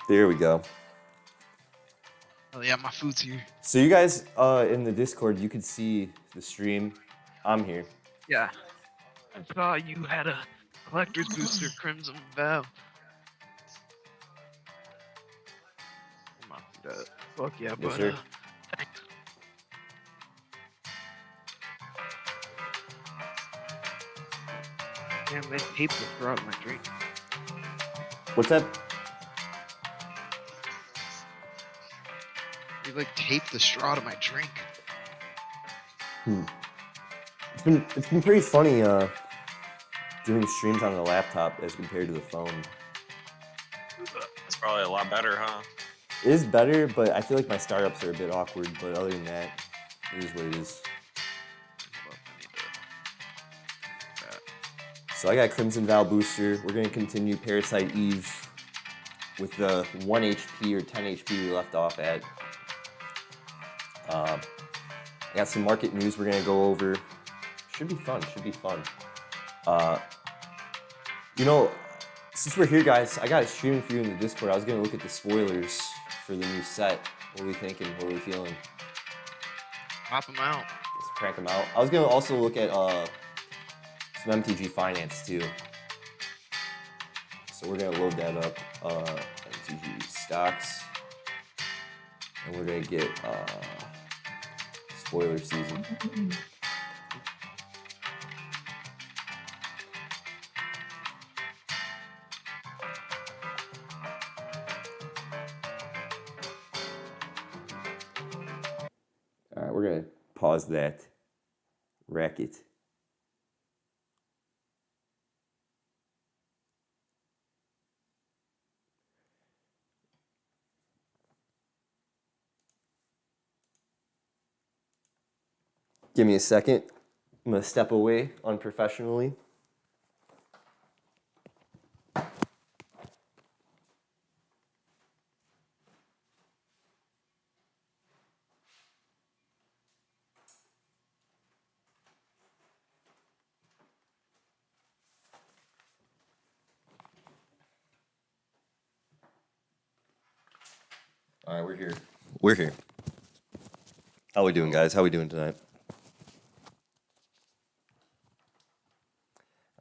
There we go. Oh yeah, my food's here. So you guys in the Discord, you could see the stream. I'm here. Yeah. I saw you had a collector's booster, Crimson Vow. I'm not through that. Fuck yeah, Yes, but sir. thanks. Damn, they taped the straw out of my drink. What's that? They like taped the straw out of my drink. It's been pretty funny doing streams on the laptop as compared to the phone. It's probably a lot better, huh? It is better, but I feel like my startups are a bit awkward. But other than that, it is what it is. So I got Crimson Vow booster. We're gonna continue Parasite Eve with the 1 HP or 10 HP we left off at. I got some market news we're gonna go over. Should be fun. You know, since we're here, guys, I got it streaming for you in the Discord. I was gonna look at the spoilers for the new set. What are we thinking? What are we feeling? Pop them out. Let's crank them out. I was gonna also look at some MTG Finance too. So we're gonna load that up. MTG stocks, and we're gonna get spoiler season. All right, we're gonna pause that racket. Give me a second. I'm gonna step away unprofessionally. All right, we're here. We're here. How we doing, guys? How we doing tonight?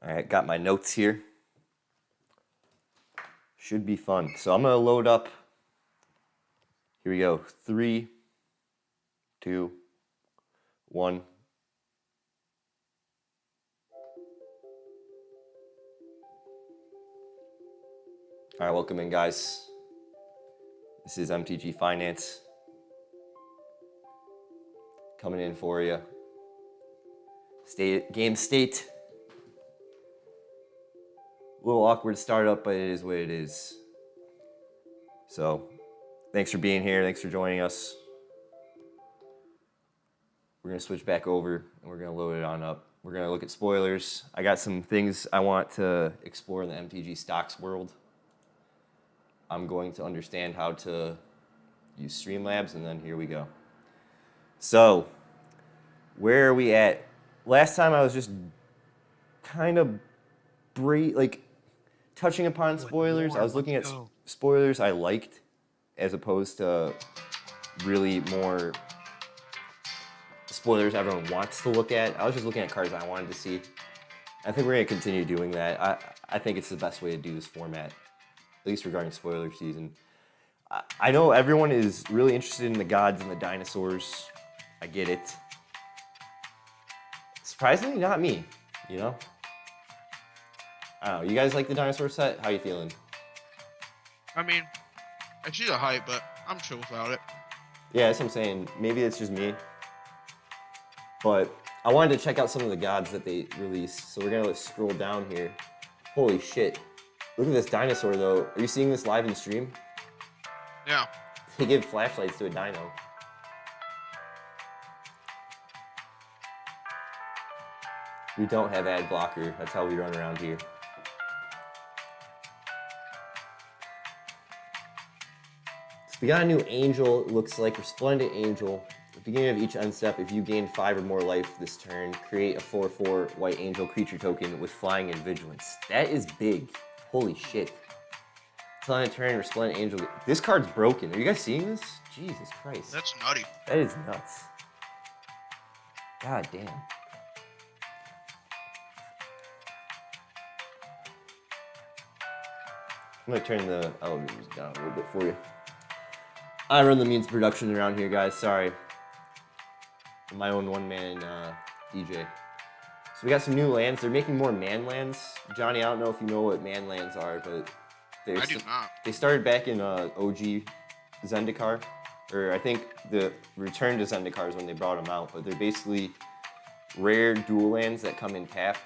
All right, got my notes here. Should be fun. So I'm gonna load up. Here we go. 3, 2, 1. All right, welcome in, guys. This is MTG Finance coming in for you. Game state. A little awkward startup, but it is what it is. So, thanks for being here. Thanks for joining us. We're gonna switch back over and we're gonna load it on up. We're gonna look at spoilers. I got some things I want to explore in the MTG stocks world. I'm going to understand how to use Streamlabs, and then here we go. So, where are we at? Last time I was just kind of touching upon spoilers. I was looking at spoilers I liked as opposed to really more spoilers everyone wants to look at. I was just looking at cards I wanted to see. I think we're going to continue doing that. I think it's the best way to do this format, at least regarding spoiler season. I know everyone is really interested in the gods and the dinosaurs. I get it. Surprisingly, not me, you know? I don't know. You guys like the dinosaur set? How you feeling? I mean, I see the hype, but I'm chill without it. Yeah, that's what I'm saying. Maybe it's just me. But I wanted to check out some of the gods that they released. So we're going to scroll down here. Holy shit. Look at this dinosaur, though. Are you seeing this live in stream? Yeah. They give flashlights to a dino. We don't have ad blocker. That's how we run around here. We got a new angel, it looks like Resplendent Angel. At the beginning of each end step, if you gain 5 or more life this turn, create a 4/4 white angel creature token with flying and vigilance. That is big. Holy shit. Till end of turn, Resplendent Angel. This card's broken. Are you guys seeing this? Jesus Christ. That's nutty. That is nuts. God damn. I'm gonna turn the elevators down a little bit for you. I run the means of production around here, guys. Sorry. I'm my own one-man DJ. So we got some new lands. They're making more man lands. Johnny, I don't know if you know what man lands are, but I do not. they started back in OG Zendikar, or I think the Return to Zendikar is when they brought them out. But they're basically rare dual lands that come in tapped,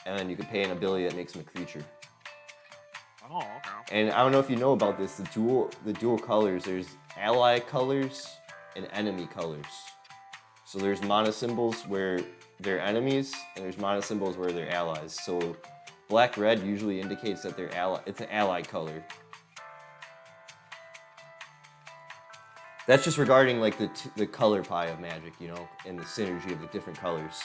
and then you can pay an ability that makes them a creature. Oh, okay. And I don't know if you know about this, the dual colors, there's ally colors and enemy colors. So there's mana symbols where they're enemies, and there's mana symbols where they're allies. So black-red usually indicates that they're it's an ally color. That's just regarding like the color pie of Magic, you know, and the synergy of the different colors.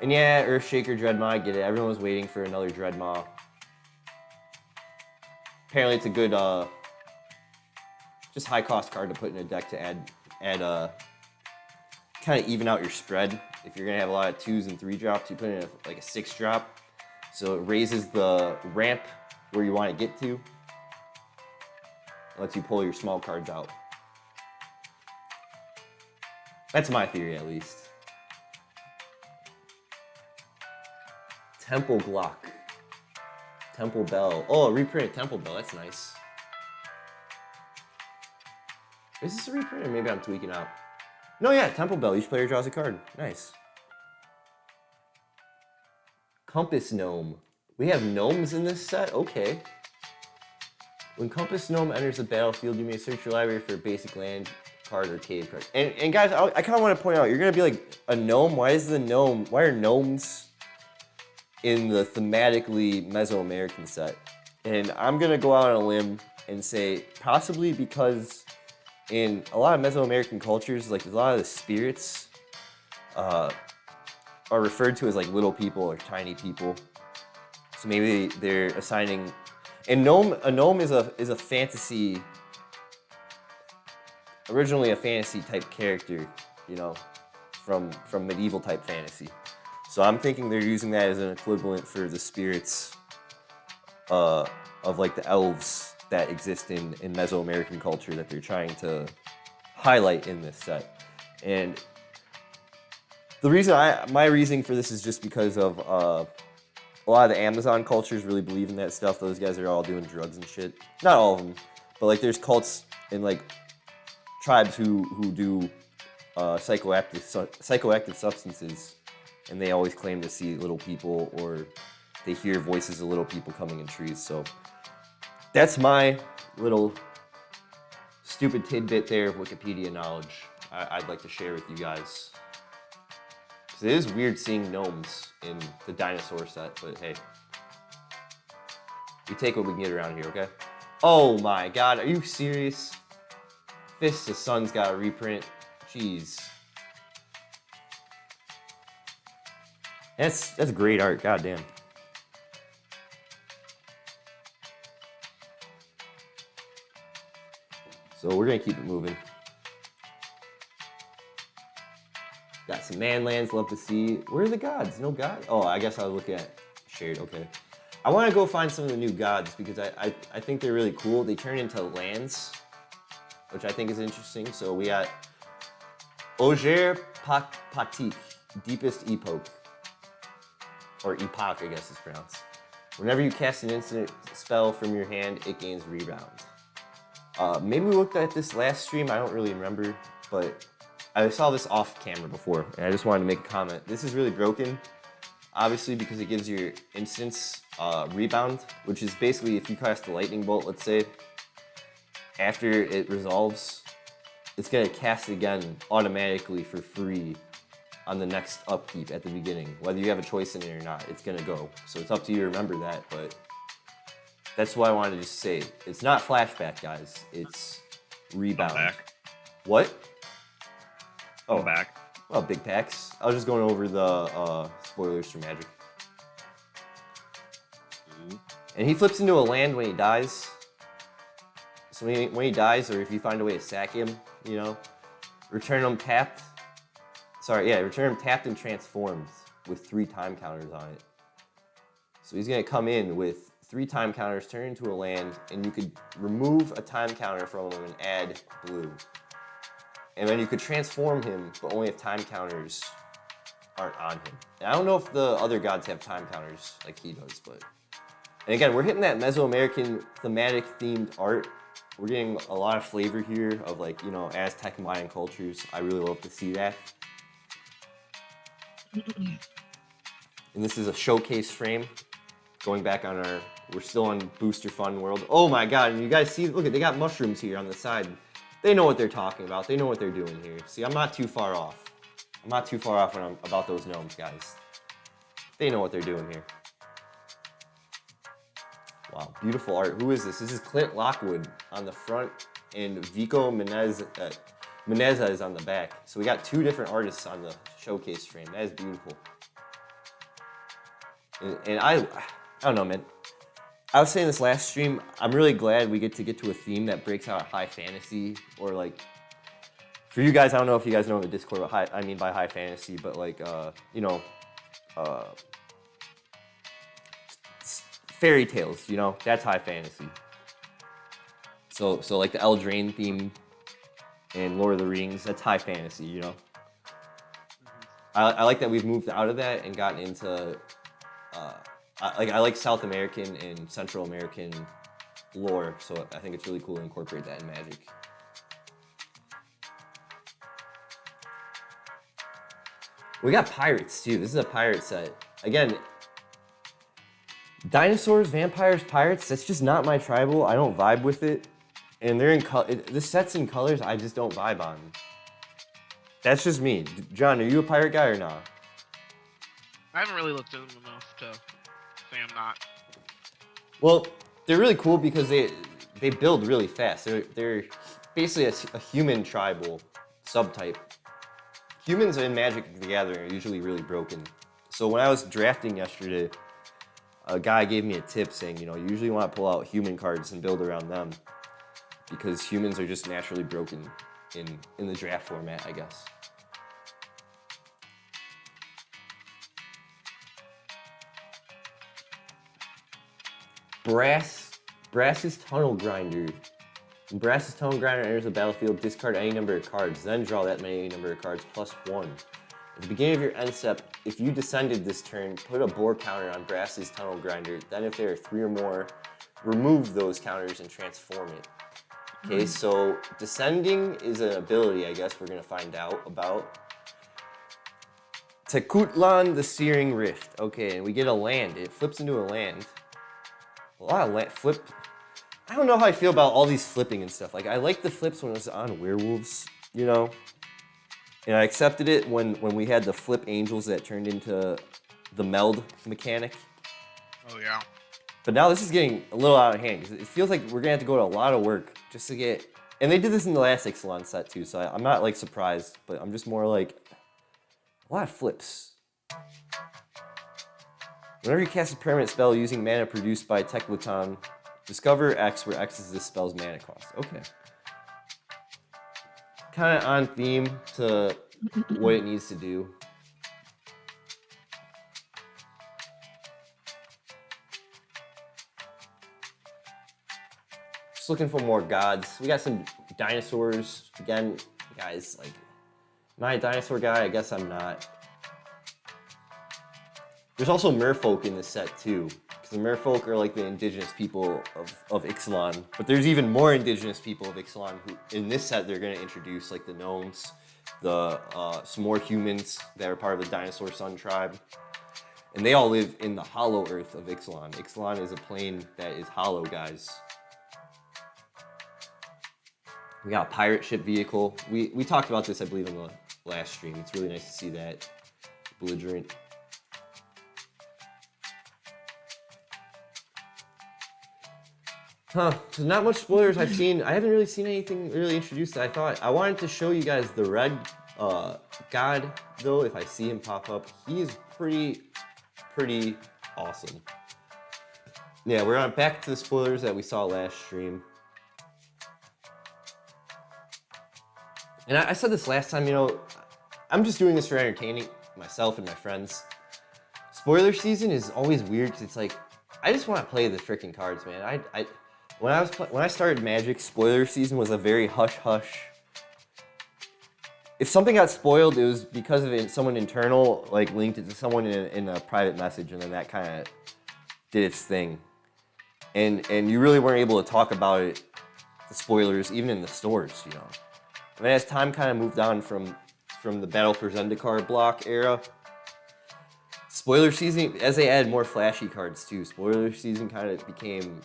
And yeah, Earthshaker Dreadmaw, I get it. Everyone was waiting for another Dreadmaw. Apparently it's a good, just high cost card to put in a deck to add kind of even out your spread. If you're gonna have a lot of 2s and 3 drops, you put in like a 6 drop. So it raises the ramp where you want to get to. Lets you pull your small cards out. That's my theory, at least. Temple Glock. Temple Bell. Oh, a reprinted Temple Bell. That's nice. Is this a reprint or maybe I'm tweaking out? No, yeah, Temple Bell. Each player draws a card. Nice. Compass Gnome. We have gnomes in this set? Okay. When Compass Gnome enters the battlefield, you may search your library for a basic land card or cave card. And guys, I kind of want to point out, you're going to be like, a gnome? Why are gnomes in the thematically Mesoamerican set? And I'm going to go out on a limb and say possibly because in a lot of Mesoamerican cultures, like a lot of the spirits are referred to as like little people or tiny people. So maybe they're assigning, and a gnome is a fantasy, originally a fantasy type character, you know, from medieval type fantasy. So I'm thinking they're using that as an equivalent for the spirits of like the elves that exist in Mesoamerican culture that they're trying to highlight in this set. And the reason my reasoning for this is just because of a lot of the Amazon cultures really believe in that stuff. Those guys are all doing drugs and shit. Not all of them, but like there's cults and like tribes who do psychoactive substances, and they always claim to see little people or they hear voices of little people coming in trees. So that's my little stupid tidbit there of Wikipedia knowledge I'd like to share with you guys. It is weird seeing gnomes in the dinosaur set, but hey. We take what we can get around here, okay? Oh my god, are you serious? Fists of Sun's got a reprint. Jeez. That's great art, goddamn. So we're gonna keep it moving. Got some man lands, love to see. Where are the gods? No god? Oh, I guess I'll look at shared, okay. I want to go find some of the new gods because I think they're really cool. They turn into lands, which I think is interesting. So we got Ojer Patik, Deepest Epoch. Or Epoch, I guess it's pronounced. Whenever you cast an instant spell from your hand, it gains rebound. Maybe we looked at this last stream, I don't really remember, but I saw this off camera before, and I just wanted to make a comment. This is really broken, obviously, because it gives your instance rebound, which is basically if you cast a lightning bolt, let's say, after it resolves, it's going to cast it again automatically for free on the next upkeep at the beginning. Whether you have a choice in it or not, it's going to go. So it's up to you to remember that, but That's why I wanted to just say it's not flashback, guys. It's rebound. I'm back. What? Oh, back. Oh, big packs. I was just going over the spoilers for Magic. And he flips into a land when he dies. So when he dies, or if you find a way to sack him, you know, return him tapped. Return him tapped and transformed with 3 time counters on it. So he's gonna come in with 3 time counters, turn into a land, and you could remove a time counter from him and add blue. And then you could transform him, but only if time counters aren't on him. And I don't know if the other gods have time counters like he does, but... And again, we're hitting that Mesoamerican thematic themed art. We're getting a lot of flavor here of, like, you know, Aztec and Mayan cultures. I really love to see that. And this is a showcase frame. Going back on our... We're still on Booster Fun World. Oh my god, and you guys see... Look, they got mushrooms here on the side. They know what they're talking about. They know what they're doing here. See, I'm not too far off. I'm not too far off when I'm about those gnomes, guys. They know what they're doing here. Wow, beautiful art. Who is this? This is Clint Lockwood on the front, and Vico Meneza is on the back. So we got 2 different artists on the showcase frame. That is beautiful. And I don't know, man. I was saying this last stream, I'm really glad we get to a theme that breaks out of high fantasy, or like, for you guys, I don't know if you guys know in the Discord what I mean by high fantasy, but like, you know, fairy tales, you know, that's high fantasy. So like the Eldraine theme and Lord of the Rings, that's high fantasy, you know. I like that we've moved out of that and gotten into, I like South American and Central American lore, so I think it's really cool to incorporate that in Magic. We got pirates too. This is a pirate set. Again, dinosaurs, vampires, pirates, that's just not my tribal. I don't vibe with it. And they're in this set's in colors I just don't vibe on. That's just me. John, are you a pirate guy or not? I haven't really looked into them enough to say I'm not. Well, they're really cool because they build really fast. They're basically a human tribal subtype. Humans in Magic the Gathering are usually really broken. So when I was drafting yesterday, a guy gave me a tip saying, you know, you usually want to pull out human cards and build around them because humans are just naturally broken in the draft format, I guess. Brass's Tunnel Grinder. When Brass's Tunnel Grinder enters the battlefield, discard any number of cards, then draw that many number of cards plus 1. At the beginning of your end step, if you descended this turn, put a board counter on Brass's Tunnel Grinder. Then if there are 3 or more, remove those counters and transform it. Okay, so descending is an ability, I guess we're gonna find out about. Tecutlan the Searing Rift. Okay, and we get a land. It flips into a land. A lot of flip. I don't know how I feel about all these flipping and stuff. Like, I like the flips when it was on werewolves, you know? And I accepted it when we had the flip angels that turned into the meld mechanic. Oh, yeah. But now this is getting a little out of hand, because it feels like we're gonna have to go to a lot of work just to get... And they did this in the last Ixalan set too, so I'm not like surprised, but I'm just more like, a lot of flips. Whenever you cast a permanent spell using mana produced by Tecutlan, discover X, where X is this spell's mana cost. Okay. Kind of on theme to what it needs to do. Just looking for more gods. We got some dinosaurs. Again, guys, like, am I a dinosaur guy? I guess I'm not. There's also merfolk in this set too, because the merfolk are like the indigenous people of Ixalan. But there's even more indigenous people of Ixalan who, in this set, they're going to introduce, like the gnomes, some more humans that are part of the Dinosaur Sun tribe. And they all live in the hollow earth of Ixalan. Ixalan is a plane that is hollow, guys. We got a pirate ship vehicle. We talked about this, I believe, in the last stream. It's really nice to see that. Belligerent. So not much spoilers I've seen. I haven't really seen anything really introduced that I thought. I wanted to show you guys the red god, though. If I see him pop up, he is pretty awesome. Yeah, we're on back to the spoilers that we saw last stream. And I said this last time, you know, I'm just doing this for entertaining myself and my friends. Spoiler season is always weird because it's like, I just want to play the freaking cards, man. When I started Magic, spoiler season was a very hush hush. If something got spoiled, it was because of someone internal, like linked it to someone in a private message, and then that kind of did its thing. And you really weren't able to talk about it, the spoilers, even in the stores, you know. I mean, as time kind of moved on from the Battle for Zendikar block era, spoiler season, as they added more flashy cards too, spoiler season kind of became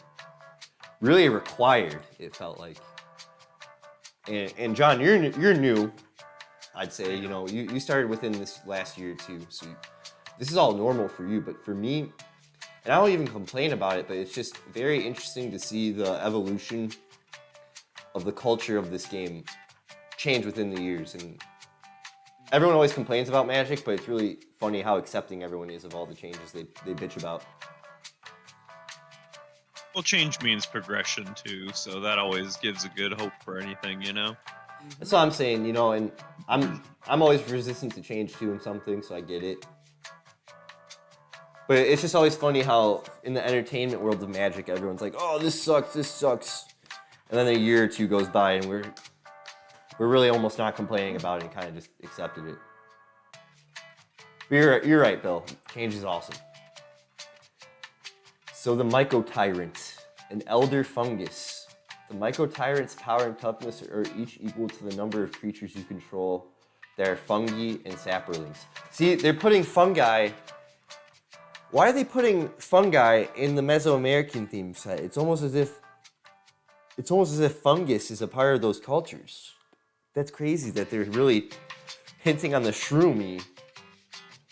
really required, it felt like. And John, you're new, I'd say. You know, you started within this last year too, so this is all normal for you. But for me, and I don't even complain about it, but it's just very interesting to see the evolution of the culture of this game change within the years. And everyone always complains about Magic, but it's really funny how accepting everyone is of all the changes they bitch about. Well, change means progression too, so that always gives a good hope for anything, you know? That's what I'm saying, you know, and I'm always resistant to change too in some things, so I get it. But it's just always funny how in the entertainment world of Magic, everyone's like, oh, this sucks. And then a year or two goes by and we're really almost not complaining about it and kind of just accepted it. But you're right, Bill. Change is awesome. So the Myco Tyrant, an Elder Fungus. The Myco Tyrant's power and toughness are each equal to the number of creatures you control. They're fungi and saplings. See, they're putting fungi. Why are they putting fungi in the Mesoamerican theme set? It's almost as if fungus is a part of those cultures. That's crazy that they're really hinting on the shroomy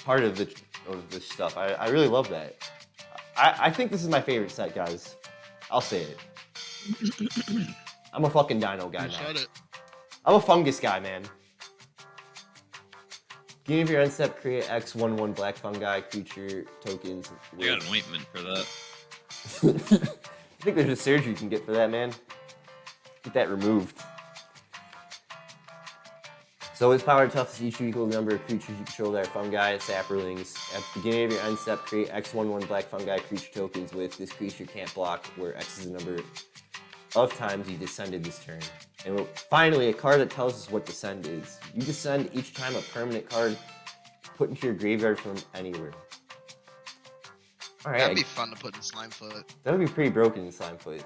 part of this stuff. I really love that. I think this is my favorite set, guys. I'll say it. I'm a fucking dino guy You now. said it. I'm a fungus guy, man. Beginning of your end step, create X11 black fungi creature tokens. You got an ointment for that. I think there's a surgery you can get for that, man. Get that removed. So its power and toughness each equal the number of creatures you control that are fungi and saplings. At the beginning of your end step, create X11 black fungi creature tokens with this creature can't block, where X is the number of times you descended this turn. And finally, a card that tells us what descend is. You descend each time a permanent card is put into your graveyard from anywhere. Alright. That'd be fun to put in Slimefoot. That would be pretty broken in Slimefoot.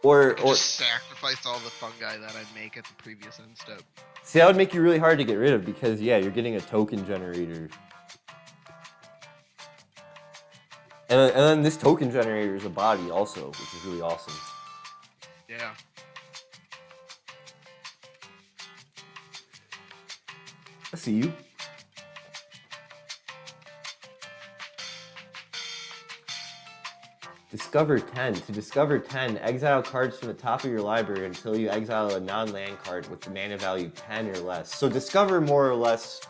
Or Just sacrifice all the fungi that I'd make at the previous end step. see, that would make you really hard to get rid of because, yeah, you're getting a token generator. And then this token generator is a body also, which is really awesome. Yeah. I see you. Discover 10. To discover 10, exile cards from the top of your library until you exile a non-land card with the mana value 10 or less. So discover more or less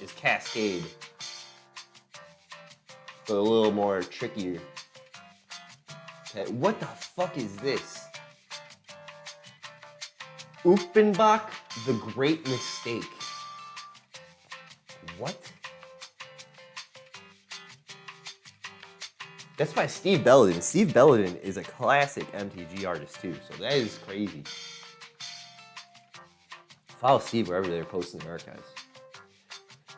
is Cascade, but a little more trickier. Okay, what the fuck is this? Upenbach, the Great Mistake. What? That's by Steve Belladin. Steve Belladin is a classic MTG artist too, so that is crazy. Follow Steve wherever they're posting their archives.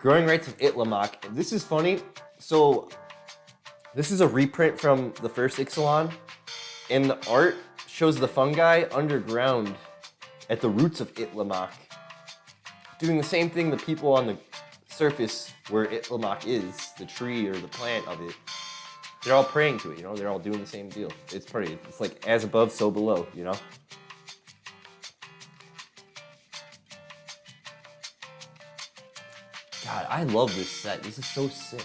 Growing Rights of Itlimoc. This is funny. So, this is a reprint from the first Ixalan, and the art shows the fungi underground at the roots of Itlimoc, doing the same thing the people on the surface where Itlimoc is, the tree or the plant of it. They're all praying to it, you know? They're all doing the same deal. It's pretty. It's like as above, so below, you know? God, I love this set. This is so sick.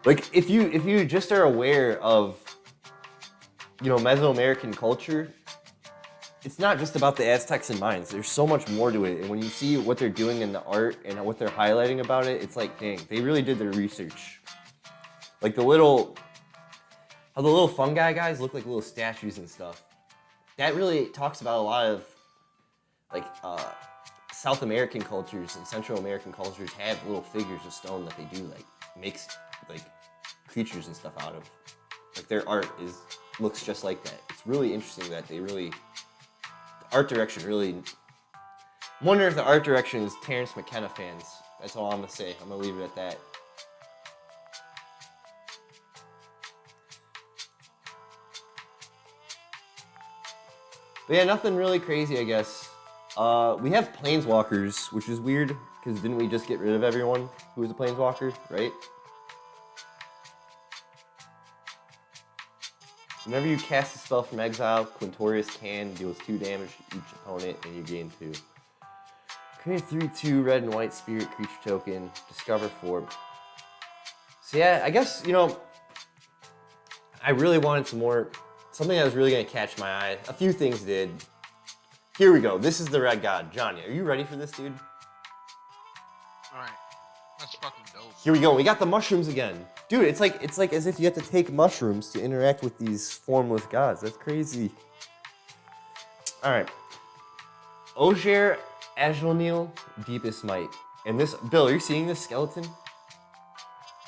Like, if you just are aware of Mesoamerican culture, it's not just about the Aztecs and Mayans. There's so much more to it. And when you see what they're doing in the art and what they're highlighting about it, it's like, dang, they really did their research. Like how the little fungi guys look like little statues and stuff. That really talks about a lot of like South American cultures and Central American cultures have little figures of stone that they do like makes like creatures and stuff out of. Like their art looks just like that. It's really interesting that the art direction really. I'm wondering if the art direction is Terrence McKenna fans. That's all I'm gonna say. I'm gonna leave it at that. But yeah, nothing really crazy, I guess. We have planeswalkers, which is weird, because didn't we just get rid of everyone who was a planeswalker, right? Whenever you cast a spell from exile, Quintorius can deals 2 damage to each opponent, and you gain 2. Create a 3/2 red and white spirit creature token, discover 4. So yeah, I guess, I really wanted something that was really going to catch my eye. A few things did. Here we go. This is the Red God. Johnny, are you ready for this, dude? Alright. That's fucking dope. Here we go. We got the mushrooms again. Dude, it's like as if you have to take mushrooms to interact with these formless gods. That's crazy. Alright. Ogier Azulnil, Deepest Might. And this, Bill, are you seeing this skeleton?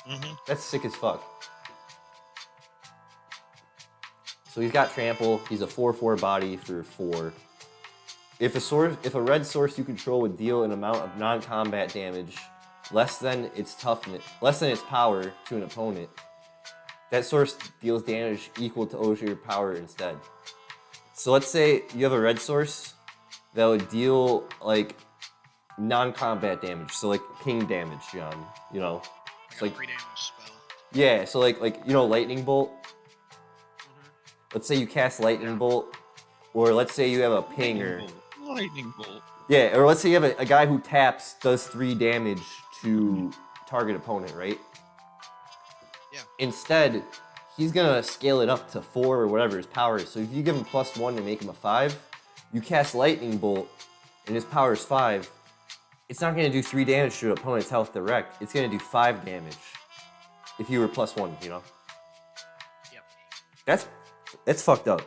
Mm-hmm. That's sick as fuck. So he's got trample. He's a 4/4 body for 4. If a red source you control would deal an amount of non-combat damage less than its power to an opponent, that source deals damage equal to Ogier power instead. So let's say you have a red source that would deal like non-combat damage, so like ping damage, John. It's like 3 damage spell. yeah. So like lightning bolt. Let's say you cast lightning bolt, or let's say you have a pinger. Lightning bolt. Yeah, or let's say you have a guy who taps, does 3 damage to target opponent, right? Yeah. Instead, he's gonna scale it up to 4 or whatever his power is. So if you give him +1 to make him a 5, you cast lightning bolt, and his power is 5. It's not gonna do 3 damage to an opponent's health direct. It's gonna do 5 damage if you were +1, Yep. That's fucked up.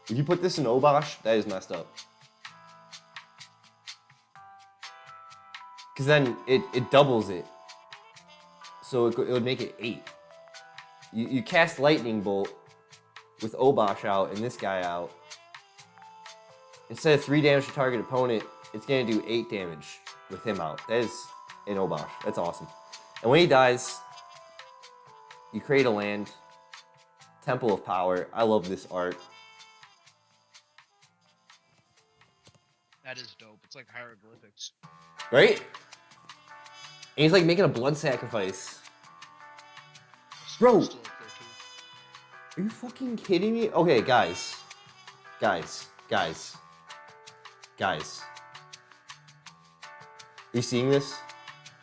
If you put this in Obosh, that is messed up. Because then it doubles it. So it would make it 8. You cast Lightning Bolt with Obosh out and this guy out. Instead of 3 damage to target opponent, it's going to do 8 damage with him out. That is in Obosh. That's awesome. And when he dies, you create a land. Temple of Power. I love this art. That is dope. It's like hieroglyphics. Right? And he's like making a blood sacrifice. Bro. Still up there, too. Are you fucking kidding me? Okay, guys. Are you seeing this?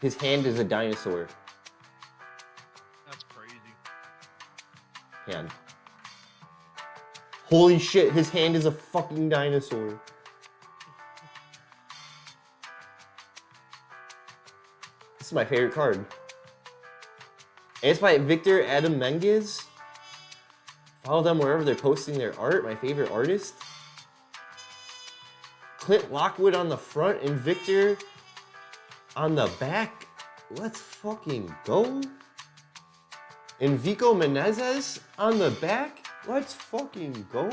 His hand is a dinosaur. That's crazy. Hand. Holy shit, his hand is a fucking dinosaur. This is my favorite card. And it's by Victor Adam Menges. Follow them wherever they're posting their art. My favorite artist. Clint Lockwood on the front and Victor on the back. Let's fucking go. And Vico Menezes on the back. Let's fucking go.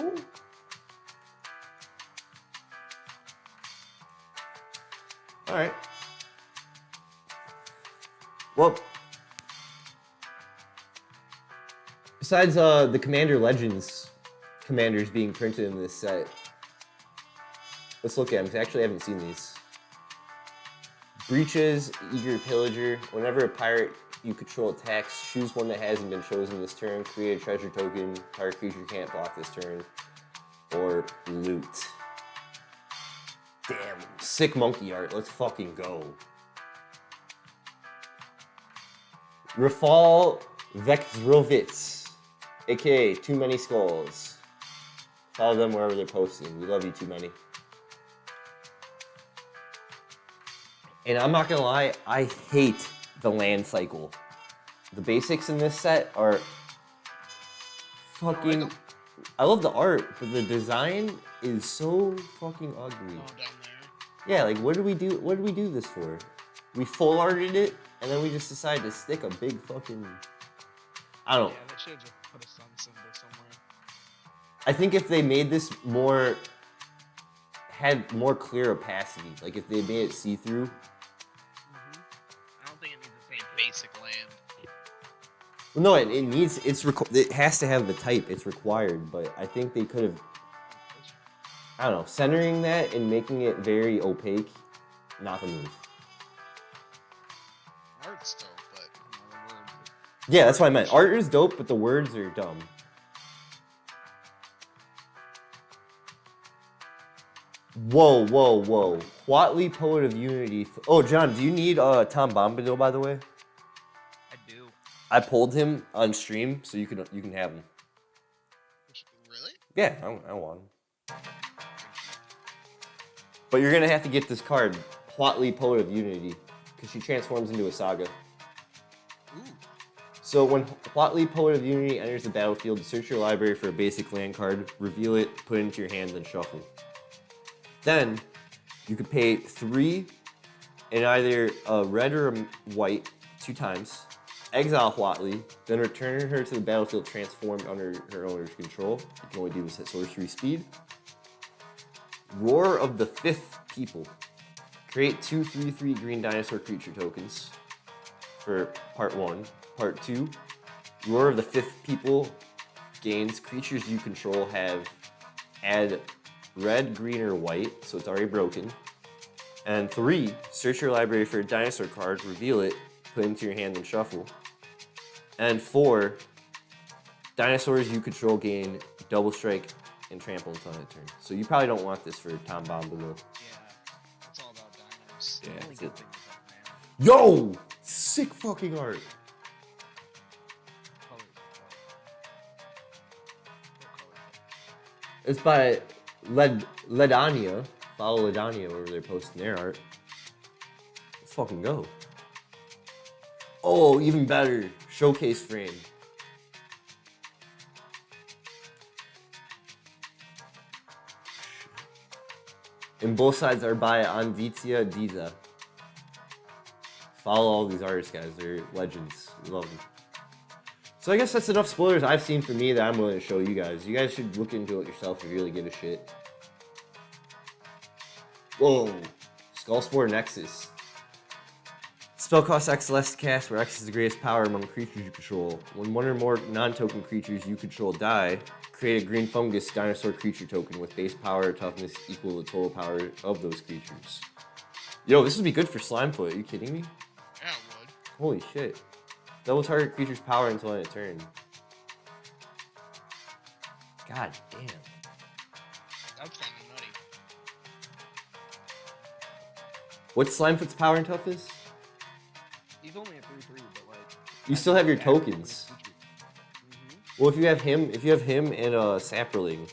All right. Well, besides the Commander Legends commanders being printed in this set, let's look at them, 'cause I actually haven't seen these. Breaches, Eager Pillager. Whenever a pirate you control attacks, choose one that hasn't been chosen this turn, create a treasure token, target creature can't block this turn, or loot. Damn, sick monkey art, let's fucking go. Rafal Vekrovitz. AKA Too Many Skulls. Follow them wherever they're posting. We love you, Too Many. And I'm not gonna lie, I hate the land cycle. The basics in this set are fucking. I love the art, but the design is so fucking ugly. Oh, down there. Yeah, like what did we do? What did we do this for? We full arted it, and then we just decided to stick a big fucking. I don't. Yeah, they should have just put a sun symbol somewhere. I think if they made this more, had more clear opacity, like if they made it see through. I don't think it needs the same basic land. Well, no, it needs. It has to have the type. It's required, but I think they could have. I don't know, centering that and making it very opaque, not the move. Art's dope, but the word. Yeah, that's what I meant. Art is dope, but the words are dumb. Whoa, whoa, whoa. Huatli, Poet of Unity. Oh, John, do you need Tom Bombadil, by the way? I do. I pulled him on stream, so you can have him. Really? Yeah, I want him. But you're gonna have to get this card, Huatli, Poet of Unity, because she transforms into a saga. Ooh. So when Huatli, Poet of Unity enters the battlefield, search your library for a basic land card, reveal it, put it into your hand, then shuffle. Then you could pay 3 in either a red or a white 2 times, exile Huatli, then return her to the battlefield transformed under her owner's control. You can only do this at sorcery speed. Roar of the Fifth People. Create 2 3/3 green dinosaur creature tokens for part 1. Part 2, Roar of the Fifth People gains creatures you control have add red, green, or white, so it's already broken. And 3, search your library for a dinosaur card, reveal it, put it into your hand, and shuffle. And 4, dinosaurs you control gain double strike and trample until end of turn. So you probably don't want this for Tom Bombadil. Yeah. It's all about dinos. Yeah, The only that's good it. thing is that, man. Yo! Sick fucking art. Colors. What color? It's by Ledania. Follow Ledania wherever they're posting their art. Let's fucking go. Oh, even better. Showcase frame. And both sides are by Anvitia Diza. Follow all these artists, guys. They're legends. We love them. So I guess that's enough spoilers I've seen for me that I'm willing to show you guys. You guys should look into it yourself if you really give a shit. Whoa. Skullspore Nexus. Spell cost X less to cast, where X is the greatest power among creatures you control. When one or more non-token creatures you control die, create a green fungus dinosaur creature token with base power or toughness equal to the total power of those creatures. Yo, this would be good for Slimefoot. Are you kidding me? Yeah, it would. Holy shit. Double target creature's power until end of turn. God damn. That's kind of nutty. What's Slimefoot's power and toughness? He's only a 3/3, but like. You still have your tokens. Well, if you have him and a Saproling,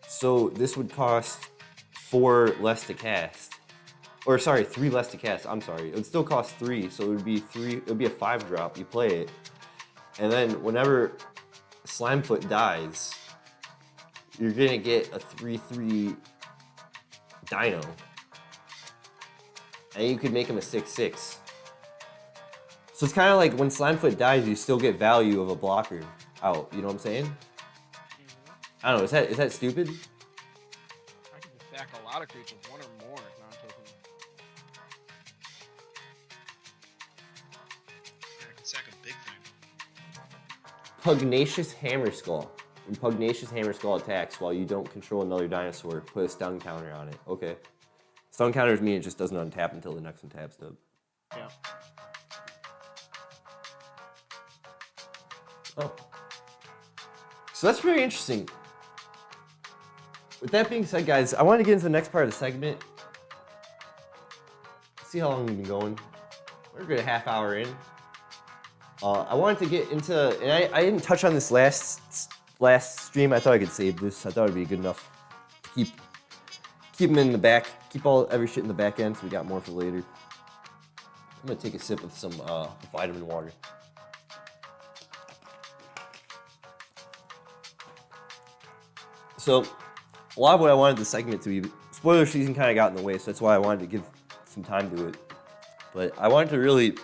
so this would cost 4 less to cast. Or sorry, 3 less to cast. I'm sorry. It would still cost 3, so it would be 3. It would be a 5 drop. You play it, and then whenever Slimefoot dies, you're gonna get a 3/3 Dino, and you could make him a 6/6. So it's kind of like when Slimefoot dies, you still get value of a blocker out. You know what I'm saying? I don't know. Is that stupid? I can just stack a lot of creatures, 1 or more non-token. Yeah, I can sack a big thing. Pugnacious Hammerskull. When Pugnacious Hammerskull attacks while you don't control another dinosaur, put a stun counter on it. Okay. Stun counters mean it just doesn't untap until the next one taps up. Yeah. Oh. So that's very interesting. With that being said, guys, I want to get into the next part of the segment. See how long we've been going. We're a good half hour in. I wanted to get into, and I didn't touch on this last stream. I thought I could save this. I thought it'd be good enough to keep them in the back, keep every shit in the back end, so we got more for later. I'm gonna take a sip of some vitamin water. So, a lot of what I wanted the segment to be, spoiler season kind of got in the way, so that's why I wanted to give some time to it. But I wanted to really,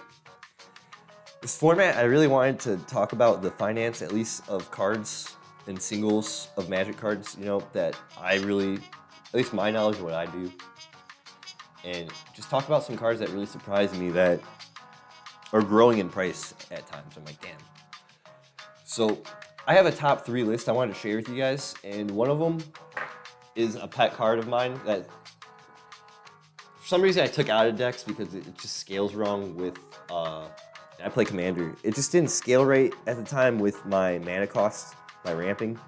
this format, I really wanted to talk about the finance, at least of cards and singles of Magic cards, you know, that I really, at least my knowledge of what I do. And just talk about some cards that really surprised me that are growing in price at times. I'm like, damn. So I have a top 3 list I wanted to share with you guys, and one of them is a pet card of mine that for some reason I took out of decks because it just scales wrong with, I play Commander. It just didn't scale right at the time with my mana cost, my ramping.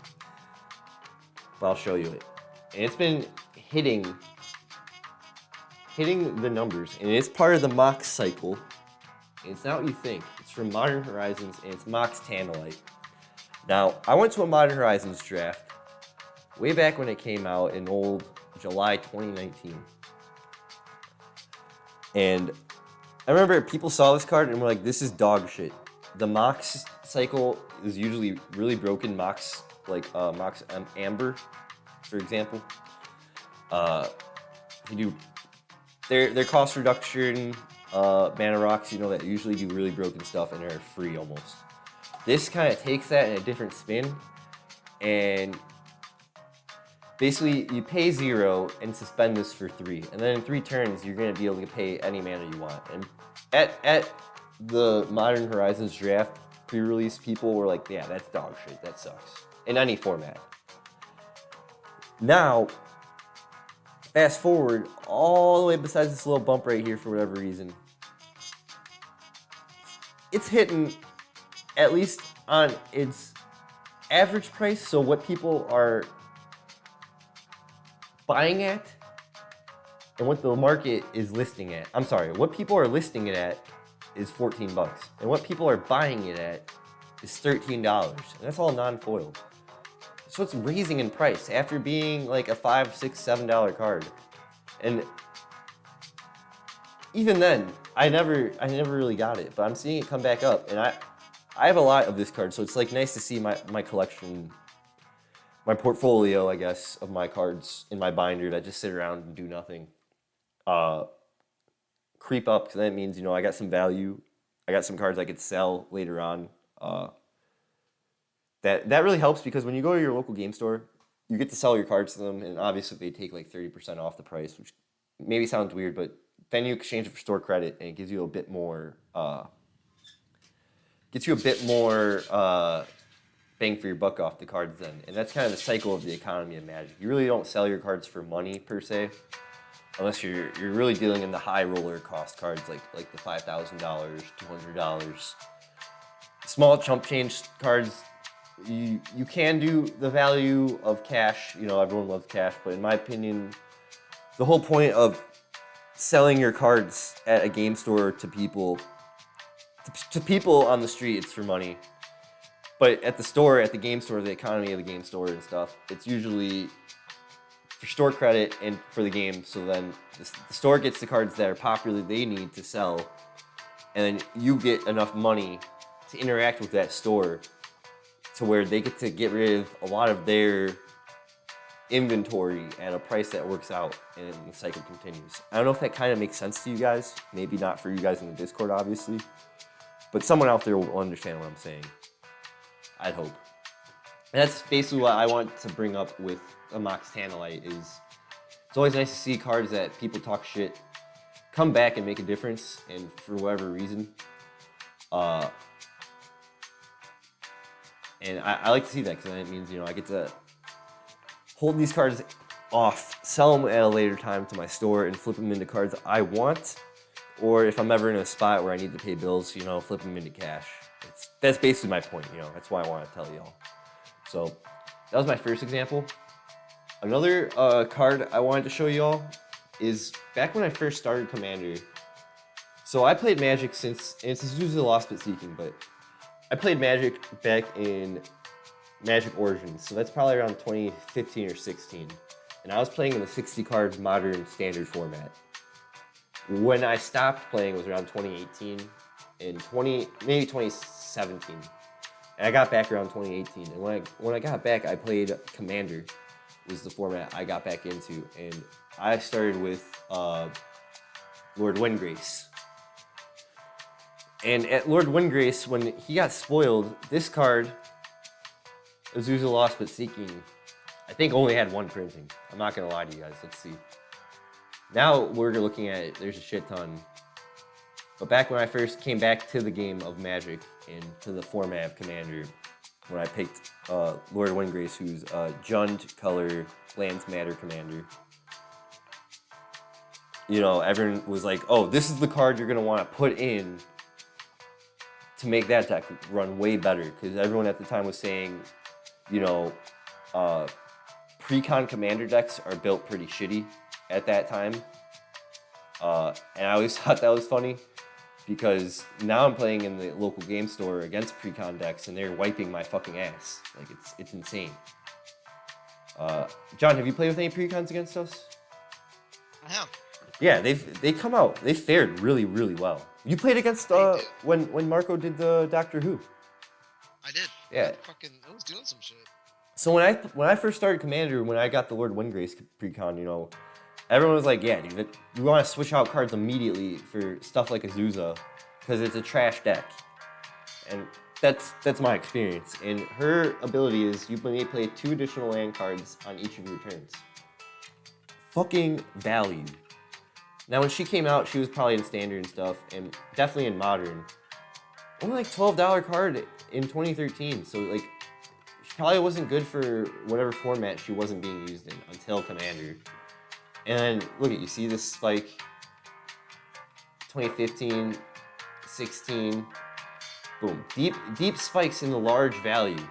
But I'll show you it. And it's been hitting the numbers, and it's part of the Mox cycle. And it's not what you think. It's from Modern Horizons, and it's Mox Tantalite. Now, I went to a Modern Horizons draft way back when it came out in old July 2019. And I remember people saw this card and were like, this is dog shit. The Mox cycle is usually really broken. Mox, like Mox Amber, for example. You do their cost reduction mana rocks, you know, that usually do really broken stuff and are free almost. This kind of takes that in a different spin, and basically you pay 0 and suspend this for 3, and then in 3 turns you're going to be able to pay any mana you want. And at the Modern Horizons draft pre-release, people were like, yeah, that's dog shit, that sucks, in any format. Now, fast forward all the way besides this little bump right here for whatever reason, it's hitting at least on its average price, so what people are buying at and what the market is listing at. I'm sorry, what people are listing it at is $14, and what people are buying it at is $13, and that's all non-foil. So it's raising in price after being like a $5, $6, $7 card. And even then, I never really got it, but I'm seeing it come back up, and I have a lot of this card, so it's like nice to see my collection, my portfolio, I guess, of my cards in my binder that just sit around and do nothing, creep up, because that means, you know, I got some value. I got some cards I could sell later on. That really helps, because when you go to your local game store, you get to sell your cards to them, and obviously they take like 30% off the price, which maybe sounds weird, but then you exchange it for store credit, and it gives you a bit more, bang for your buck off the cards then. And that's kind of the cycle of the economy of Magic. You really don't sell your cards for money per se, unless you're really dealing in the high roller cost cards like the $5,000, $200. Small chump change cards, you can do the value of cash. You know, everyone loves cash, but in my opinion, the whole point of selling your cards at a game store to people on the street, it's for money. But at the store, at the game store, the economy of the game store and stuff, it's usually for store credit and for the game. So then the store gets the cards that are popular they need to sell, and then you get enough money to interact with that store to where they get to get rid of a lot of their inventory at a price that works out, and the cycle continues. I don't know if that kind of makes sense to you guys. Maybe not for you guys in the Discord, obviously, but someone out there will understand what I'm saying. I'd hope. And that's basically what I want to bring up with a Mox Tantalite is it's always nice to see cards that people talk shit come back and make a difference, and for whatever reason. And I like to see that, because then it means, you know, I get to hold these cards off, sell them at a later time to my store, and flip them into cards I want. Or if I'm ever in a spot where I need to pay bills, you know, flip them into cash. That's basically my point, you know. That's why I want to tell y'all. So that was my first example. Another card I wanted to show y'all is back when I first started Commander. So I played Magic since, and it's usually Lost but Seeking, but I played Magic back in Magic Origins, so that's probably around 2015 or 16. And I was playing in the 60 card modern standard format. When I stopped playing was around 2018 and maybe 2017. And I got back around 2018. And when I got back, I played Commander, was the format I got back into. And I started with Lord Windgrace. And at Lord Windgrace, when he got spoiled, this card, Azusa Lost But Seeking, I think only had one printing. I'm not gonna lie to you guys, let's see. Now we're looking at it, there's a shit ton. But back when I first came back to the game of Magic and to the format of Commander, when I picked Lord Windgrace, who's a Jund color Lands Matter Commander, you know, everyone was like, oh, this is the card you're gonna wanna put in to make that deck run way better, because everyone at the time was saying, you know, pre-con Commander decks are built pretty shitty at that time. And I always thought that was funny, because now I'm playing in the local game store against pre-con decks and they're wiping my fucking ass. Like, it's insane. John, have you played with any pre-cons against us? I have. Yeah, they come out. They fared really, really well. You played against when Marco did the Doctor Who. I did. Yeah. I was doing some shit. So when I first started Commander, when I got the Lord Windgrace pre-con, you know, everyone was like, yeah, dude, you want to switch out cards immediately for stuff like Azusa, because it's a trash deck. And that's my experience. And her ability is you may play 2 additional land cards on each of your turns. Fucking value. Now, when she came out, she was probably in Standard and stuff, and definitely in Modern. Only like $12 card in 2013, so like, she probably wasn't good for whatever format she wasn't being used in until Commander. And then, look at, you see this spike, 2015, 16, boom. Deep spikes in the large value.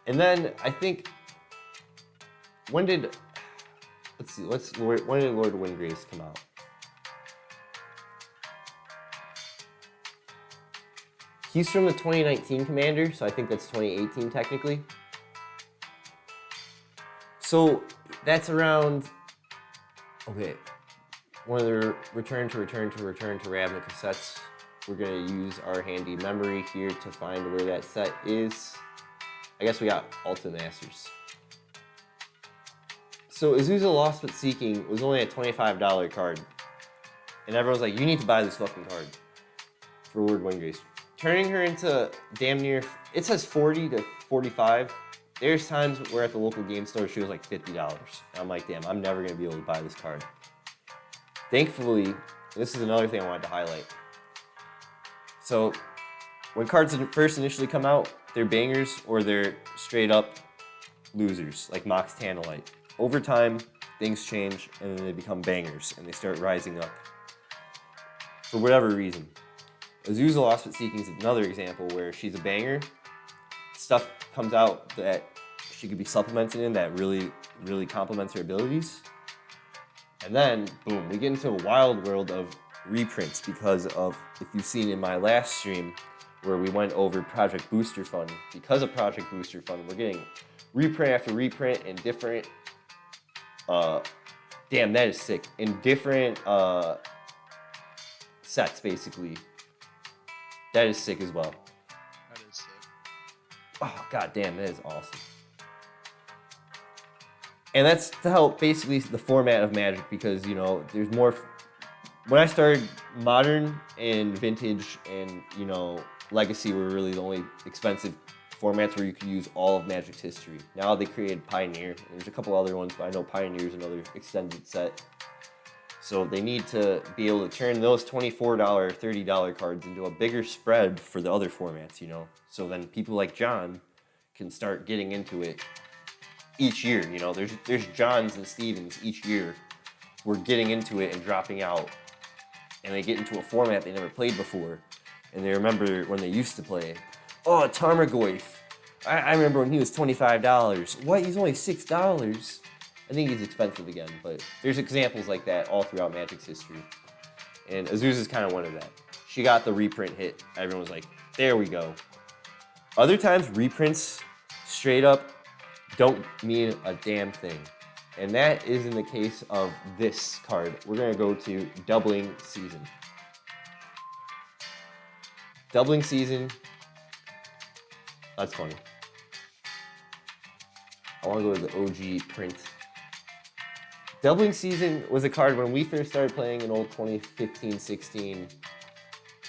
And then, I think, when did Lord Windgrace come out? He's from the 2019 Commander, so I think that's 2018 technically. So that's around, okay, one of the return to Ravnica cassettes. We're gonna use our handy memory here to find where that set is. I guess we got Ultimate Masters. So Azusa Lost But Seeking was only a $25 card. And everyone's like, you need to buy this fucking card for Lord Windgrace. Turning her into damn near, it says 40 to 45. There's times where at the local game store she was like $50. And I'm like, damn, I'm never gonna be able to buy this card. Thankfully, this is another thing I wanted to highlight. So when cards first initially come out, they're bangers or they're straight up losers, like Mox Tantalite. Over time, things change and then they become bangers and they start rising up for whatever reason. Azusa Lost But Seeking is another example where she's a banger. Stuff comes out that she could be supplemented in that really, really complements her abilities. And then, boom, we get into a wild world of reprints because of, if you've seen in my last stream where we went over Project Booster Fund, because of Project Booster Fund, we're getting reprint after reprint in different, damn, that is sick, in different sets, basically. That is sick as well. That is sick. Oh, god damn, that is awesome. And that's to help basically the format of Magic because, you know, there's more. When I started, Modern and Vintage and, you know, Legacy were really the only expensive formats where you could use all of Magic's history. Now they created Pioneer. There's a couple other ones, but I know Pioneer is another extended set. So they need to be able to turn those $24, $30 cards into a bigger spread for the other formats, you know? So then people like John can start getting into it each year, you know? There's Johns and Stevens each year who are getting into it and dropping out. And they get into a format they never played before. And they remember when they used to play. Oh, Tarmogoyf. I remember when he was $25. What? He's only $6. I think he's expensive again, but there's examples like that all throughout Magic's history. And Azusa's kind of one of that. she got the reprint hit. Everyone was like, there we go. Other times, reprints straight up don't mean a damn thing. And that is in the case of this card. We're going to go to Doubling Season. Doubling Season. That's funny. I want to go to the OG print. Doubling Season was a card when we first started playing an old 2015-16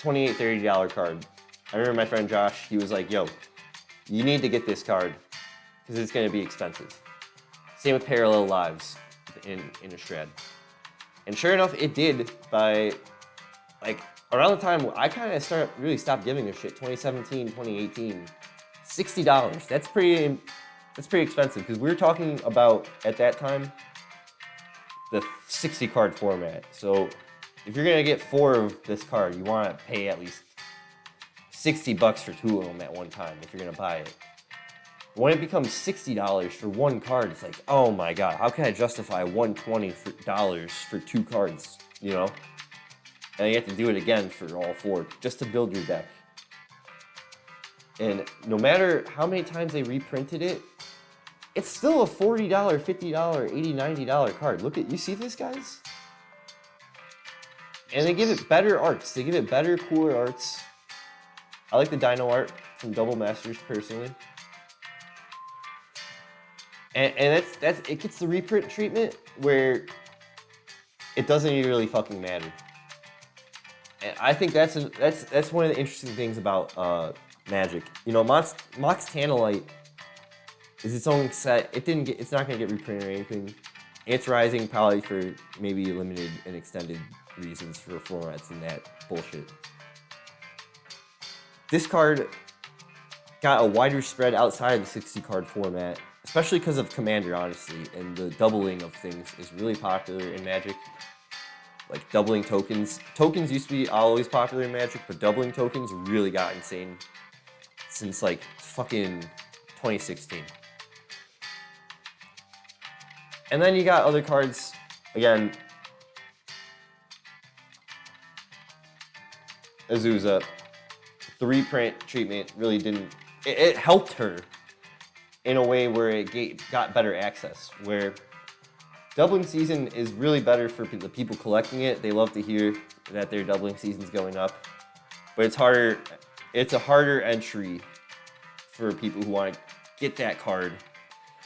$28, $30 card. I remember my friend Josh, he was like, yo, you need to get this card because it's going to be expensive. Same with Parallel Lives in Innistrad. And sure enough, it did by, like, around the time I kind of really stopped giving a shit, 2017, 2018, $60. That's pretty expensive because we were talking about, at that time, the 60 card format. So if you're going to get 4 of this card, you want to pay at least $60 for 2 of them at one time if you're going to buy it. When it becomes $60 for 1 card, it's like, oh my god, how can I justify $120 for 2 cards, you know? And you have to do it again for all 4 just to build your deck. And no matter how many times they reprinted it, it's still a $40, $50, $80, $90 card. Look at, you see this, guys? And they give it better arts. They give it better, cooler arts. I like the Dino art from Double Masters personally. And that's it gets the reprint treatment where it doesn't even really fucking matter. And I think that's one of the interesting things about Magic. You know, Mox Tantalite is its own set. It's not gonna get reprinted or anything. Ants Rising probably for maybe limited and extended reasons for formats and that bullshit. This card got a wider spread outside of the 60 card format, especially because of Commander, honestly, and the doubling of things is really popular in Magic. Like doubling tokens. Tokens used to be always popular in Magic, but doubling tokens really got insane since like fucking 2016. And then you got other cards, again, Azusa. The reprint treatment really didn't, it helped her in a way where it got better access, where Doubling Season is really better for the people collecting it. They love to hear that their Doubling Season's going up, but it's a harder entry for people who want to get that card.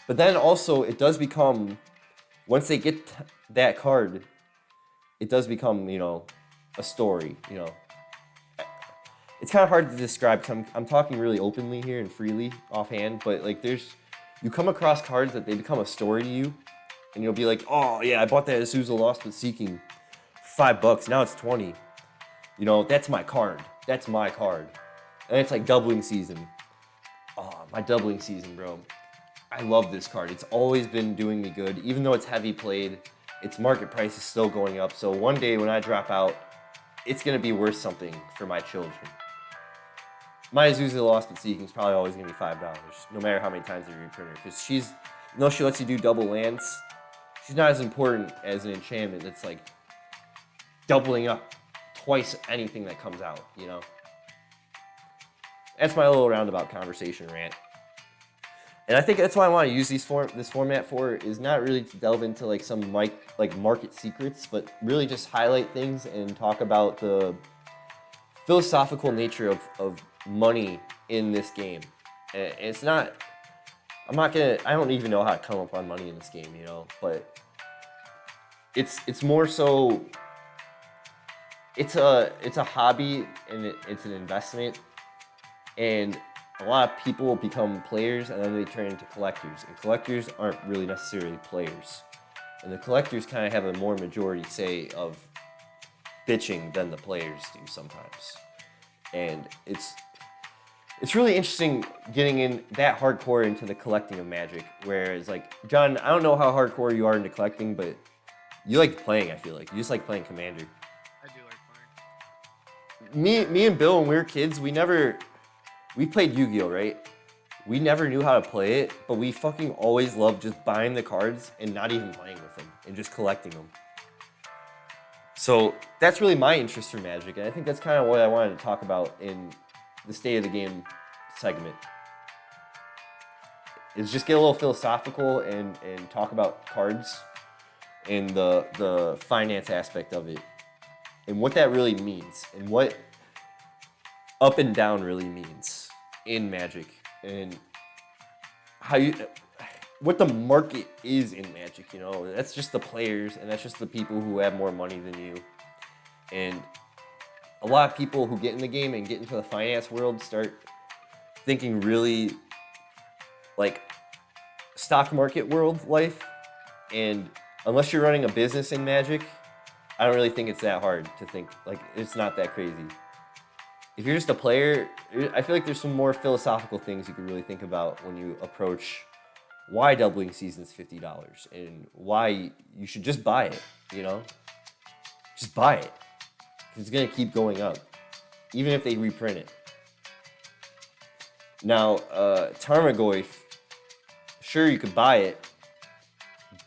But then also it does become, once they get that card, it does become, you know, a story, you know. It's kind of hard to describe because I'm talking really openly here and freely offhand, but like you come across cards that they become a story to you, and you'll be like, oh yeah, I bought that Azusa Lost but Seeking for $5, now it's 20. You know, that's my card. That's my card. And it's like Doubling Season. Oh, my Doubling Season, bro. I love this card. It's always been doing me good, even though it's heavy played. Its market price is still going up, so one day when I drop out, it's gonna be worth something for my children. My Azusa Lost but Seeking is probably always going to be $5, no matter how many times they reprint her. Because even though she lets you do double lands, she's not as important as an enchantment that's like doubling up twice anything that comes out, you know? That's my little roundabout conversation rant. And I think that's why I want to use this format for, is not really to delve into like some market secrets, but really just highlight things and talk about the philosophical nature of money in this game. And it's not, I don't even know how to come up on money in this game, you know, but it's more so, it's a hobby and it's an investment, and a lot of people become players and then they turn into collectors, and collectors aren't really necessarily players, and the collectors kind of have a more majority say of bitching than the players do sometimes. And it's really interesting getting in that hardcore into the collecting of Magic, whereas like, John, I don't know how hardcore you are into collecting, but you like playing, I feel like. You just like playing Commander. I do like playing. Me and Bill, when we were kids, we played Yu-Gi-Oh, right? We never knew how to play it, but we fucking always loved just buying the cards and not even playing with them and just collecting them. So that's really my interest for Magic, and I think that's kind of what I wanted to talk about in the State of the Game segment. Is just get a little philosophical and talk about cards and the finance aspect of it and what that really means and what up and down really means in Magic and how what the market is in Magic, you know. That's just the players and that's just the people who have more money than you. And a lot of people who get in the game and get into the finance world start thinking really like stock market world life, and unless you're running a business in Magic, I don't really think it's that hard to think, like, it's not that crazy. If you're just a player, I feel like there's some more philosophical things you could really think about when you approach why doubling season's $50 and why you should just buy it, you know? Just buy it. It's gonna keep going up, even if they reprint it. Now, Tarmogoyf, sure you could buy it,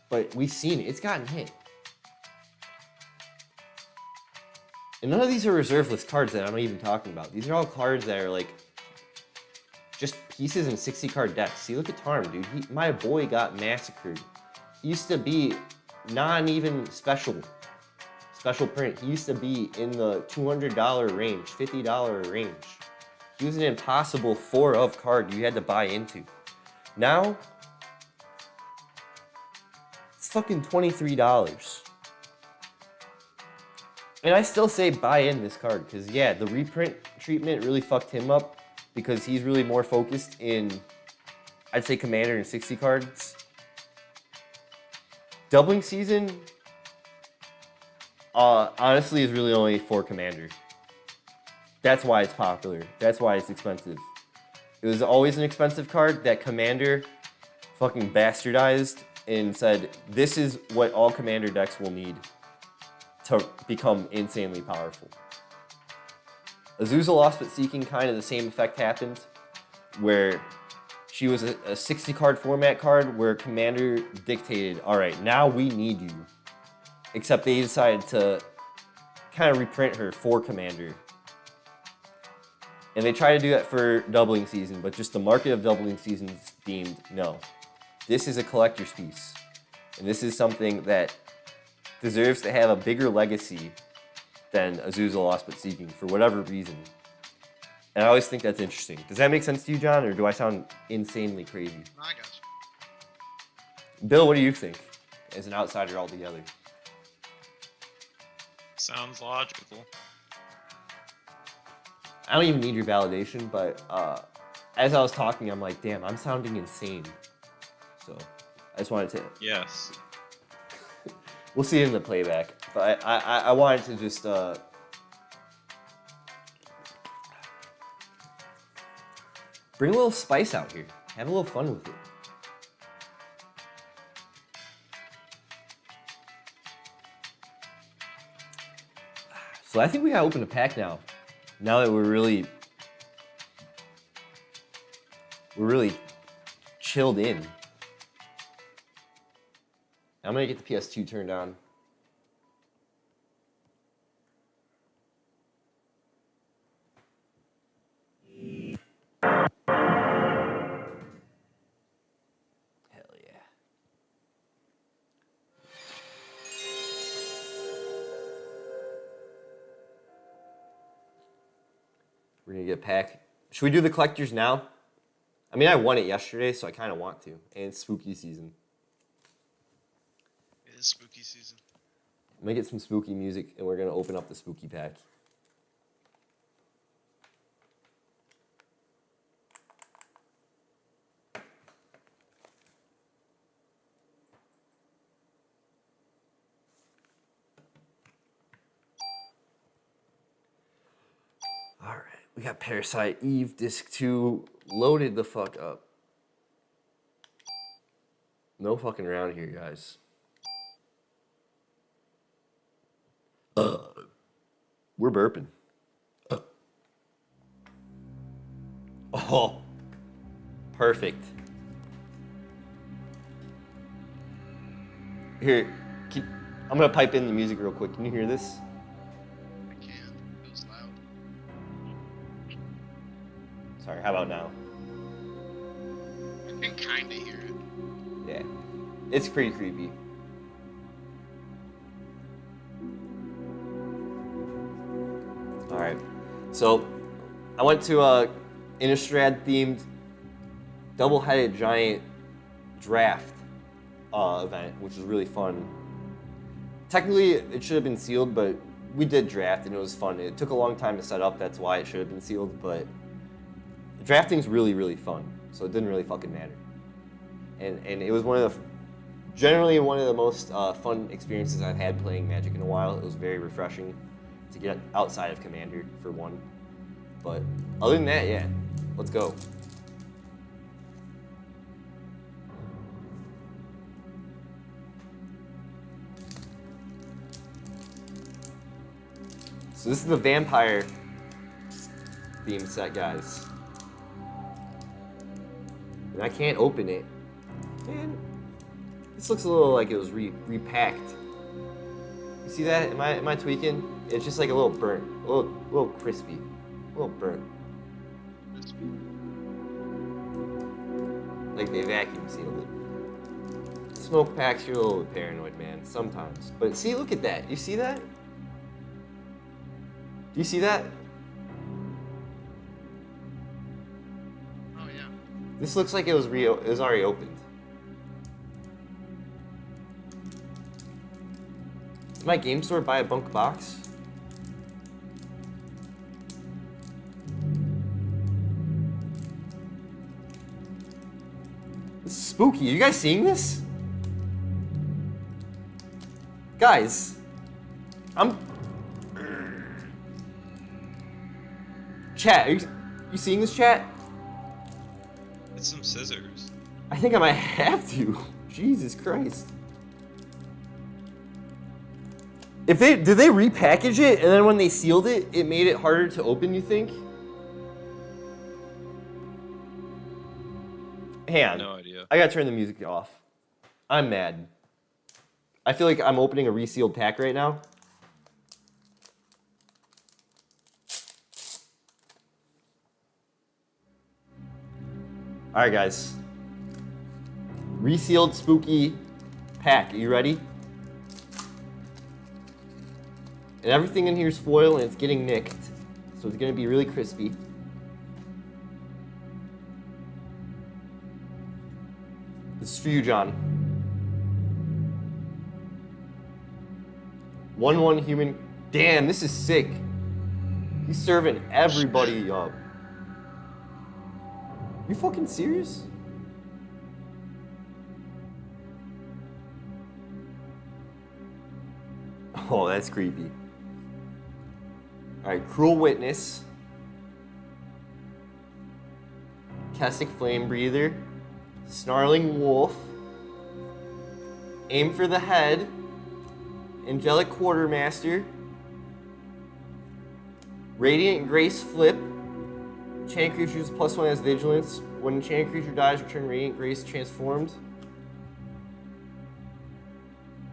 but we've seen it. It's gotten hit. And none of these are reserve list cards that I'm even talking about. These are all cards that are like just pieces in 60 card decks. See, look at Tarm, dude. My boy got massacred. He used to be non-even special print. He used to be in the $200 range, $50 range. He was an impossible 4-of card you had to buy into. Now, it's fucking $23. And I still say buy in this card, because yeah, the reprint treatment really fucked him up, because he's really more focused in, I'd say, Commander and 60 cards. Doubling season, honestly, is really only for Commander. That's why it's popular. That's why it's expensive. It was always an expensive card that Commander fucking bastardized and said, this is what all Commander decks will need to become insanely powerful. Azusa Lost But Seeking, kind of the same effect happened, where she was a 60 card format card where Commander dictated, all right, now we need you. Except they decided to kind of reprint her for Commander. And they tried to do that for doubling season, but just the market of doubling seasons deemed, no. This is a collector's piece. And this is something that deserves to have a bigger legacy than Azusa Lost But Seeking for whatever reason. And I always think that's interesting. Does that make sense to you, John, or do I sound insanely crazy? I got you. Bill, what do you think as an outsider altogether? Sounds logical. I don't even need your validation, but as I was talking, I'm like, damn, I'm sounding insane. So I just wanted to... Yes. We'll see it in the playback. But I wanted to just... bring a little spice out here. Have a little fun with it. So I think we gotta open a pack now. Now that we're really chilled in. I'm gonna get the PS2 turned on. Hell yeah. We're gonna get a pack. Should we do the collectors now? I mean, I won it yesterday, so I kind of want to. And it's spooky season. It is spooky season. I'm gonna get some spooky music, and we're gonna open up the spooky pack. All right, we got Parasite Eve Disc 2 loaded the fuck up. No fucking around here, guys. We're burping. Oh, perfect. Here, I'm gonna pipe in the music real quick. Can you hear this? I can. It was loud. Sorry, how about now? I can kinda hear it. Yeah. It's pretty creepy. Alright. So I went to a Innistrad themed double-headed giant draft event, which was really fun. Technically, it should have been sealed, but we did draft and it was fun. It took a long time to set up, that's why it should have been sealed, but drafting's really, really fun, so it didn't really fucking matter. And it was generally one of the most fun experiences I've had playing Magic in a while. It was very refreshing to get outside of Commander, for one. But other than that, yeah, let's go. So this is the vampire theme set, guys. And I can't open it. Man, this looks a little like it was repacked. You see that? Am I tweaking? It's just like a little burnt, a little crispy, a little burnt. Like they vacuum sealed it. Smoke packs, you're a little bit paranoid, man, sometimes. But see, look at that. You see that? Do you see that? Oh yeah. This looks like it was already opened. Did my game store buy a bunk box? This is spooky. Are you guys seeing this? Guys, Chat, are you seeing this, chat? It's some scissors. I think I might have to. Jesus Christ. Did they repackage it and then when they sealed it, it made it harder to open, you think? Hang on. No idea. I gotta turn the music off. I'm mad. I feel like I'm opening a resealed pack right now. Alright, guys. Resealed spooky pack. Are you ready? And everything in here is foil and it's getting nicked. So it's gonna be really crispy. This is for you, John. 1/1 human. Damn, this is sick. He's serving everybody up. You fucking serious? Oh, that's creepy. Alright, Cruel Witness. Kessig Flame Breather. Snarling Wolf. Aim for the Head. Angelic Quartermaster. Radiant Grace Flip. Enchant creatures +1 has vigilance. When an enchanted creature dies, return Radiant Grace transformed.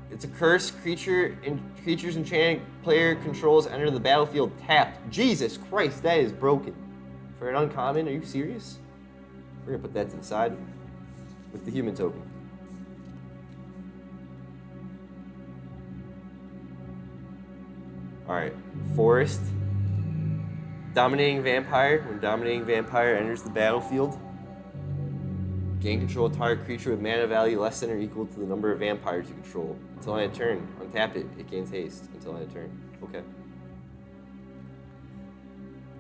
It's a curse. Creatures enchanted player controls enter the battlefield tapped. Jesus Christ, that is broken. For an uncommon, are you serious? We're gonna put that to the side with the human token. Alright, Forest. Dominating Vampire. When Dominating Vampire enters the battlefield, gain control of target creature with mana value less than or equal to the number of vampires you control. Until end of turn, untap it. It gains haste until end of turn. Okay.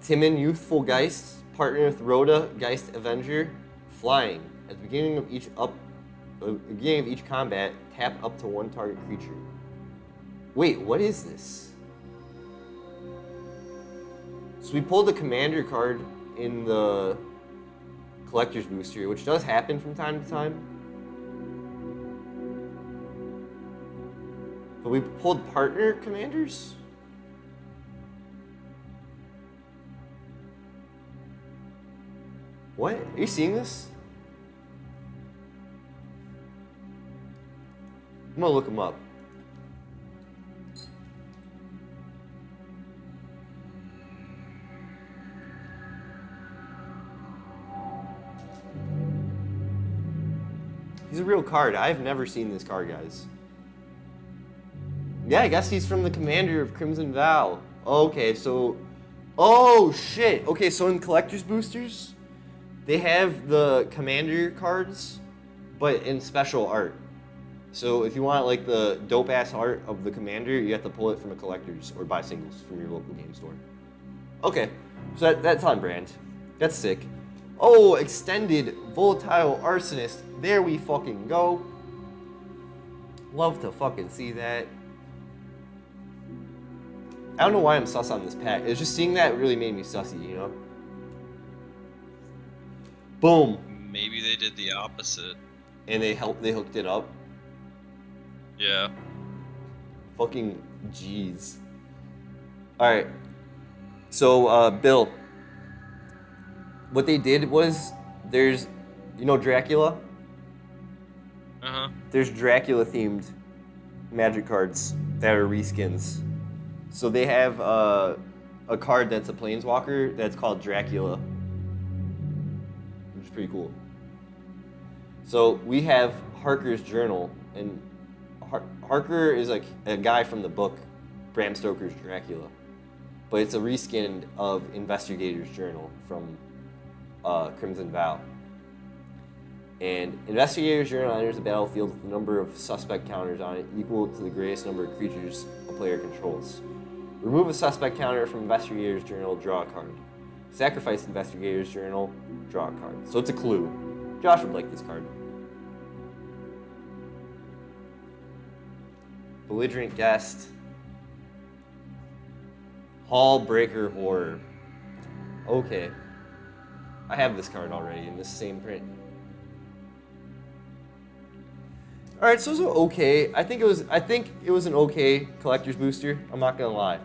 Timon, Youthful Geist. Partner with Rhoda, Geist Avenger. Flying. At the beginning of each combat, tap up to one target creature. Wait, what is this? So we pulled the commander card in the collector's booster, which does happen from time to time. But we pulled partner commanders? What? Are you seeing this? I'm gonna look them up. He's a real card. I've never seen this card, guys. Yeah, I guess he's from the commander of Crimson Vow. Okay, so... Oh, shit. Okay, so in Collector's Boosters, they have the commander cards, but in special art. So if you want, like, the dope-ass art of the commander, you have to pull it from a collector's or buy singles from your local game store. Okay, so that's on brand. That's sick. Oh, extended Volatile Arsonist. There we fucking go. Love to fucking see that. I don't know why I'm sus on this pack. It's just seeing that really made me sussy, you know? Boom. Maybe they did the opposite. And they hooked it up. Yeah. Fucking jeez. Alright. So, Bill. What they did was, there's, you know Dracula? Uh-huh. There's Dracula-themed Magic cards that are reskins. So they have a card that's a Planeswalker that's called Dracula, which is pretty cool. So we have Harker's Journal, and Harker is like a guy from the book Bram Stoker's Dracula, but it's a reskin of Investigator's Journal from Crimson Vow. And Investigator's Journal enters the battlefield with the number of suspect counters on it equal to the greatest number of creatures a player controls. Remove a suspect counter from Investigator's Journal, draw a card. Sacrifice Investigator's Journal, draw a card. So it's a clue. Josh would like this card. Belligerent Guest. Hall Breaker Horror. Okay. I have this card already in this same print. Alright, so it was okay. I think it was an okay collector's booster. I'm not gonna lie.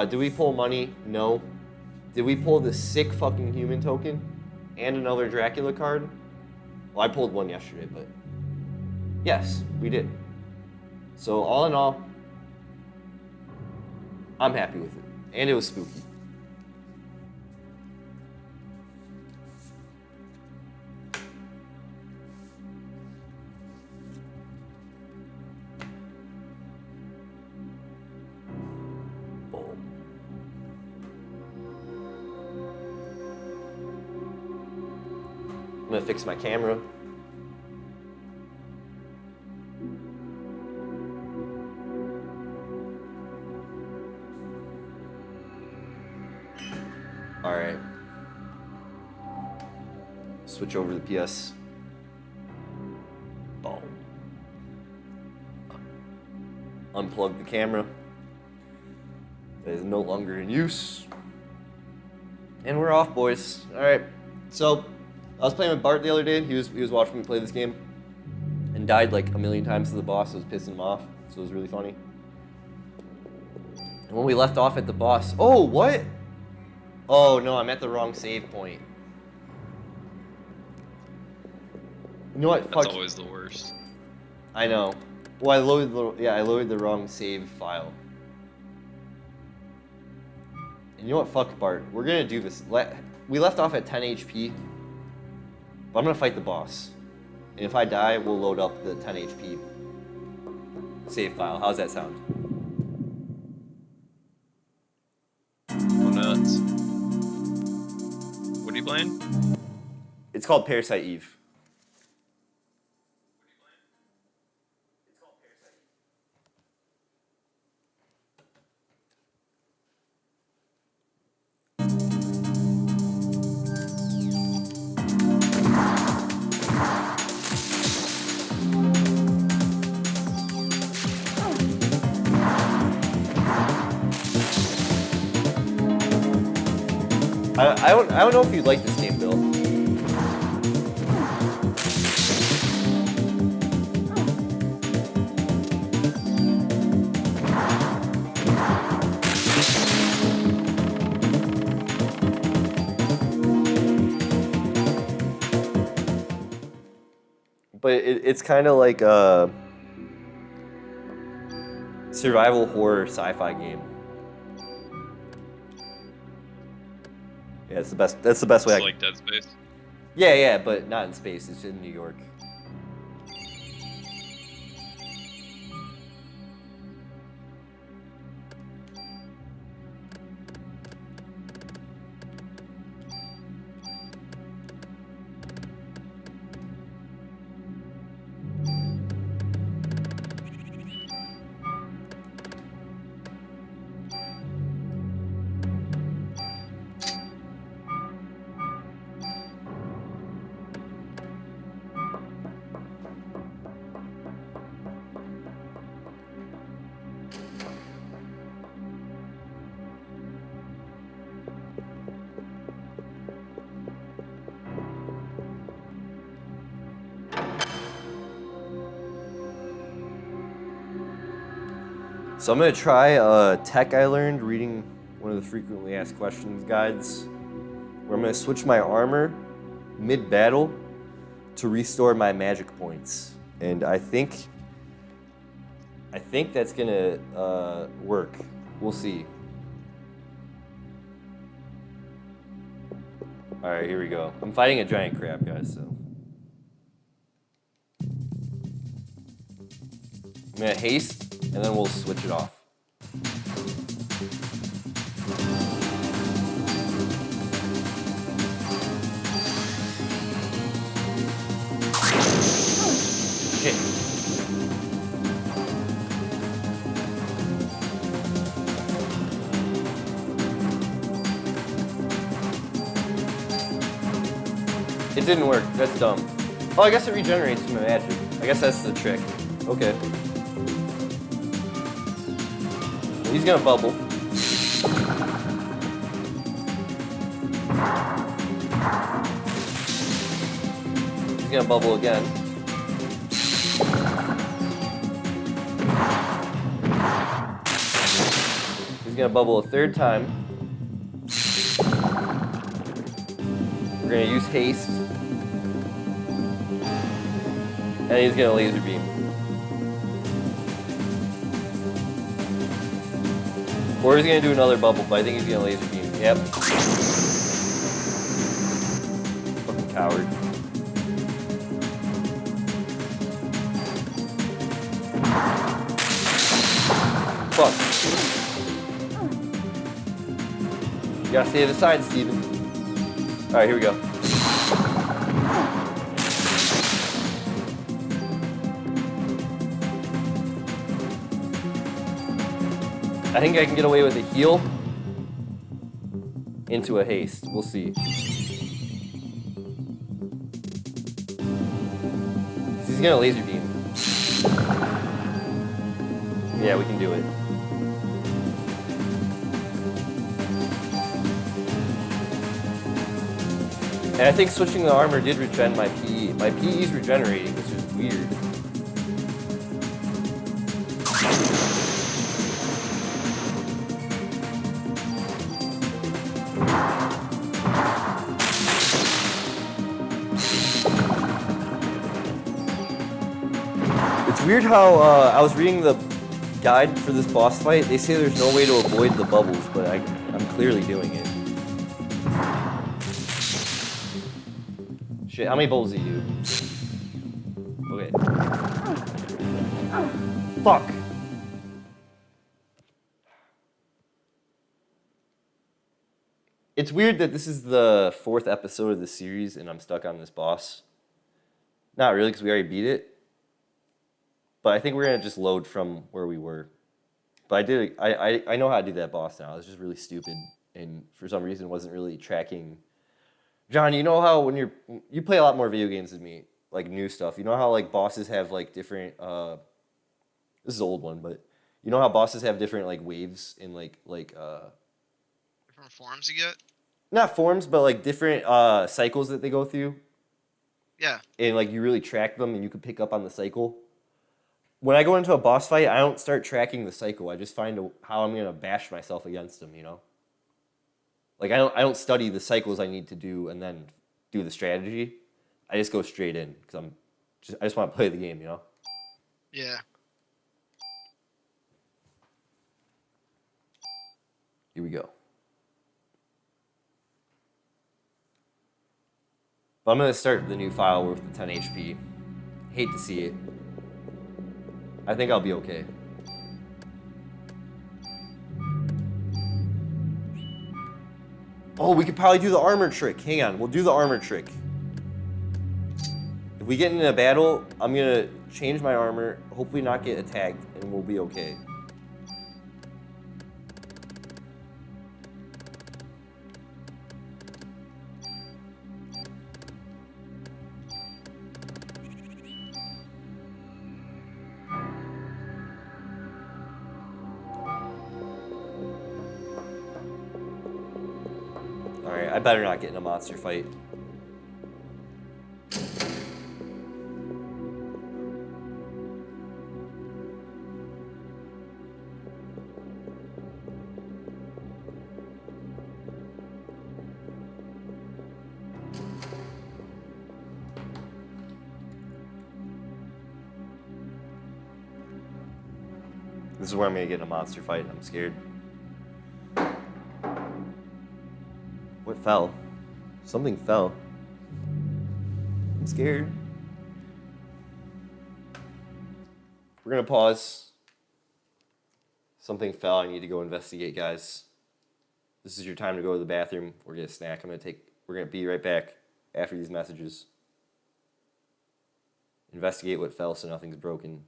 Did we pull money? No. Did we pull the sick fucking human token? And another Dracula card? Well, I pulled one yesterday, but yes, we did. So all in all, I'm happy with it. And it was spooky. I'm gonna fix my camera. All right. Switch over to the PS. Boom. Unplug the camera. That is no longer in use. And we're off, boys. All right. So, I was playing with Bart the other day. He was watching me play this game, and died like a million times to the boss. It was pissing him off, so it was really funny. And when we left off at the boss, oh what? Oh no, I'm at the wrong save point. You know what? That's Fuck. always the worst. I know. Well, I loaded the wrong save file. And you know what? Fuck Bart. We're gonna do this. We left off at 10 HP. But I'm gonna fight the boss. And if I die, we'll load up the 10 HP save file. How's that sound? Go nuts. What are you playing? It's called Parasite Eve. I don't know if you'd like this game, Bill. But it's kind of like a survival horror sci-fi game. Yeah, it's the best. That's the best way. It's like Dead Space. Yeah, but not in space. It's in New York. So I'm gonna try a tech I learned reading one of the frequently asked questions guides, where I'm gonna switch my armor mid-battle to restore my magic points. And I think that's gonna work. We'll see. All right, here we go. I'm fighting a giant crab, guys, so. I'm gonna haste, and then we'll switch it off. Shit. It didn't work. That's dumb. Oh, I guess it regenerates my magic. I guess that's the trick. Okay. He's gonna bubble. He's gonna bubble again. He's gonna bubble a third time. We're gonna use haste. And he's gonna laser beam. Or he's gonna do another bubble, but I think he's gonna laser beam. Yep. Fucking coward. Fuck. You gotta stay to the side, Steven. Alright, here we go. I think I can get away with a heal into a haste. We'll see. He's gonna laser beam. Yeah, we can do it. And I think switching the armor did regen my PE. My PE is regenerating, which is weird. It's weird how I was reading the guide for this boss fight. They say there's no way to avoid the bubbles, but I'm clearly doing it. Shit, how many bubbles do you do? Okay. Fuck. It's weird that this is the 4th episode of the series and I'm stuck on this boss. Not really, because we already beat it. But I think we're gonna just load from where we were. But I know how to do that boss now. It's just really stupid, and for some reason wasn't really tracking. John, you know how when you play a lot more video games than me, like new stuff. You know how like bosses have like different. This is an old one, but you know how bosses have different like waves in like Different forms you get? not forms, but like different cycles that they go through. Yeah. And like you really track them, and you can pick up on the cycle. When I go into a boss fight, I don't start tracking the cycle. I just find how I'm gonna bash myself against them. You know. Like I don't study the cycles I need to do and then do the strategy. I just go straight in because I just want to play the game. You know. Yeah. Here we go. But I'm gonna start the new file with the 10 HP. Hate to see it. I think I'll be okay. Oh, we could probably do the armor trick. Hang on, we'll do the armor trick. If we get in a battle, I'm gonna change my armor, hopefully not get attacked, and we'll be okay. Alright, I better not get in a monster fight. This is where I'm gonna get in a monster fight. I'm scared. What fell? Something fell. I'm scared. We're gonna pause. Something fell. I need to go investigate, guys. This is your time to go to the bathroom or get a snack. We're gonna be right back after these messages. Investigate what fell so nothing's broken.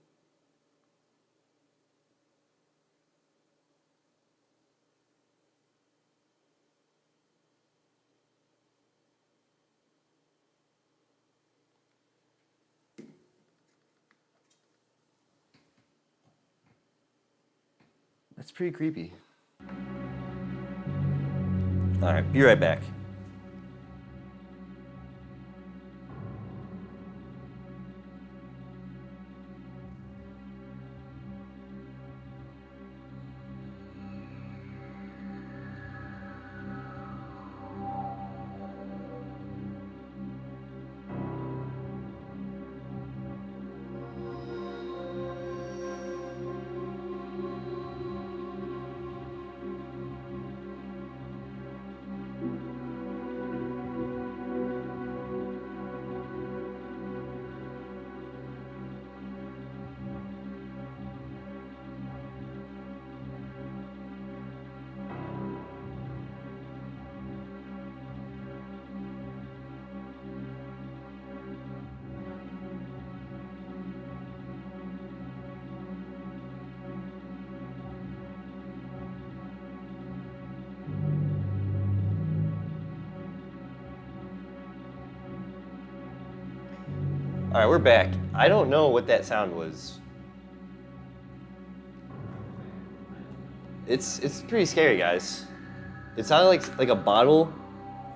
That's pretty creepy. All right, be right back. All right, we're back. I don't know what that sound was. It's pretty scary, guys. It sounded like a bottle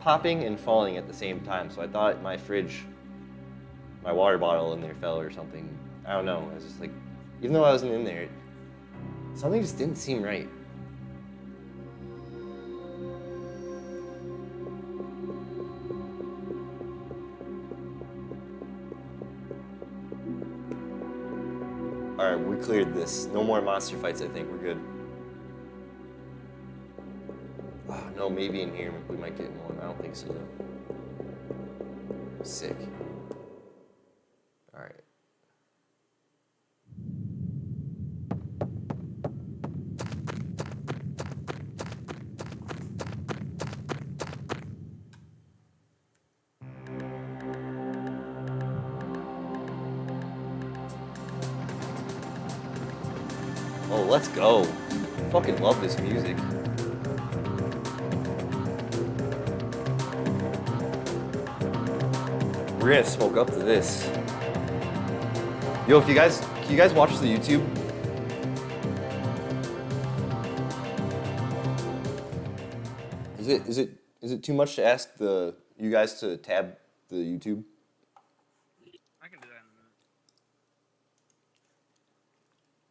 popping and falling at the same time. So I thought my water bottle in there fell or something. I don't know. I was just like, even though I wasn't in there, something just didn't seem right. All right, we cleared this. No more monster fights, I think. We're good. Oh, no, maybe in here we might get one. I don't think so, though. Sick. All right. Oh, let's go. Fucking love this music. We're gonna smoke up to this. Yo, can you guys watch the YouTube? Is it too much to ask you guys to tab the YouTube? I can do that in a minute.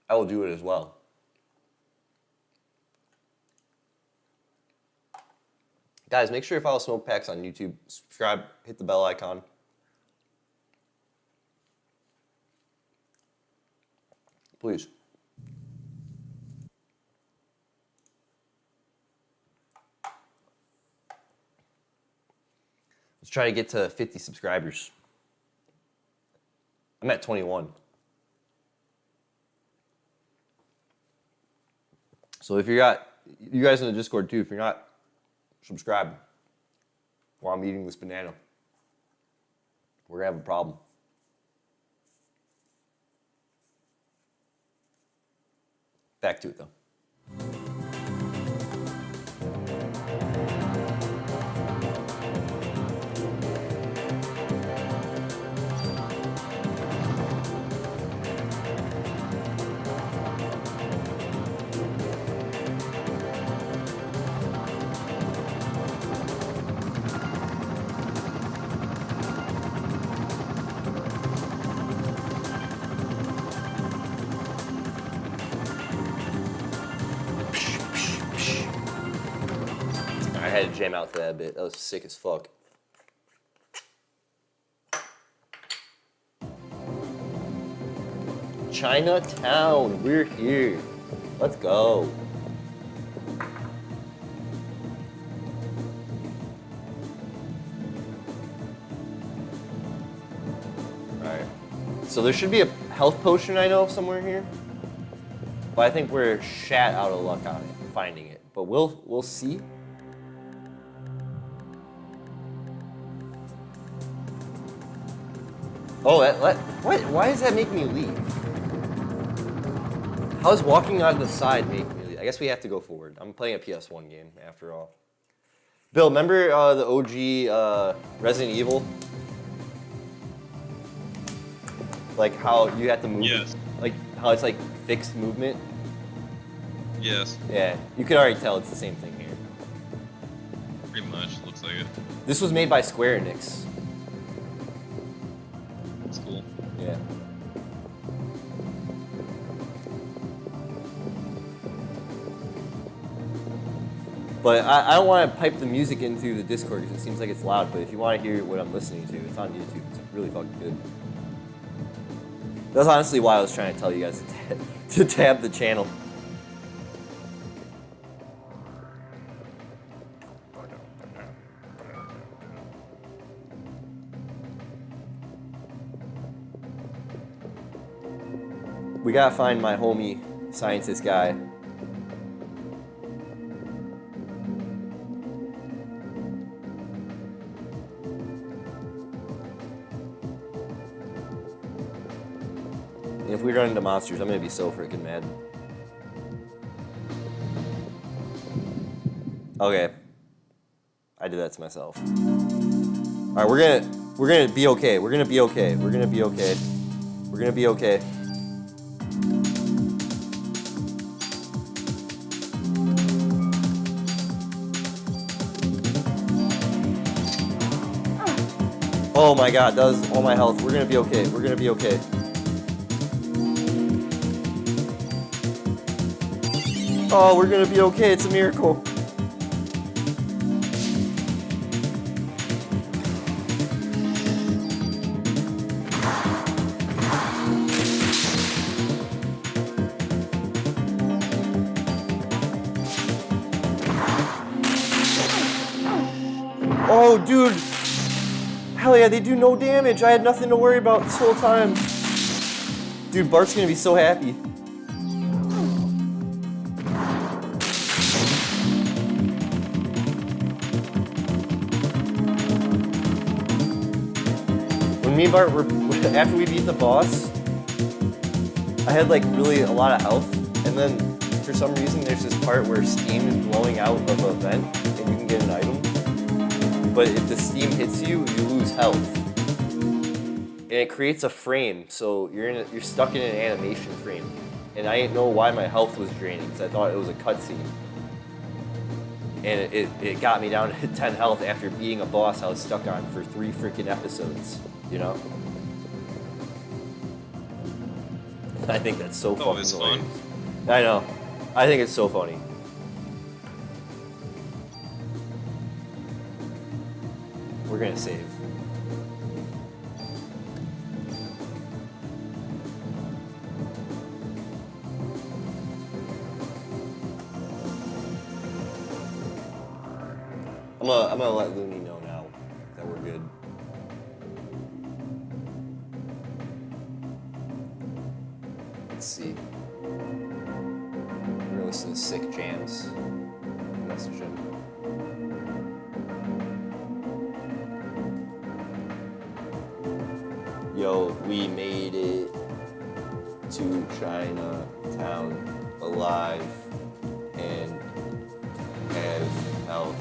I will do it as well. Guys, make sure you follow Smoke Packs on YouTube. Subscribe, hit the bell icon. Please. Let's try to get to 50 subscribers. I'm at 21. So if you guys in the Discord too, if you're not subscribed while I'm eating this banana, we're gonna have a problem. Back to it though. I had to jam out to that bit. That was sick as fuck. Chinatown, we're here. Let's go. Alright. So there should be a health potion I know of somewhere here. But I think we're shat out of luck on it, finding it. But we'll see. Oh, what? Why does that make me leave? How does walking on the side make me leave? I guess we have to go forward. I'm playing a PS1 game, after all. Bill, remember the OG Resident Evil? Like how you have to move? Yes. Like how it's like fixed movement? Yes, Yeah, you can already tell it's the same thing here. pretty much. Looks like it. This was made by Square Enix. It's cool. Yeah. But I don't want to pipe the music in through the Discord because it seems like it's loud. But if you want to hear what I'm listening to, it's on YouTube. It's really fucking good. That's honestly why I was trying to tell you guys to tab the channel. We gotta find my homie scientist guy. If we run into monsters, I'm gonna be so freaking mad. Okay. I did that to myself. Alright, we're gonna be okay. We're gonna be okay. We're gonna be okay. We're gonna be okay. Oh my god, that was all my health. We're gonna be okay. We're gonna be okay. Oh, we're gonna be okay. It's a miracle. Oh, dude. Hell yeah, they do no damage. I had nothing to worry about this whole time. Dude, Bart's gonna be so happy. When me and Bart were, after we beat the boss, I had like really a lot of health, and then for some reason there's this part where steam is blowing out of a vent and you can get an item. But if the steam hits you, you lose health. And it creates a frame, so you're stuck in an animation frame. And I didn't know why my health was draining, because I thought it was a cutscene. And it got me down to 10 health after being a boss I was stuck on for 3 freaking episodes, you know? I think that's so fucking Always fun. hilarious. I know. I think it's so funny. We're gonna save. I'm gonna let Looney know now that we're good. Let's see. We're gonna listen to Sick Jams. Message him. Yo, we made it to Chinatown alive and have health.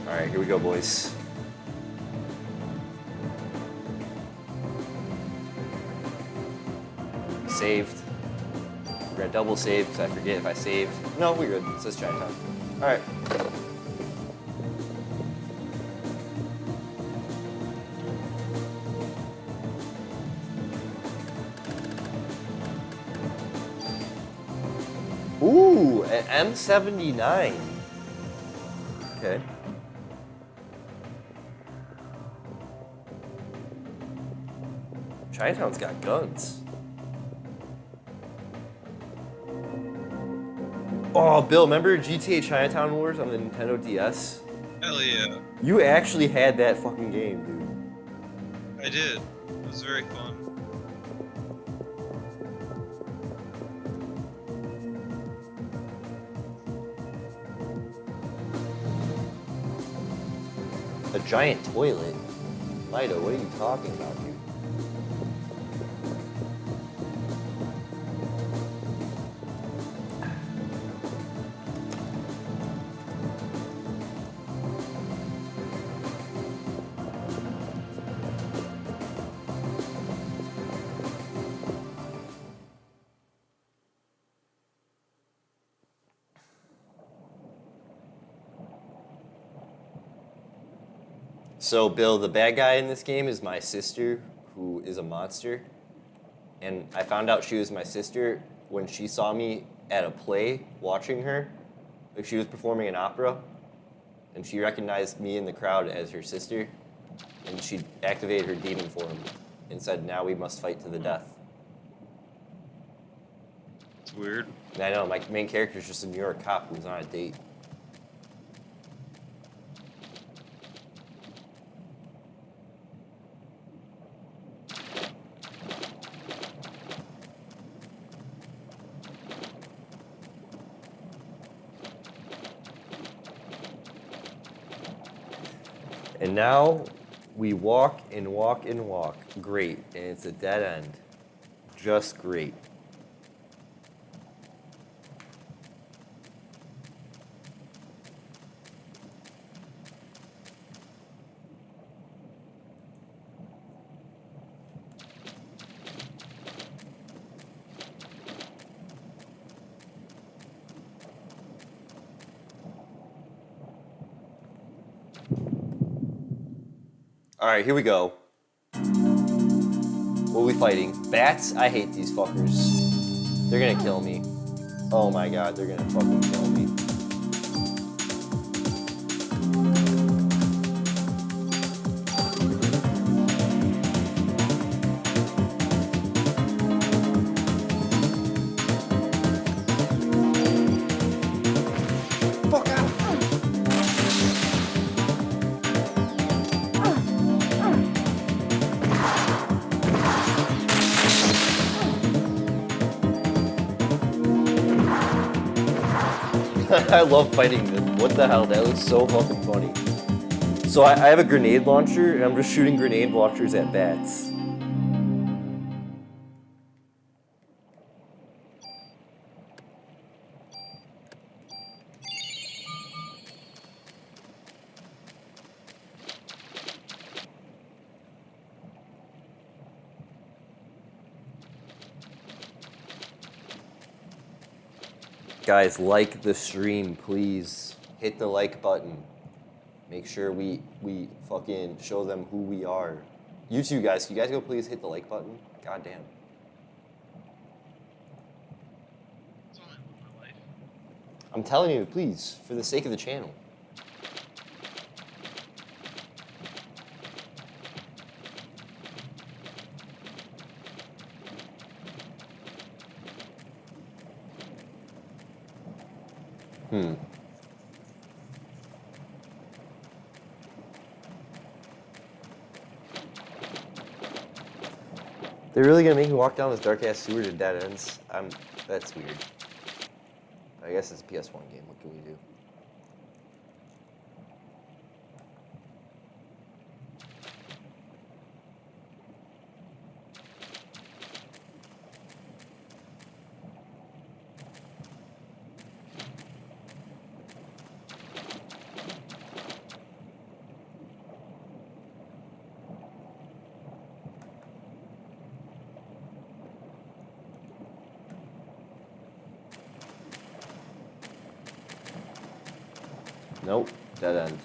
All right, here we go, boys. Saved. We're gonna double save because I forget if I saved. No, we're good. It says Chinatown. All right. Ooh, an M79. Okay. Chinatown's got guns. Oh, Bill, remember GTA Chinatown Wars on the Nintendo DS? Hell yeah, You actually had that fucking game, dude. I did. It was very fun. A giant toilet? Lido, what are you talking about, dude? So, Bill, the bad guy in this game is my sister, who is a monster. And I found out she was my sister when she saw me at a play watching her. Like, she was performing an opera, and she recognized me in the crowd as her sister. And she activated her demon form and said, "Now we must fight to the death." It's weird. And I know, my main character is just a New York cop who's on a date. And now we walk and walk and walk. Great. And it's a dead end. Just great. All right, here we go. What are we fighting? Bats? I hate these fuckers. They're gonna kill me. Oh my god, they're gonna fucking kill me. Fuck out! I love fighting them. What the hell? That was so fucking funny. So I have a grenade launcher, and I'm just shooting grenade launchers at bats. Guys, like the stream, please. Hit the like button. Make sure we fucking show them who we are. You two guys, can you guys go please hit the like button? God damn. It's only my life. I'm telling you, please, for the sake of the channel. They're really gonna make me walk down this dark ass sewer to dead ends? That's weird. I guess it's a PS1 game. What can we do? Nope, dead end.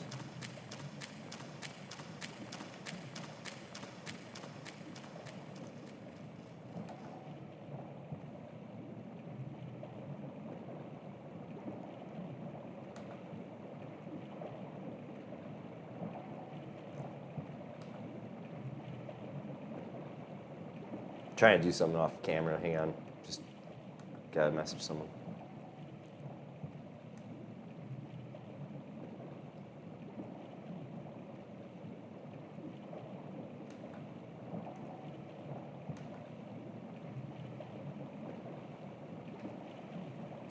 Trying to do something off camera. Hang on. Just gotta message someone.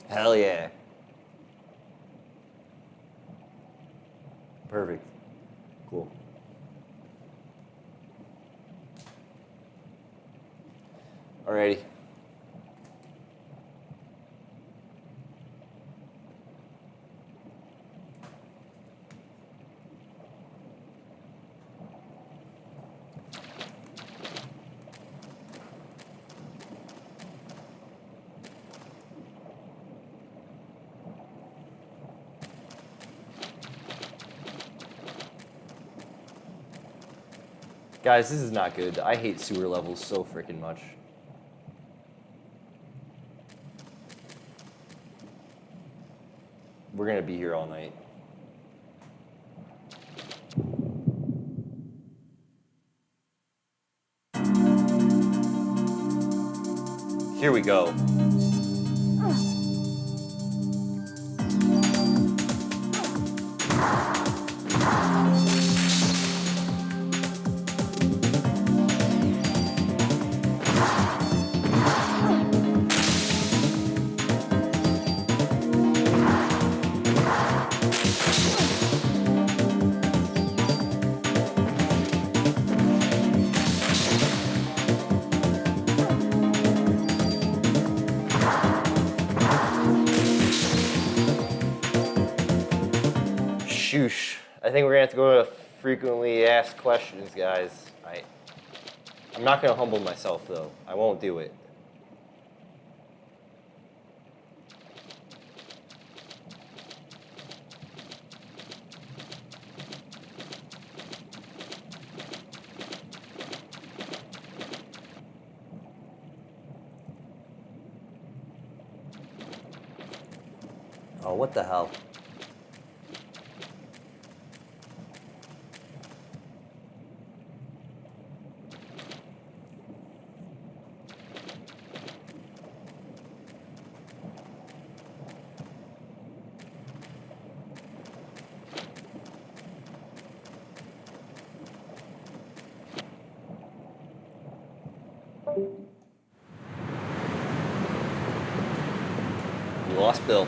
Hell yeah. Perfect. Cool. Alrighty. Guys, this is not good. I hate sewer levels so freaking much. We're gonna be here all night. Here we go. Shoosh. I think we're gonna have to go to frequently asked questions, guys. I'm not gonna humble myself though. I won't do it. Oh, what the hell? We lost Bill.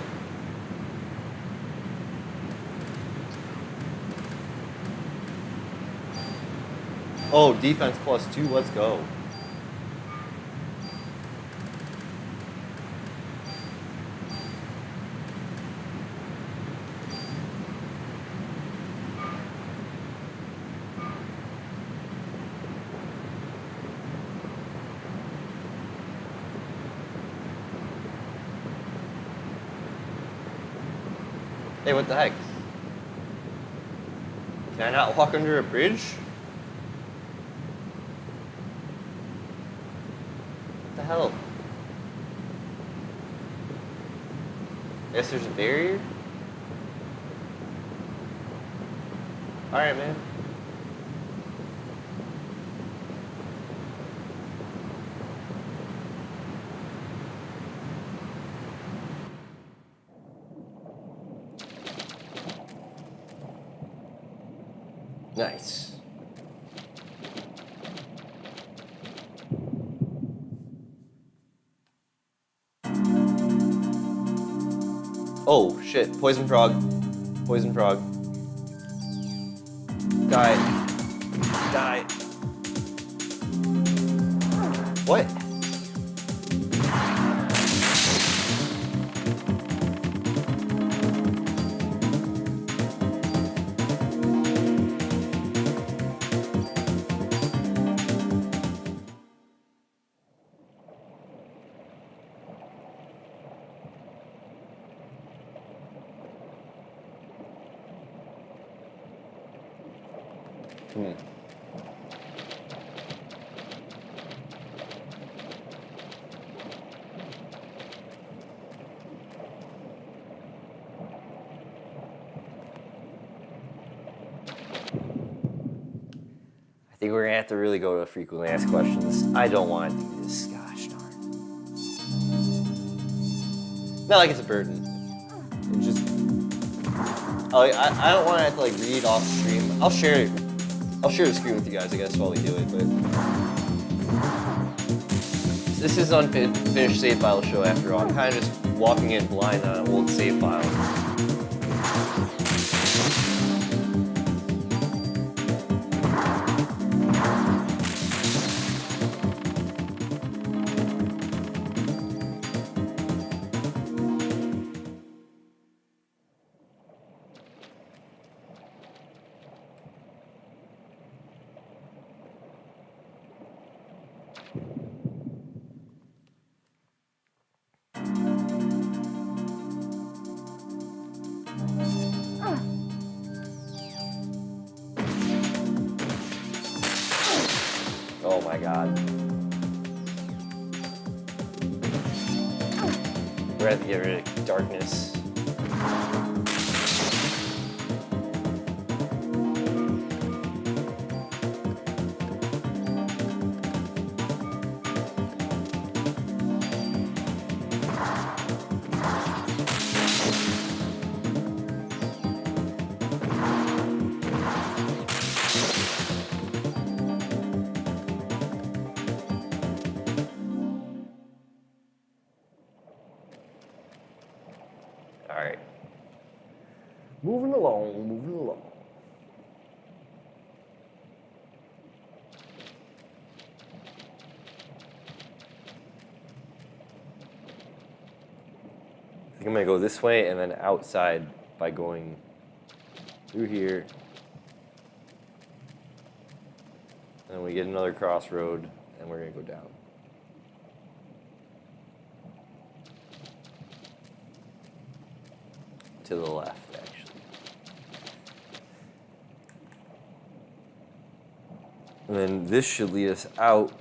Oh, defense +2, let's go. Hey, what the heck? Can I not walk under a bridge? What the hell? I guess there's a barrier? Alright, man. Nice. Oh shit, poison frog. Poison frog. Die. Die. What? I think we're gonna have to really go to frequently asked questions. I don't want to do this. Gosh darn. Not like it's a burden. It's just. I don't want to have to like read off stream. I'll share the screen with you guys, I guess, while we do it. But this is an unfinished save file show after all. I'm kind of just walking in blind on an old save file. Oh my god. We're gonna have to get rid of darkness. Alright. Moving along, moving along. I think I'm gonna go this way and then outside by going through here. And then we get another crossroad and we're gonna go down. To the left, actually. And then this should lead us out.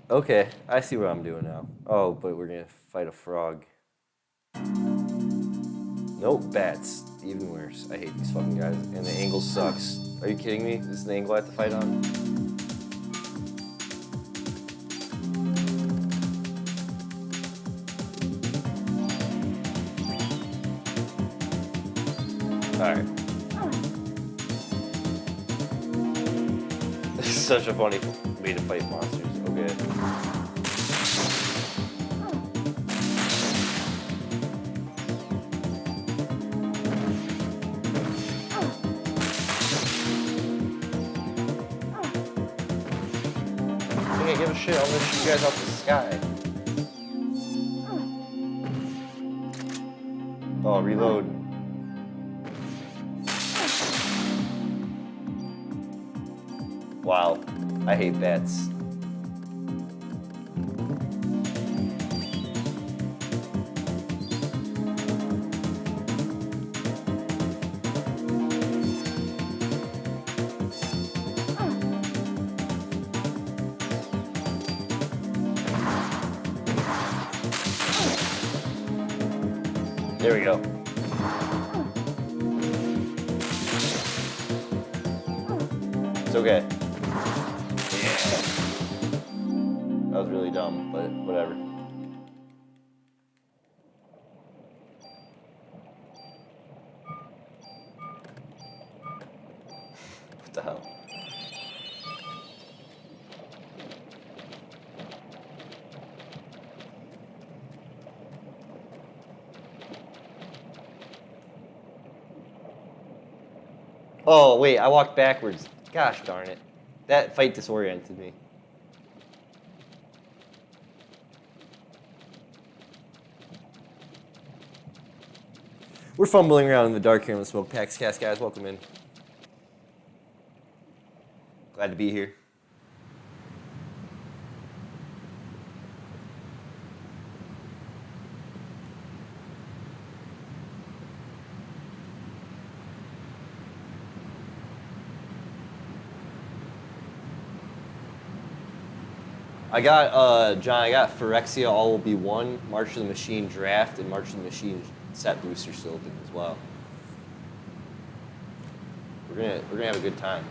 Okay, I see what I'm doing now. Oh, but we're gonna fight a frog. Nope, bats. Even worse. I hate these fucking guys. And the angle sucks. Are you kidding me? This is the angle I have to fight on? Alright. This is such a funny way to fight monsters. Okay. I can't give a shit. I'm gonna shoot you guys off the sky. Oh, reload. Wow, I hate bats. There we go. It's okay. That was really dumb, but whatever. What the hell? Oh, wait, I walked backwards. Gosh darn it. That fight disoriented me. We're fumbling around in the dark here on the Smoke Packs Cast, guys. Welcome in. Glad to be here. I got, John, I got Phyrexia All Will Be One, March of the Machine Draft, and March of the Machine set booster still open as well. We're gonna have a good time.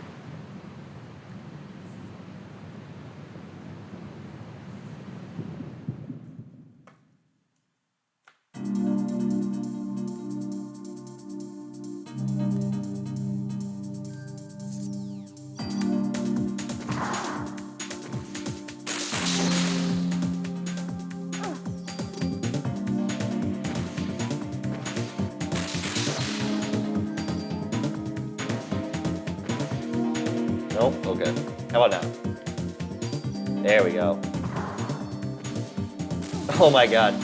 Nope. Okay. How about now? There we go. Oh my god.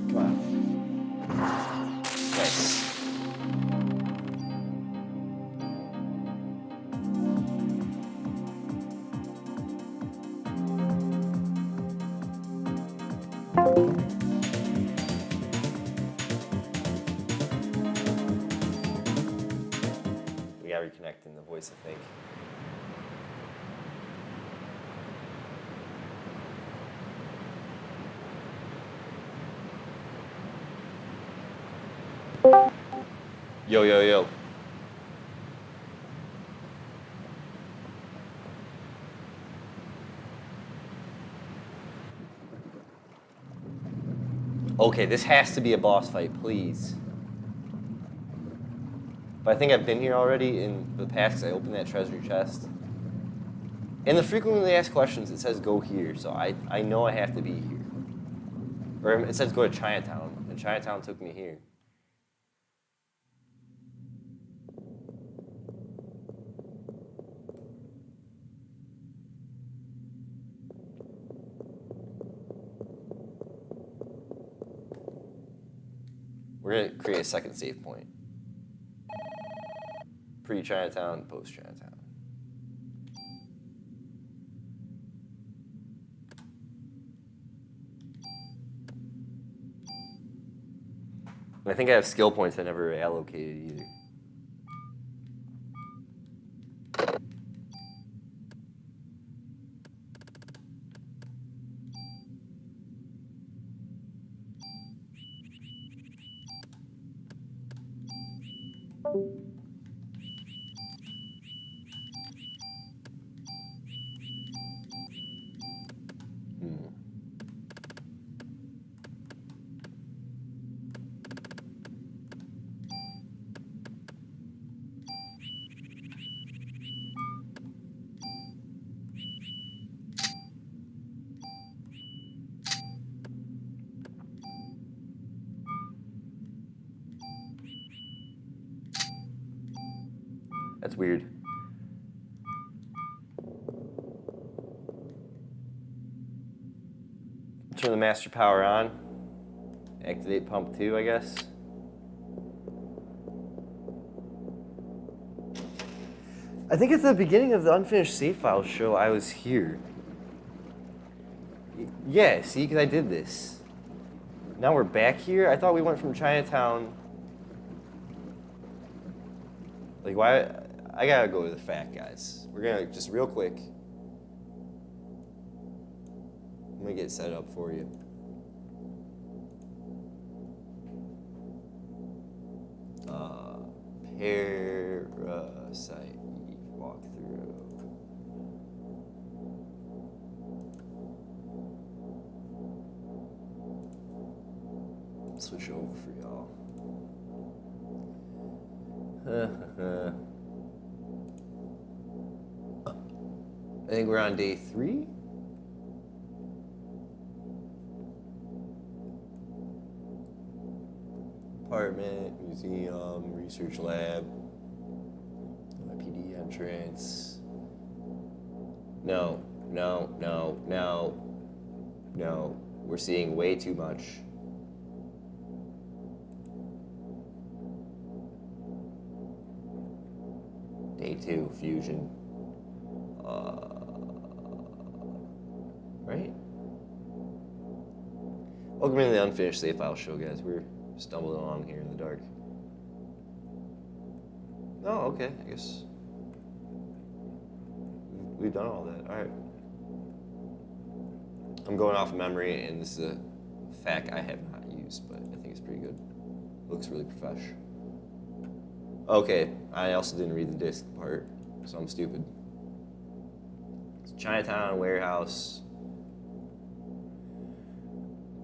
Come on. Nice. We gotta reconnect in the voice, I think. Yo, yo, yo. Okay, this has to be a boss fight, please. But I think I've been here already in the past because I opened that treasure chest. In the frequently asked questions, it says go here, so I know I have to be here. Or it says go to Chinatown, and Chinatown took me here. We're gonna create a second save point. Pre-Chinatown, post-Chinatown. I think I have skill points I never allocated either. That's weird. Turn the master power on. Activate pump 2, I guess. I think at the beginning of the unfinished save file show, I was here. Yeah, see, because I did this. Now we're back here? I thought we went from Chinatown. Like, why? I gotta go to the fact, guys. We're gonna, just real quick. I'm gonna get set up for you. Parasite walkthrough. Switch over for y'all. I think we're on day 3. Apartment, museum, research lab, PD entrance. No. We're seeing way too much. Day 2, fusion. Right? Welcome to the unfinished save file show, guys. We're stumbling along here in the dark. Oh, okay. I guess we've done all that. All right. I'm going off of memory, and this is a fact I have not used, but I think it's pretty good. Looks really profesh. Okay, I also didn't read the disc part, so I'm stupid. It's Chinatown, warehouse.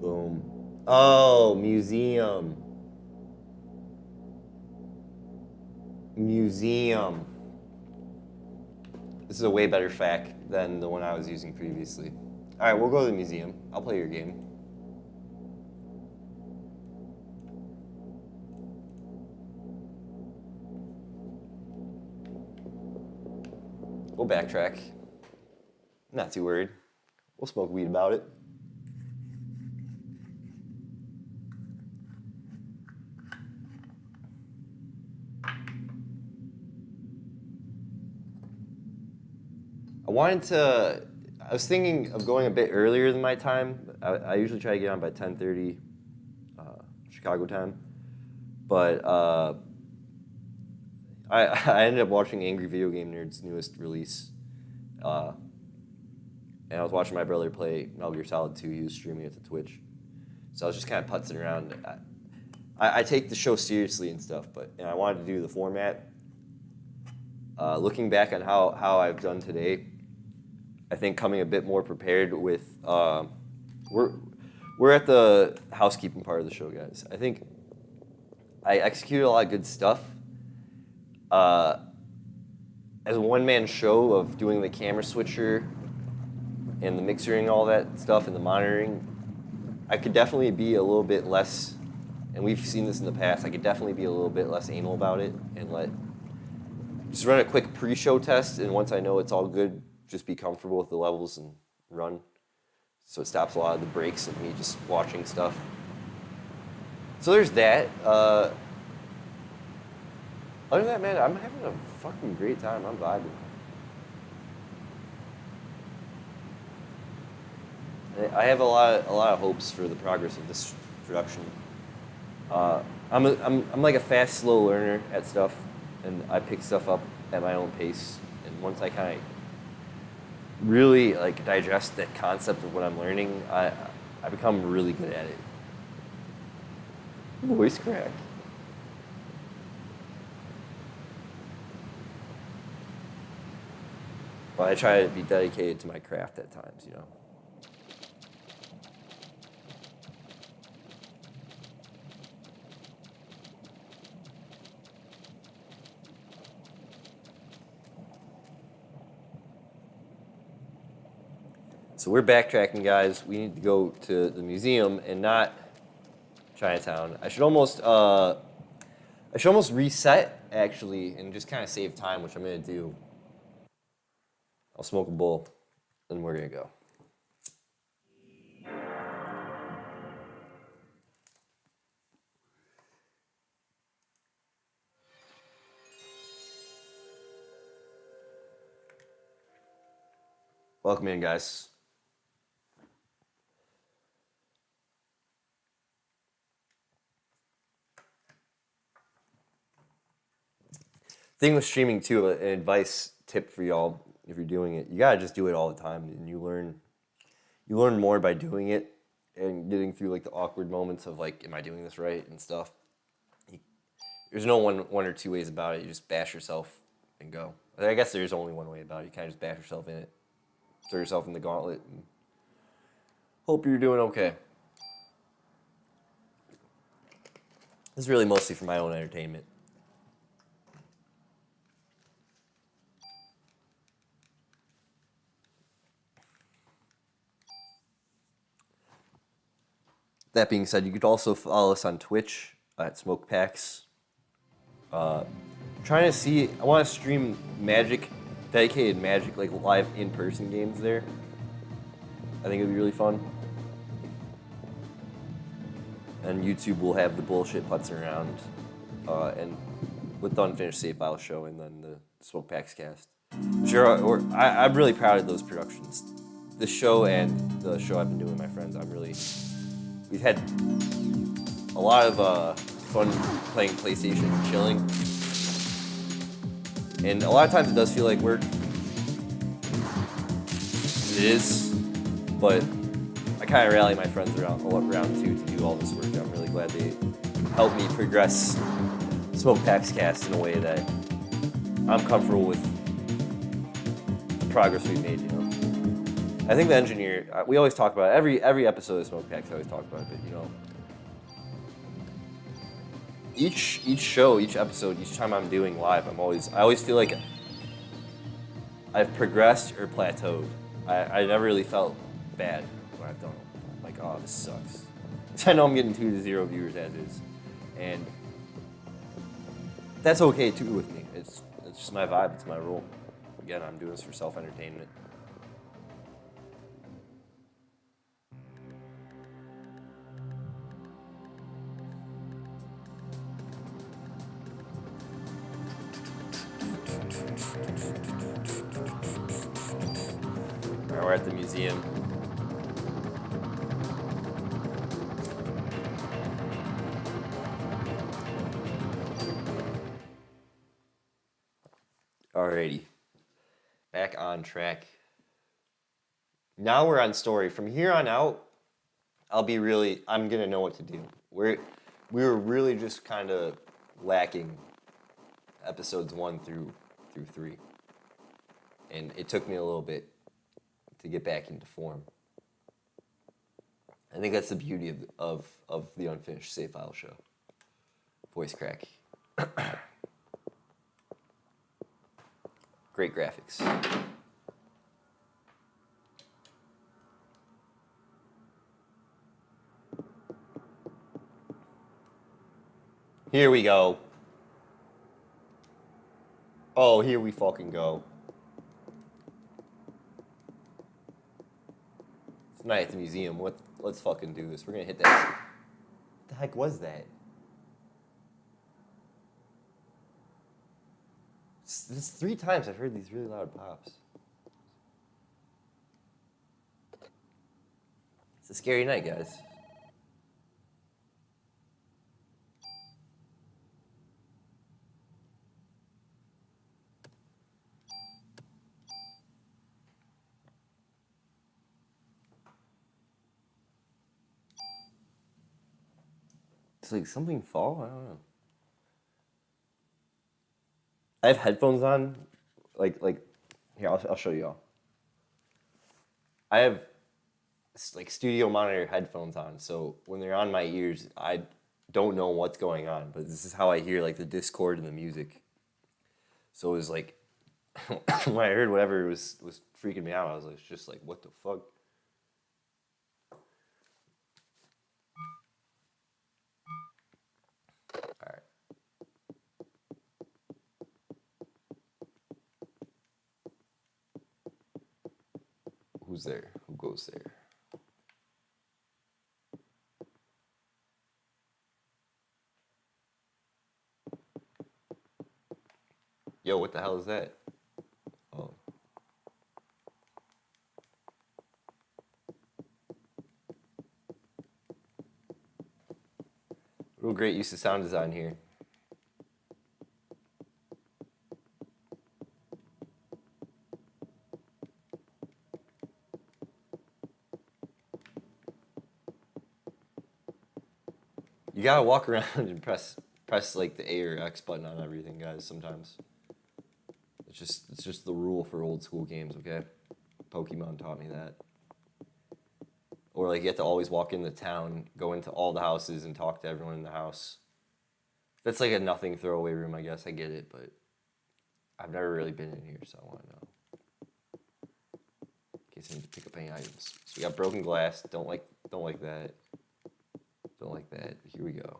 Boom. Oh, museum. Museum. This is a way better fact than the one I was using previously. All right, we'll go to the museum. I'll play your game. We'll backtrack. Not too worried. We'll smoke weed about it. I was thinking of going a bit earlier than my time. I usually try to get on by 10:30 Chicago time. But I ended up watching Angry Video Game Nerd's newest release. And I was watching my brother play Metal Gear Solid 2. He was streaming it to Twitch. So I was just kind of putzing around. I take the show seriously and stuff, and I wanted to do the format. Looking back on how I've done today, I think coming a bit more prepared with we're at the housekeeping part of the show, guys. I think I executed a lot of good stuff. As a one-man show of doing the camera switcher and the mixer and all that stuff and the monitoring, I could definitely be a little bit less, and we've seen this in the past, I could definitely be a little bit less anal about it and just run a quick pre-show test, and once I know it's all good, just be comfortable with the levels and run. So it stops a lot of the breaks of me just watching stuff. So there's that. Other than that, man, I'm having a fucking great time. I'm vibing. I have a lot of hopes for the progress of this production. I'm like a fast, slow learner at stuff, and I pick stuff up at my own pace. And once I kind of really like digest that concept of what I'm learning, I become really good at it. Voice crack. But I try to be dedicated to my craft at times, you know. So we're backtracking, guys. We need to go to the museum and not Chinatown. I should almost reset actually and just kind of save time, which I'm gonna do. I'll smoke a bowl, and we're gonna go. Welcome in, guys. Thing with streaming too, an advice tip for y'all, if you're doing it, you gotta just do it all the time, and you learn more by doing it and getting through like the awkward moments of like, am I doing this right and stuff. There's no one or two ways about it. You just bash yourself and go. I guess there's only one way about it. You kind of just bash yourself in it, throw yourself in the gauntlet, and hope you're doing okay. This is really mostly for my own entertainment. That being said, you could also follow us on Twitch at Smoke Packs. Trying to see, I want to stream Magic, dedicated Magic, like live in-person games there. I think it would be really fun. And YouTube will have the bullshit putzing around, and with the Unfinished Save File show, and then the Smoke Packs cast. Sure, I'm really proud of those productions. This show and the show I've been doing with my friends, we've had a lot of fun playing PlayStation and chilling. And a lot of times it does feel like work. It is, but I kind of rally my friends around too to do all this work. I'm really glad they helped me progress Smoke Packs Cast in a way that I'm comfortable with the progress we've made, you know. I think the engineer, we always talk about it. Every episode of Smoke Packs I always talk about it, but you know, each show, each episode, each time I'm doing live, I always feel like I've progressed or plateaued. I never really felt bad when I've done it. I'm like, oh, this sucks. I know I'm getting 2 to 0 viewers as is, and that's okay too with me. It's just my vibe. It's my role. Again, I'm doing this for self-entertainment. All right, we're at the museum. Alrighty, back on track. Now we're on story. From here on out, I'm gonna know what to do. We were really just kind of lacking episodes 1 through 3, and it took me a little bit to get back into form. I think that's the beauty of the Unfinished Save File show. Voice crack. Great graphics. Here we go. Oh, here we fucking go. It's night at the museum. Let's fucking do this. We're gonna hit that. What the heck was that? It's 3 times I've heard these really loud pops. It's a scary night, guys. It's like something fall? I don't know. I have headphones on, like here, I'll show you all. I have like studio monitor headphones on, so when they're on my ears, I don't know what's going on, but this is how I hear like the Discord and the music. So it was like, when I heard whatever was freaking me out, I was like, just like, what the fuck? All right. Who's there? Who goes there? Yo, what the hell is that? Oh. Real great use of sound design here. You gotta walk around and press like the A or X button on everything, guys, sometimes. It's just the rule for old school games, okay? Pokemon taught me that. Or like you have to always walk into town, go into all the houses and talk to everyone in the house. That's like a nothing throwaway room, I guess. I get it, but I've never really been in here, so I want to know. In case I need to pick up any items. So we got broken glass. Don't like that. Don't like that. Here we go.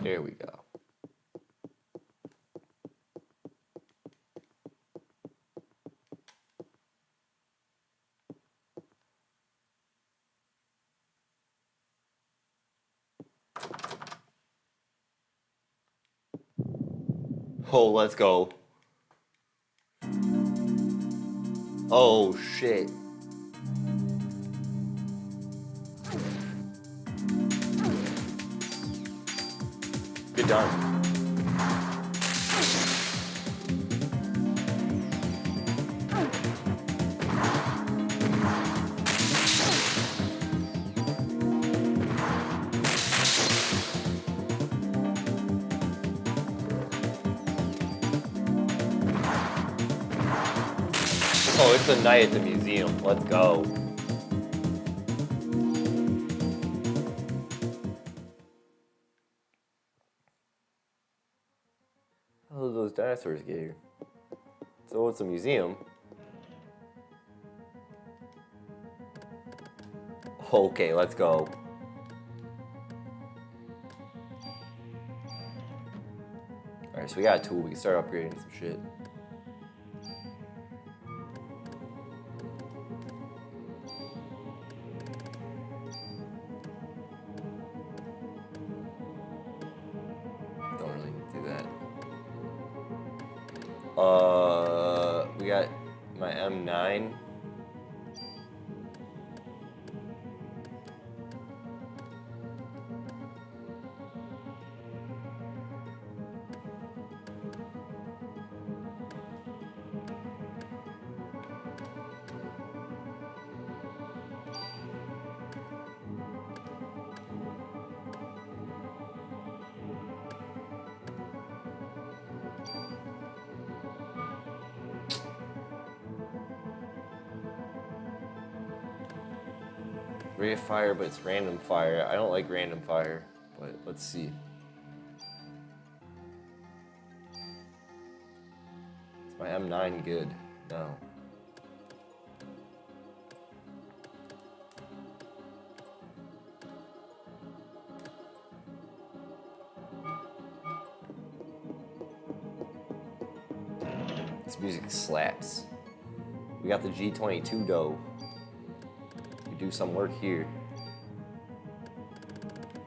There we go. Oh, let's go. Oh, shit. Good darn. Oh, it's a night at the museum. Let's go. How did those dinosaurs get here? So it's a museum. Okay, let's go. Alright, so we got a tool. We can start upgrading some shit. Don't really need to do that. We got my M9. Rate of fire, but it's random fire. I don't like random fire, but let's see. Is my M9 good? No. This music slaps. We got the G22 though. Do some work here.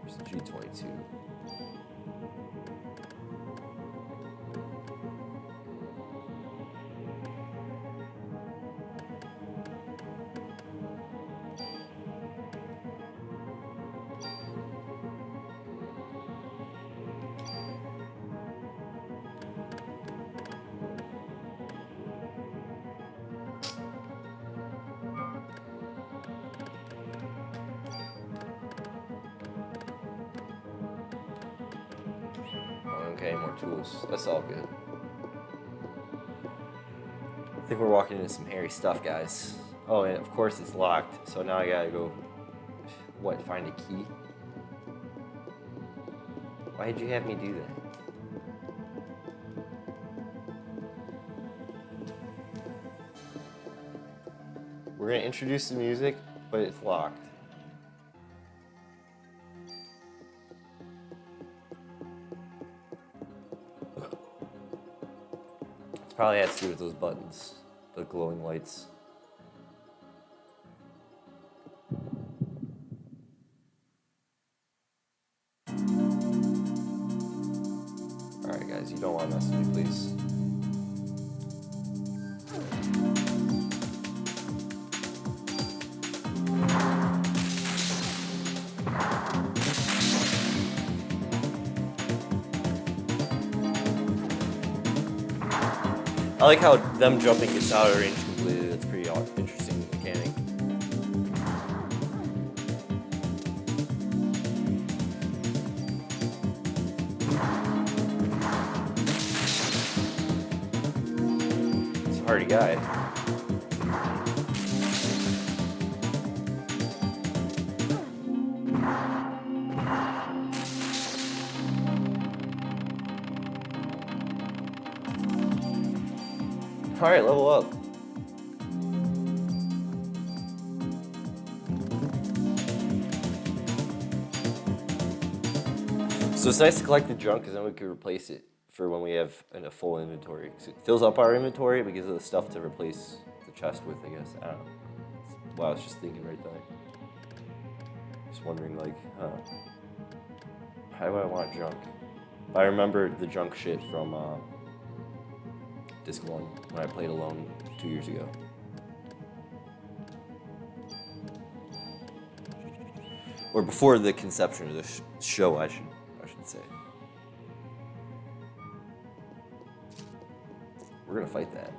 Where's the G22? Okay, more tools. That's all good. I think we're walking into some hairy stuff, guys. Oh, and of course it's locked. So now I gotta go, what, find a key? Why did you have me do that? We're gonna introduce the music, but it's locked. Probably has to do with those buttons, the glowing lights. Alright guys, you don't want to mess with me, please. I like how them jumping gets out of range completely. That's pretty interesting mechanic. He's a hardy guy. All right, level up. So it's nice to collect the junk because then we can replace it for when we have a full inventory. 'Cause it fills up our inventory, but gives us the stuff to replace the chest with, I guess. I don't know. It's what I was just thinking right there. Just wondering, like, why would I want junk? I remember the junk shit from Disc 1 when I played alone 2 years ago. Or before the conception of the show, I should say. We're gonna fight that.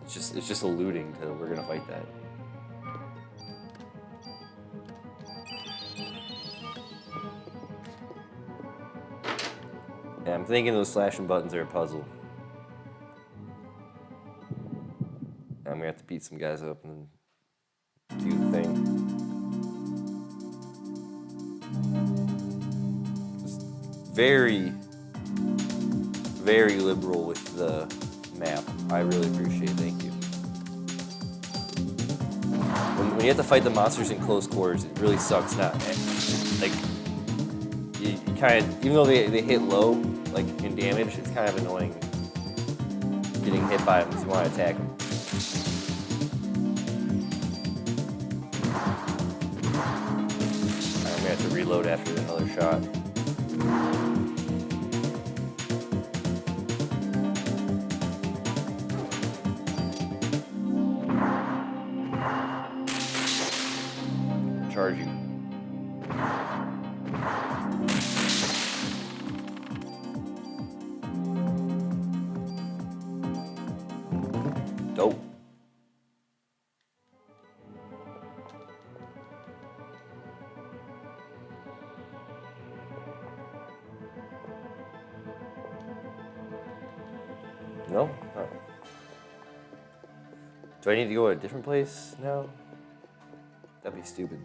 It's just alluding to we're gonna fight that. Yeah, I'm thinking those slashing buttons are a puzzle. I'm gonna have to beat some guys up and do the thing. very, very liberal with the map. I really appreciate it. Thank you. When you have to fight the monsters in close quarters, it really sucks. Not like you kind of, even though they hit low, like in damage, it's kind of annoying getting hit by them because you want to attack them. I'm gonna have to reload after another shot. Charge you. Dope. No? Huh. Do I need to go to a different place now? That'd be stupid.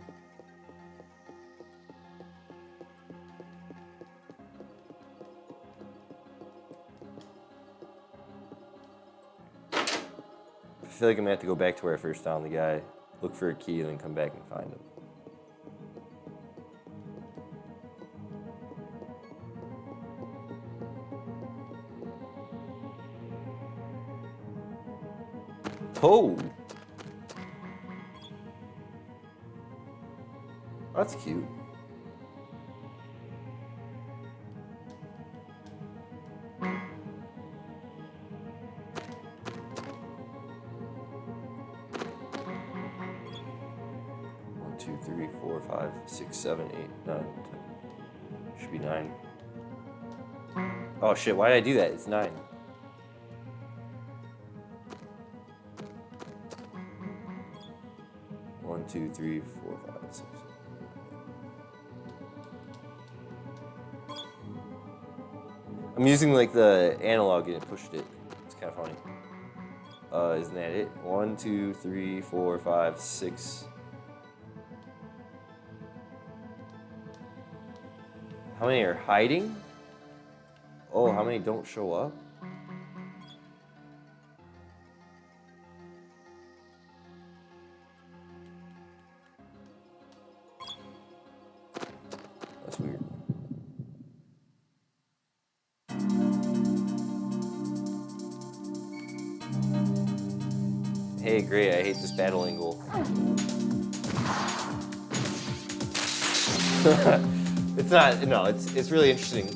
I feel like I'm gonna have to go back to where I first found the guy, look for a key, and then come back and find him. Oh! That's cute. One, two, three, 4, 5, 6, 7, 8, 9, 10. Should be 9. Oh shit, why did I do that? It's 9. One, two, three, 4, 5, 6. I'm using like the analog and it pushed it. It's kind of funny. Isn't that it? 1, 2, 3, 4, 5, 6. How many are hiding? Oh, how many don't show up? That's weird. Hey, great, I hate this battle angle. It's not, no, it's really interesting.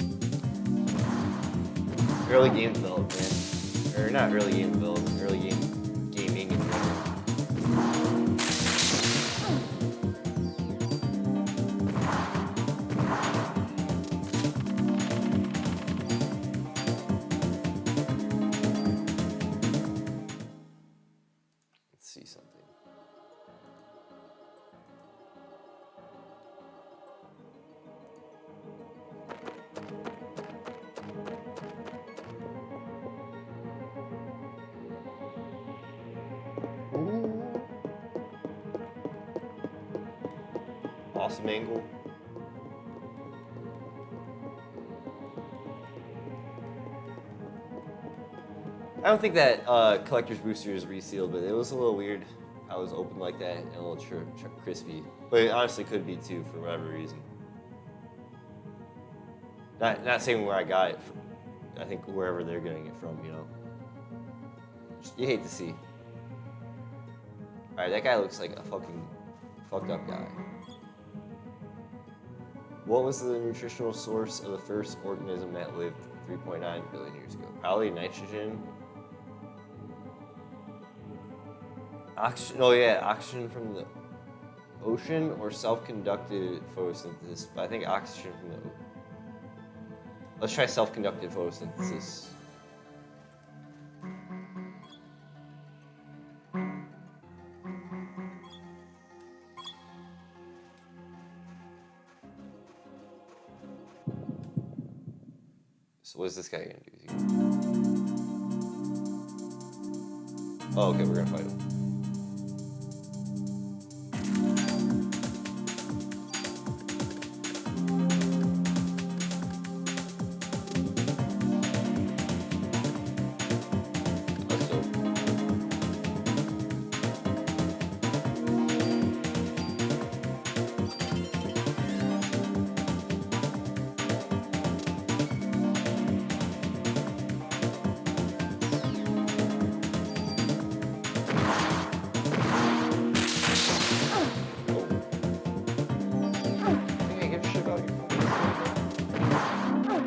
Early game development, or not early game development, early game gaming in general. Let's see something. Awesome angle. I don't think that collector's booster is resealed, but it was a little weird. I was open like that and a little crispy, but it honestly could be too for whatever reason. Not saying where I got it from. I think wherever they're getting it from, you know. You hate to see. All right, that guy looks like a fucking fucked up guy. What was the nutritional source of the first organism that lived 3.9 billion years ago? Probably nitrogen. Oxygen. Oh yeah, oxygen from the ocean or self-conducted photosynthesis. But I think oxygen from the. Let's try self-conducted photosynthesis. So what is this guy gonna do? Oh, okay, we're gonna fight him.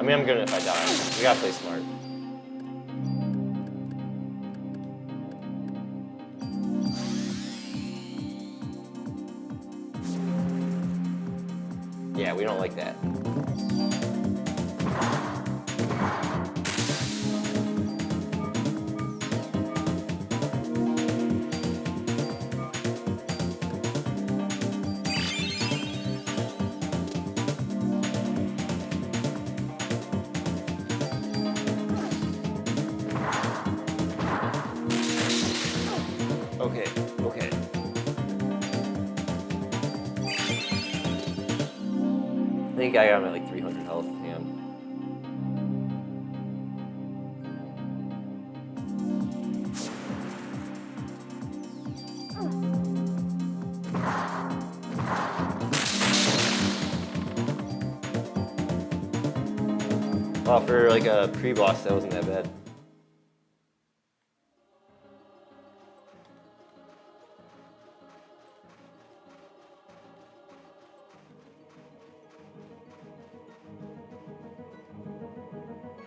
mean, I'm gonna if I die. We gotta play smart. Yeah, we don't like that. Okay, okay. I think I got him at like 300 health. Hang on. Well, for like a pre-boss, that wasn't that bad.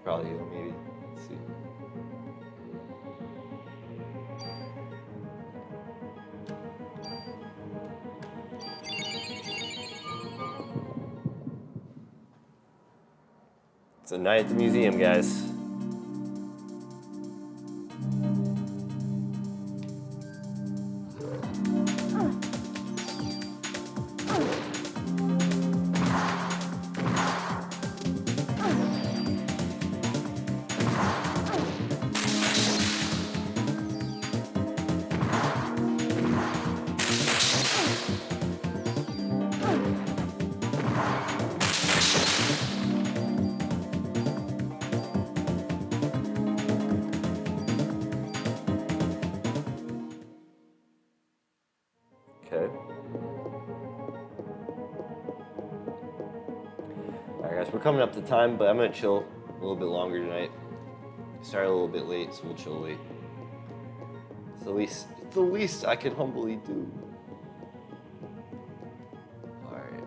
Probably heal, maybe. Let's see. It's a night at the museum, guys. Okay. Alright guys, we're coming up to time, but I'm gonna chill a little bit longer tonight. Started a little bit late, so we'll chill late. It's the least I can humbly do. Alright,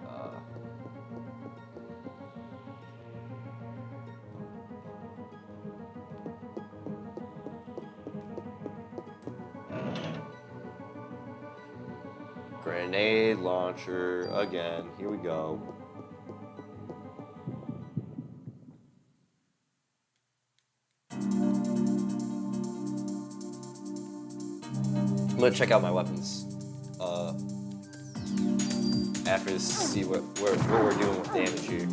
grenade launcher again. Here we go. I'm gonna check out my weapons after this, see what we're doing with damage here.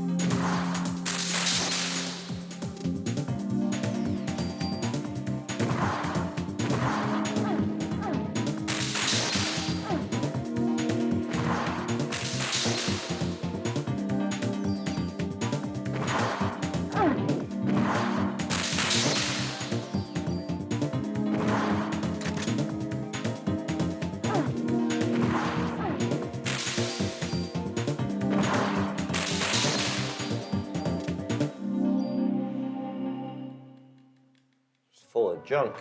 Full of junk.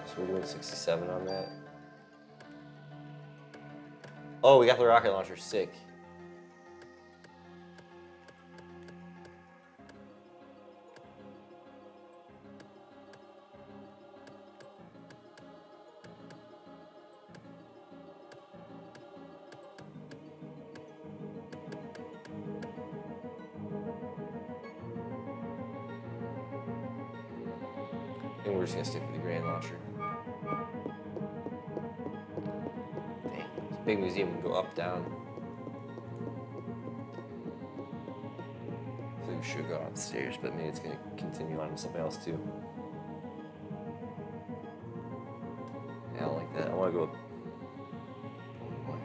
So we're doing 67 on that. Oh, we got the rocket launcher. Sick. I think we're just gonna stick with the grenade launcher. Dang, this big museum can go up, down. So we should go upstairs, but maybe it's gonna continue on to something else too. Yeah, I don't like that. I wanna go up. Oh, boy.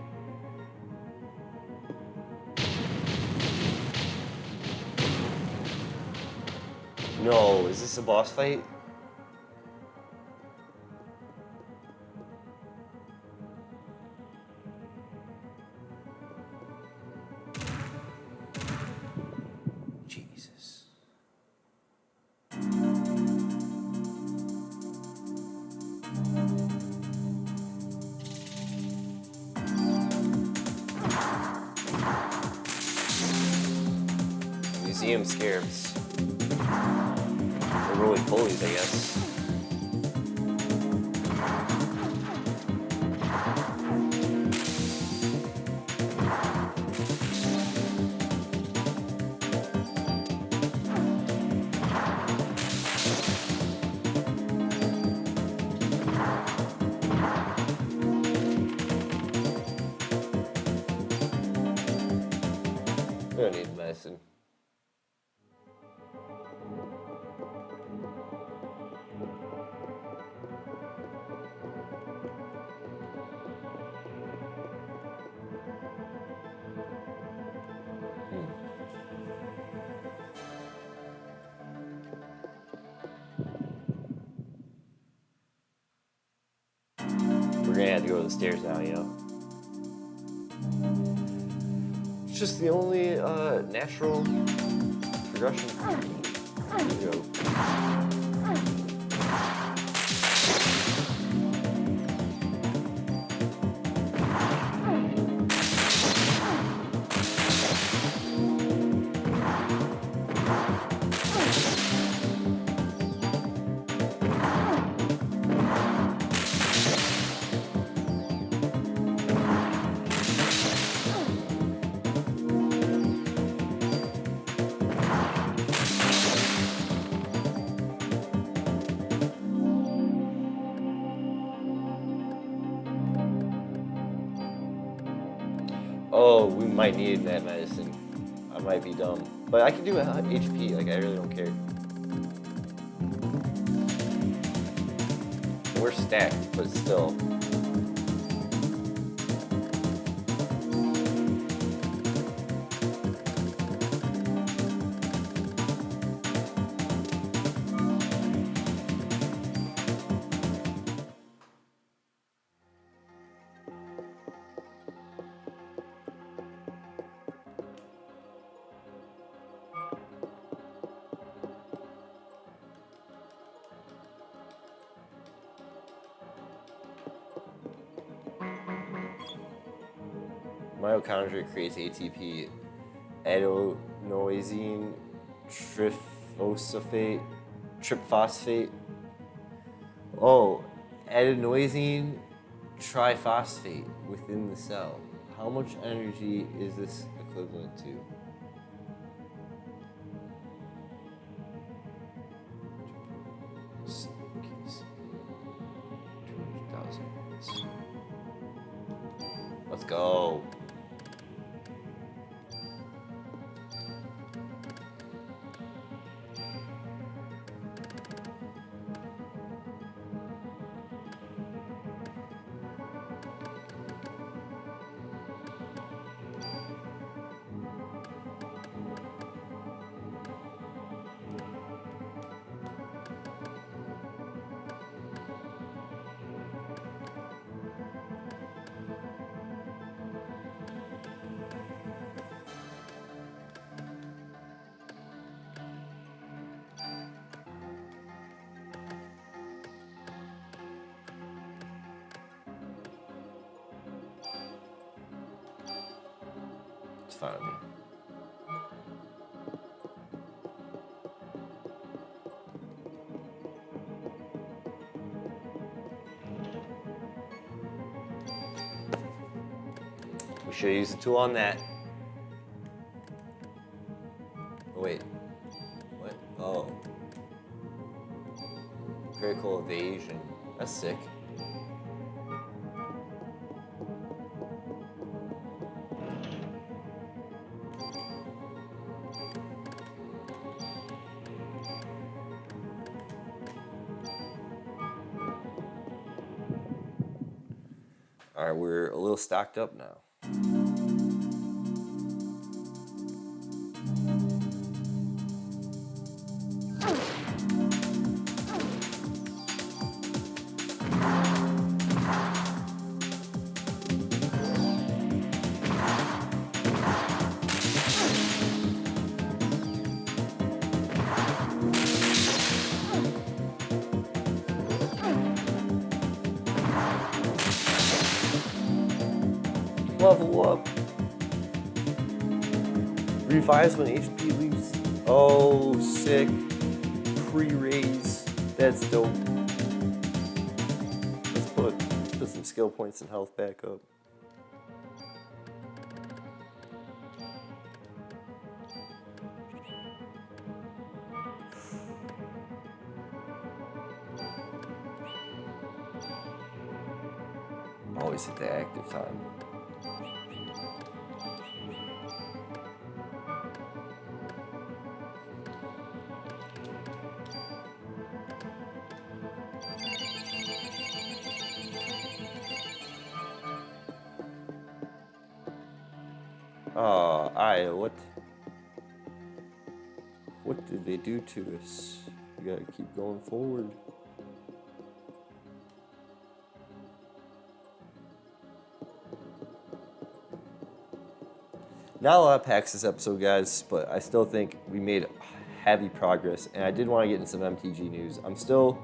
No, is this a boss fight? Jesus. Titanium scarabs. Or roly polies, I guess. We don't need medicine. We're gonna have to go to the stairs now, you know? It's just the only natural progression. Here we go. Oh, we might need that medicine. I might be dumb. But I can do a HP, like I really don't care. We're stacked, but still. Mitochondria creates ATP, adenosine triphosphate. Oh, adenosine triphosphate within the cell. How much energy is this equivalent to? Let's go. It's fine. We should use the tool on that. Oh, wait. What? Oh. Critical evasion. That's sick. All right, we're a little stocked up now. Level up. Revives when HP leaves Oh, sick. Pre-raise. That's dope. Let's put some skill points and health back up. Always hit the active time. What did they do to us? We gotta keep going forward. Not a lot of packs this episode, guys, but I still think we made heavy progress, and I did want to get into some MTG news. I'm still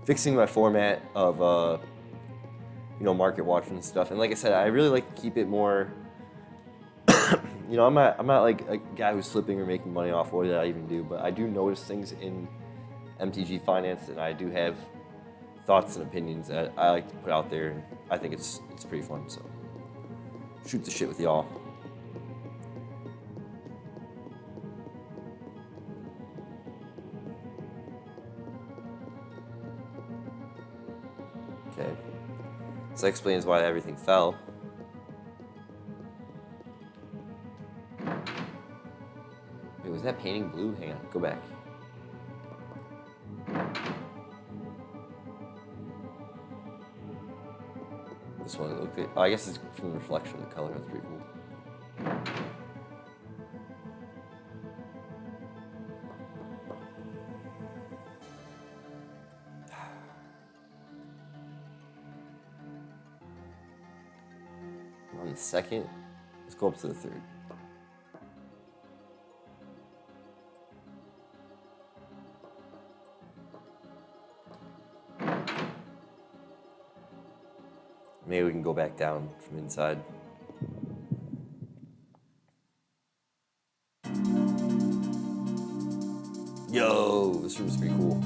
fixing my format of, market watching and stuff, and like I said, I really like to keep it more. I'm not like a guy who's flipping or making money off what I even do, but I do notice things in MTG finance, and I do have thoughts and opinions that I like to put out there, and I think it's pretty fun. So shoot the shit with y'all. Okay, so that explains why everything fell. Wait, was that painting blue? Hang on, go back. This one looked good. Oh, I guess it's from the reflection of the color. That's pretty cool. We're on the second. Let's go up to the third. Maybe we can go back down from inside. Yo, this room's pretty cool.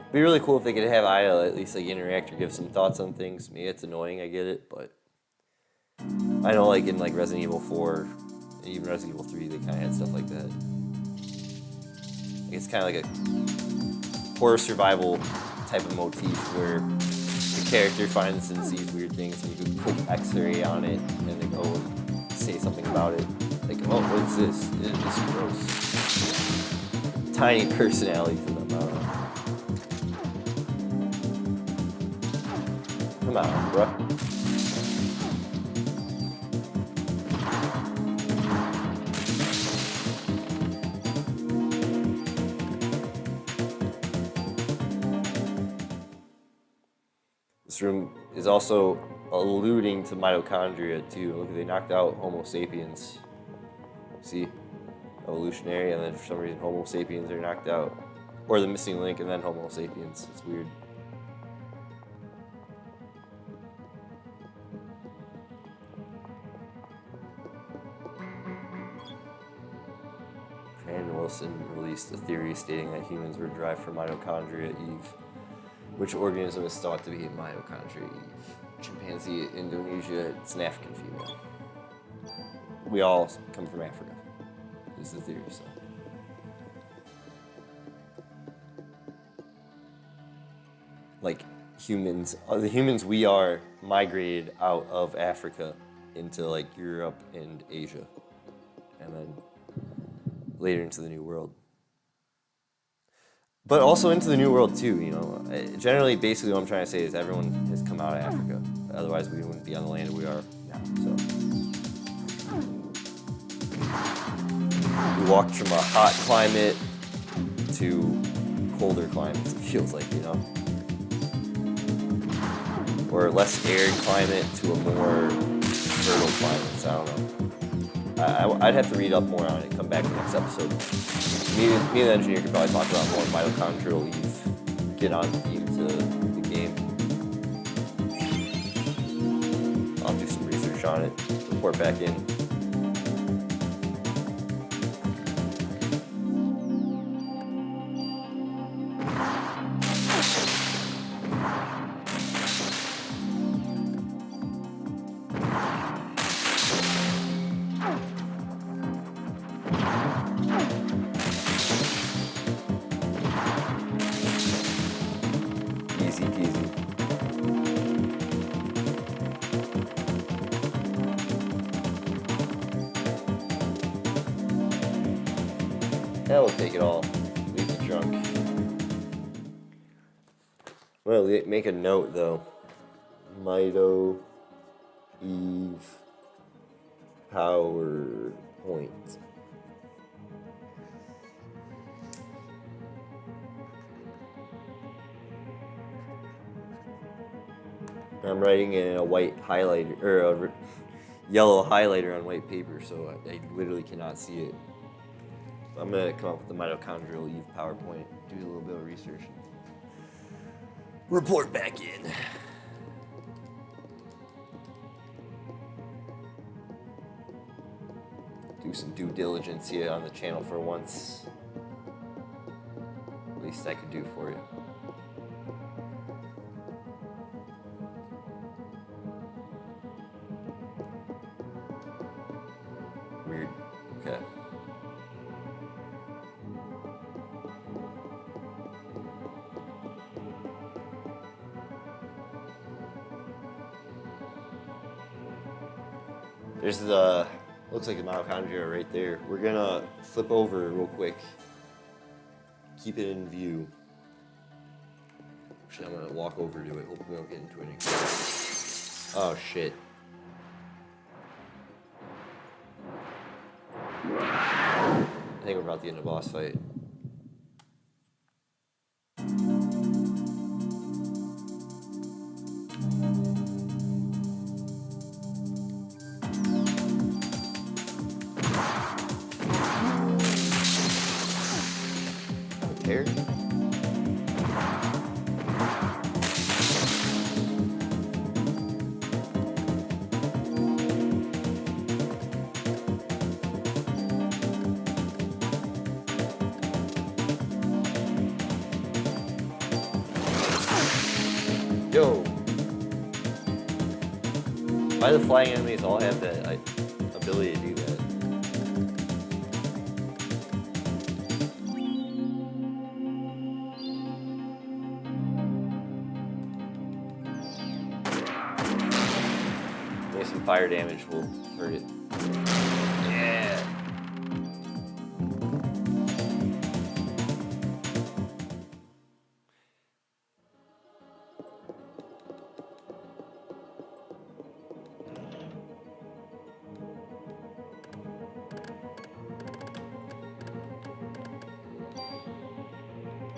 It'd be really cool if they could have Aya at least like interact or give some thoughts on things. Maybe it's annoying, I get it, but I know like in like Resident Evil 4 and even Resident Evil 3 they kind of had stuff like that. It's kind of like a horror survival type of motif where the character finds and sees weird things and you can click X-ray on it and then go and say something about it. Like, oh, what is this? It's gross. Tiny personality to them. Come on, bro. This room is also alluding to mitochondria too. Look, they knocked out Homo sapiens. See? Evolutionary, and then for some reason Homo sapiens are knocked out. Or the missing link and then Homo sapiens. It's weird. Wilson released a theory stating that humans were derived from mitochondria Eve, which organism is thought to be mitochondria Eve. Chimpanzee, Indonesia, it's an African female. We all come from Africa, is the theory, so. Like humans, the humans we are migrated out of Africa into like Europe and Asia, and then later into the New World. But also into the New World too, Generally, basically what I'm trying to say is everyone has come out of Africa. Otherwise we wouldn't be on the land we are now, so. We walked from a hot climate to colder climates, it feels like, you know? Or less arid climate to a more fertile climate, so I don't know. I'd have to read up more on it, come back next episode. Me and the engineer could probably talk about more mitochondrial Eve, get on theme to the game. I'll do some research on it, report back in. Easy peasy. That will take it all. Leave the junk. Well, make a note though. Mito Eve PowerPoint. I'm writing in a white highlighter, or a yellow highlighter on white paper, so I literally cannot see it. I'm gonna come up with the mitochondrial Eve PowerPoint, do a little bit of research, and report back in. Do some due diligence here on the channel for once. Least I could do for you. Weird. Okay. There's the, looks like the mitochondria right there. We're gonna flip over real quick. Keep it in view. Actually, I'm gonna walk over to it. Hopefully we don't get into any. Oh shit. I think we're about to get in a boss fight. Here. Yo! Why do the flying enemies all have that ability to do that? Maybe some fire damage will hurt it. Yeah!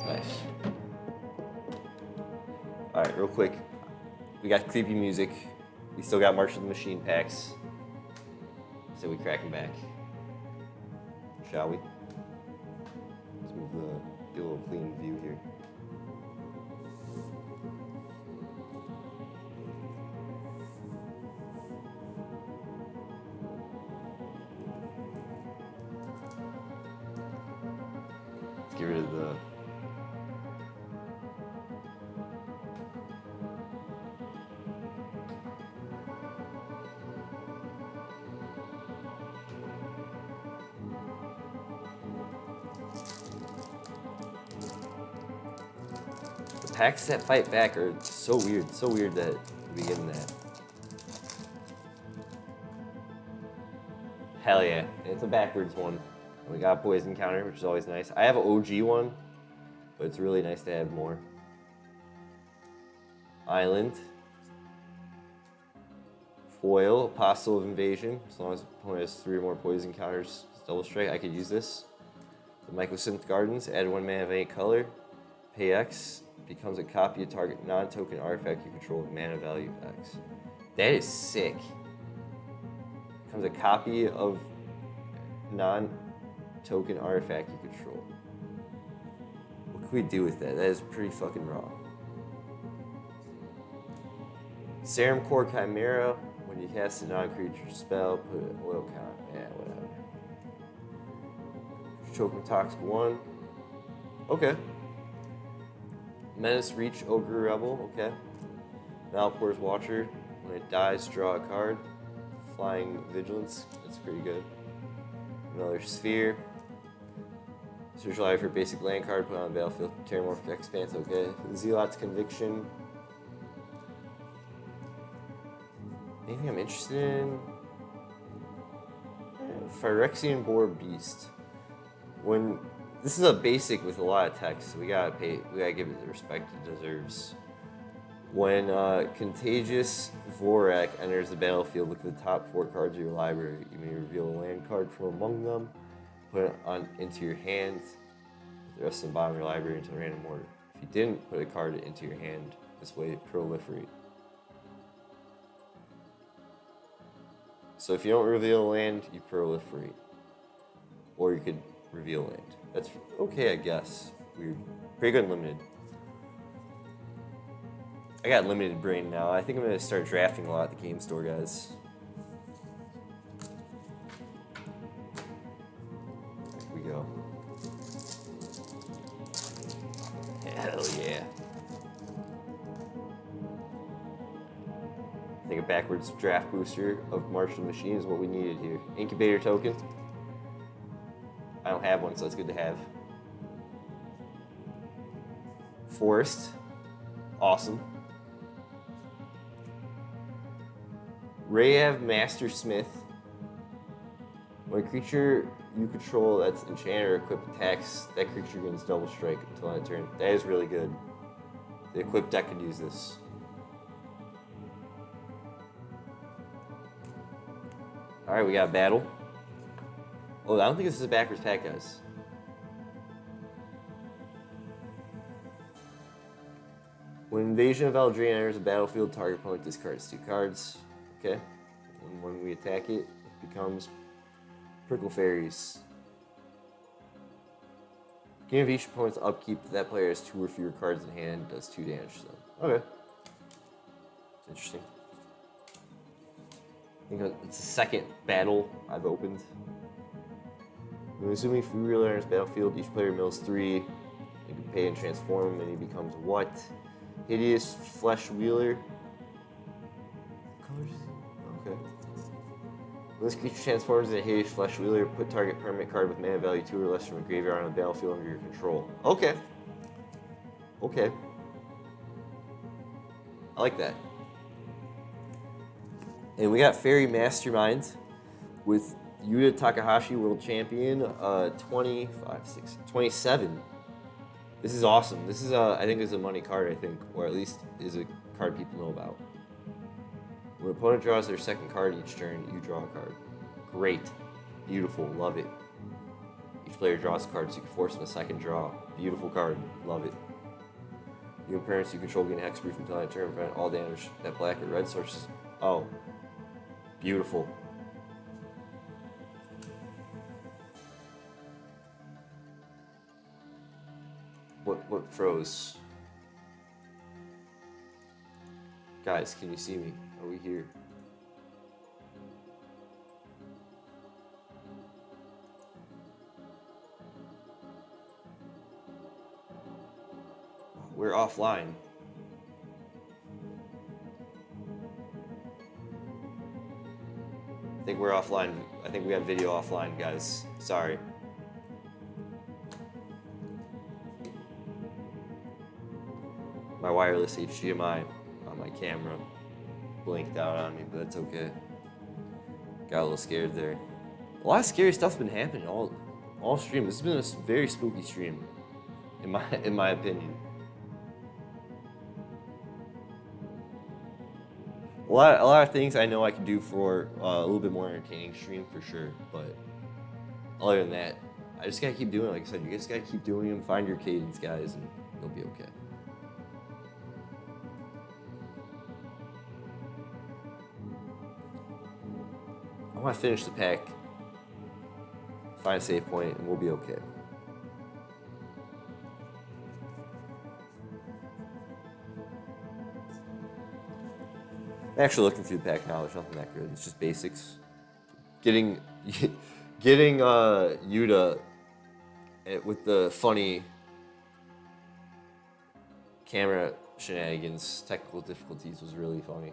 Nice. Alright, real quick. We got creepy music. We still got March of the Machine packs. So we crack them back. Shall we? Let's move get a little clean view here. Let's get rid of the packs that fight back are so weird. So weird that we get in that. Hell yeah. It's a backwards one. We got Poison Counter, which is always nice. I have an OG one, but it's really nice to have more. Island. Foil, Apostle of Invasion. As long as the opponent has 3 or more poison counters, Double strike. I could use this. The Mycosynth Gardens. Add 1 mana of any color. Pay X. Becomes a copy of target non-token artifact you control with mana value X. That is sick. Becomes a copy of non-token artifact you control. What can we do with that? That is pretty fucking raw. Serum Core Chimera. When you cast a non-creature spell, put an oil count. Yeah, whatever. Choking Toxic 1. Okay. Menace Reach Ogre Rebel. Okay. Malpor's Watcher. When it dies, draw a card. Flying Vigilance. That's pretty good. Another Sphere. Search life for basic land card, put on the battlefield. Terramorphic Expanse, okay. Zealot's Conviction. Anything I'm interested in? Phyrexian Boar Beast. When this is a basic with a lot of text, so we gotta give it the respect it deserves. When Contagious Vorak enters the battlefield, look at the top 4 cards of your library. You may reveal a land card from among them, put it into your hand, put the rest of the bottom of your library into a random order. If you didn't put a card into your hand, this way it proliferate. So if you don't reveal a land, you proliferate. Or you could reveal land. That's okay, I guess. Weird. Pretty good limited. I got limited brain now. I think I'm gonna start drafting a lot at the game store, guys. Here we go. Hell yeah. I think a backwards draft booster of Martial Machine is what we needed here. Incubator token. I don't have one, so it's good to have. Forest. Awesome. Rayav Master Smith. When a creature you control that's enchanted or equipped attacks, that creature gains double strike until end of turn. That is really good. The equipped deck could use this. Alright, we got battle. Oh, I don't think this is a backwards pack, guys. When Invasion of Eldraine enters the battlefield, target opponent discards 2 cards. Okay. And when we attack it, it becomes Prickle Fairies. Beginning of each opponent's upkeep, if that player has 2 or fewer cards in hand, does 2 damage to them. Okay. It's interesting. I think it's the second battle I've opened. When assuming free wheeler enters battlefield, each player mills 3. You can pay and transform him, and he becomes what? Hideous Flesh Wheeler. Colors? Okay. When this creature transforms into a Hideous Flesh Wheeler, put target permanent card with mana value 2 or less from a graveyard on the battlefield under your control. Okay. Okay. I like that. And we got Fairy Mastermind with Yuta Takahashi, World Champion, 27. This is awesome. This is, I think, is a money card, I think, or at least is a card people know about. When an opponent draws their second card each turn, you draw a card. Great. Beautiful. Love it. Each player draws a card, so you can force them a second draw. Beautiful card. Love it. You and parents you control gain hexproof until end of turn, prevent all damage that black or red sources. Oh. Beautiful. What froze? Guys, can you see me? Are we here? We're offline. I think we're offline. I think we have video offline, guys. Sorry. My wireless HDMI on my camera blinked out on me, but that's okay. Got a little scared there. A lot of scary stuff's been happening all stream. This has been a very spooky stream, in my opinion. A lot of things I know I can do for a little bit more entertaining stream for sure, but other than that, I just gotta keep doing it. Like I said, you just gotta keep doing them. Find your cadence, guys, and you'll be okay. I want to finish the pack, find a save point, and we'll be okay. I'm actually looking through the pack now. There's nothing that good. It's just basics. Getting Yuta with the funny camera shenanigans, technical difficulties was really funny.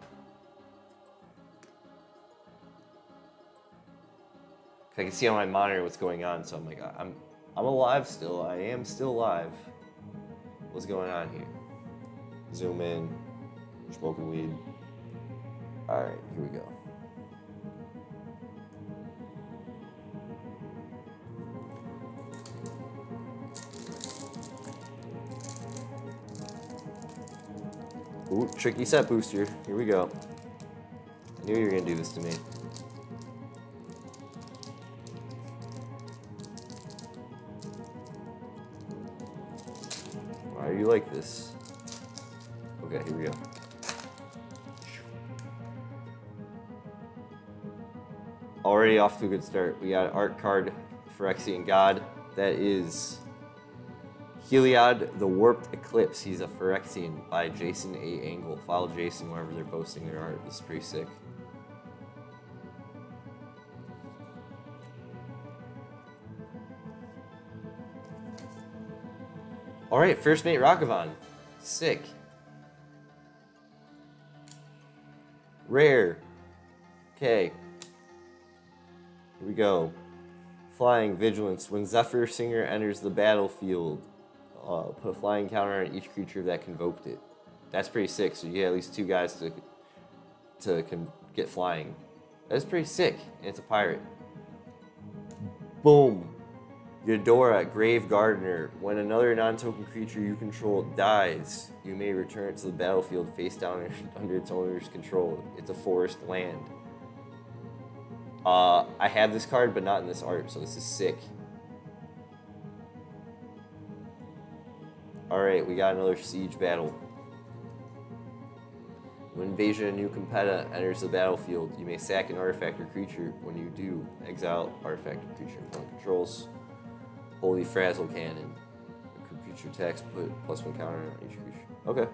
I can see on my monitor what's going on, so I'm like, I'm alive still. I am still alive. What's going on here? Zoom in. We're smoking weed. All right, here we go. Ooh, tricky set booster. Here we go. I knew you were gonna do this to me. Why are you like this? Okay, here we go. Already off to a good start. We got art card Phyrexian God. That is Heliod the Warped Eclipse. He's a Phyrexian by Jason A. Angle. Follow Jason wherever they're posting their art. This is pretty sick. Alright, first mate Ragavan. Sick. Rare. Okay. Here we go. Flying Vigilance. When Zephyr Singer enters the battlefield, put a flying counter on each creature that convoked it. That's pretty sick. So you get at least 2 guys to get flying. That's pretty sick. And it's a pirate. Boom. Eudora, Grave Gardener. When another non-token creature you control dies, you may return it to the battlefield face down under its owner's control. It's a forest land. I have this card, but not in this art, so this is sick. Alright, we got another siege battle. When Invasion of New Competa enters the battlefield, you may sack an artifact or creature. When you do, exile artifact or creature. One controls Holy Frazzle Cannon. Creature attacks, put +1 counter on each creature. Okay.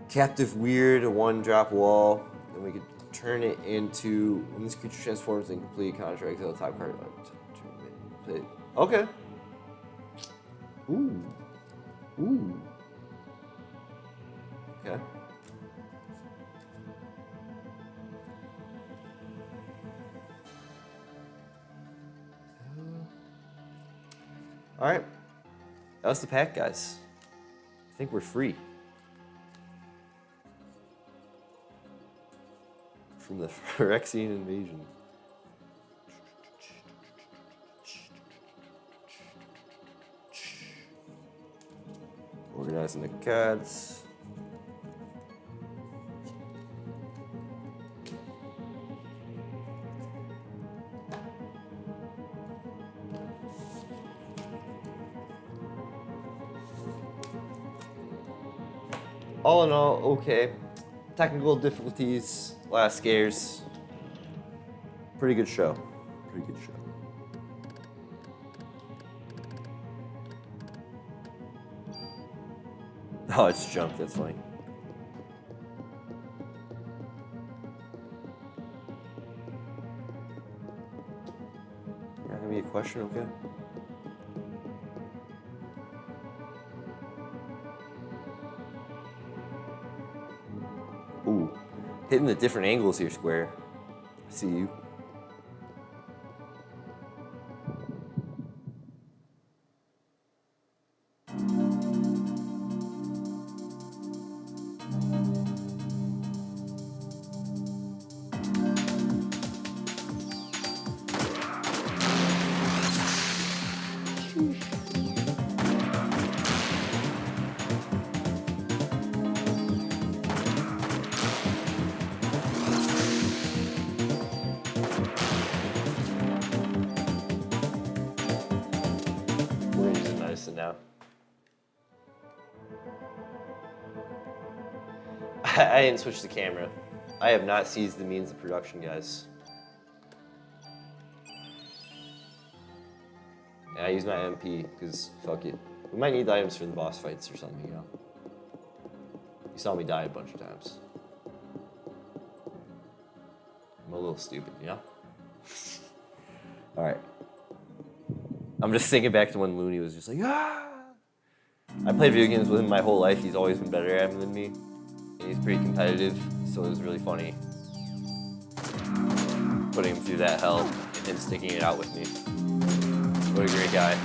Captive Weird, a 1-drop wall. Then we could turn it into, when this creature transforms in complete contract, exile the top card. Okay. Ooh. Ooh. Okay. All right. That was the pack, guys. I think we're free. From the Phyrexian invasion. Organizing the cards. All in all, okay. Technical difficulties, last scares. Pretty good show. Pretty good show. Oh, it's junk. That's funny. Not gonna be a question, okay? Ooh, hitting the different angles here, Square. I see you. production now. I didn't switch the camera. I have not seized the means of production, guys. And I use my MP because fuck it. We might need the items for the boss fights or something, you know. You saw me die a bunch of times. I'm a little stupid, you know? Alright. I'm just thinking back to when Looney was just like, ah! I played video games with him my whole life. He's always been better at them than me. And he's pretty competitive, so it was really funny putting him through that hell and him sticking it out with me. What a great guy.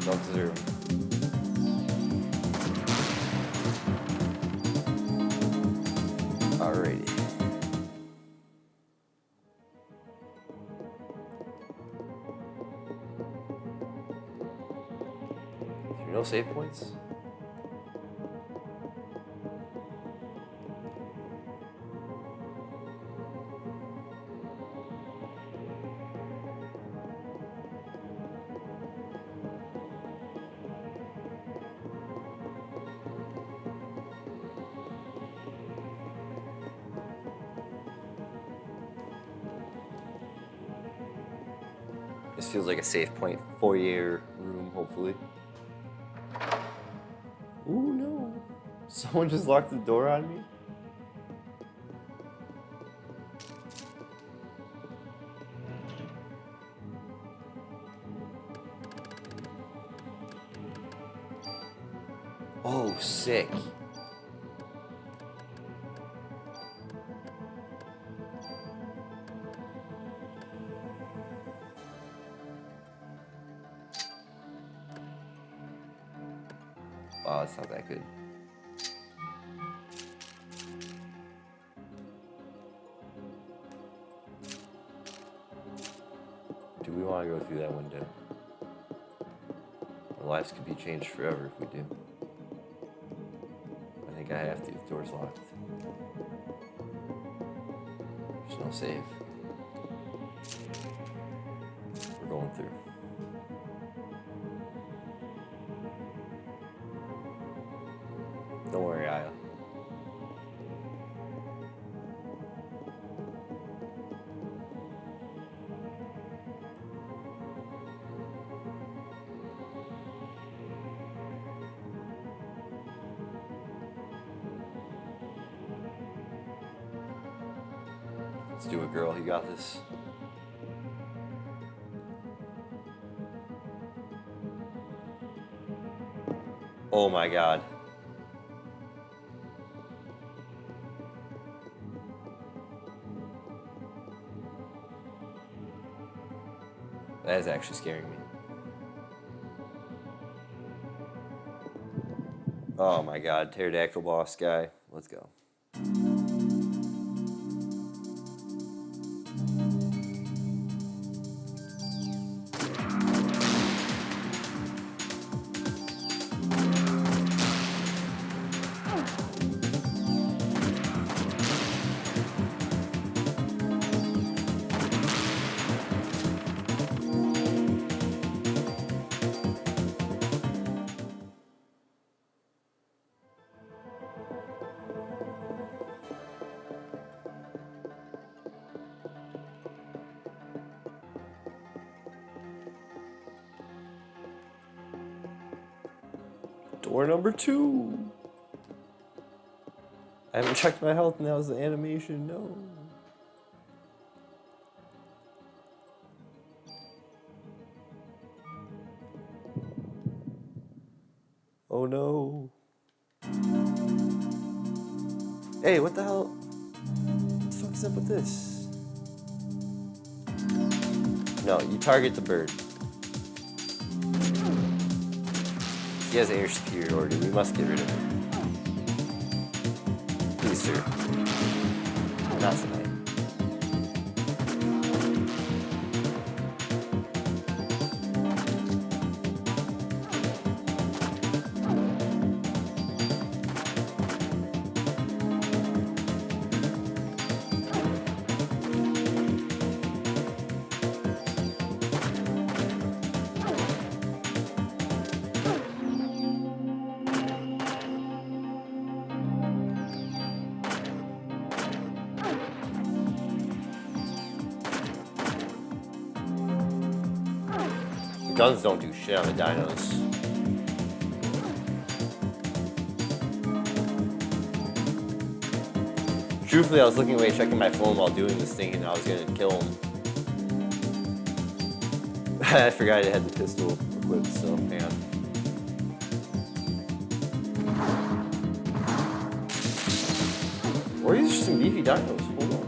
Don't deserve him. Alrighty. Is there no save points? This feels like a save point foyer room, hopefully. Ooh, no. Someone just locked the door on me? Oh, sick. Wow, that's not that good. Do we want to go through that window? Our lives could be changed forever if we do. I think I have to. The door's locked. There's no save. We're going through. Don't worry, Aya. Let's do it, girl. You got this. Oh my god. That is actually scaring me. Oh my god, pterodactyl boss guy. Let's go. Door number 2. I haven't checked my health and that was the animation. No. Oh no. Hey, what the hell? What the fuck is up with this? No, you target the bird. He has air superiority. We must get rid of him. Please, sir. Not tonight. guns don't do shit on the dinos. Truthfully, I was looking away, checking my phone while doing this thing, and I was gonna kill him. I forgot I had the pistol equipped, so hang on. Or these are some beefy dinos. Hold on.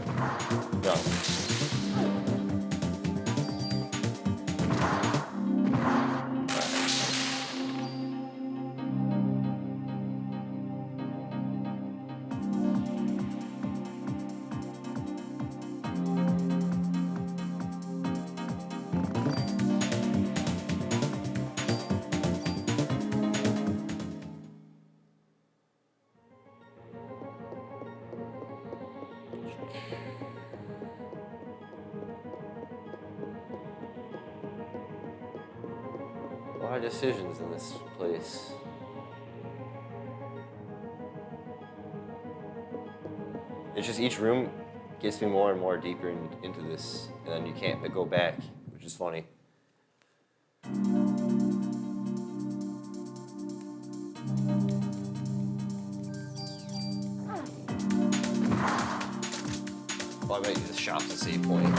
No. A lot of decisions in this place. It's just each room gets me more and more deeper into this, and then you can't go back, which is funny. Well, I might use the shop's a save point.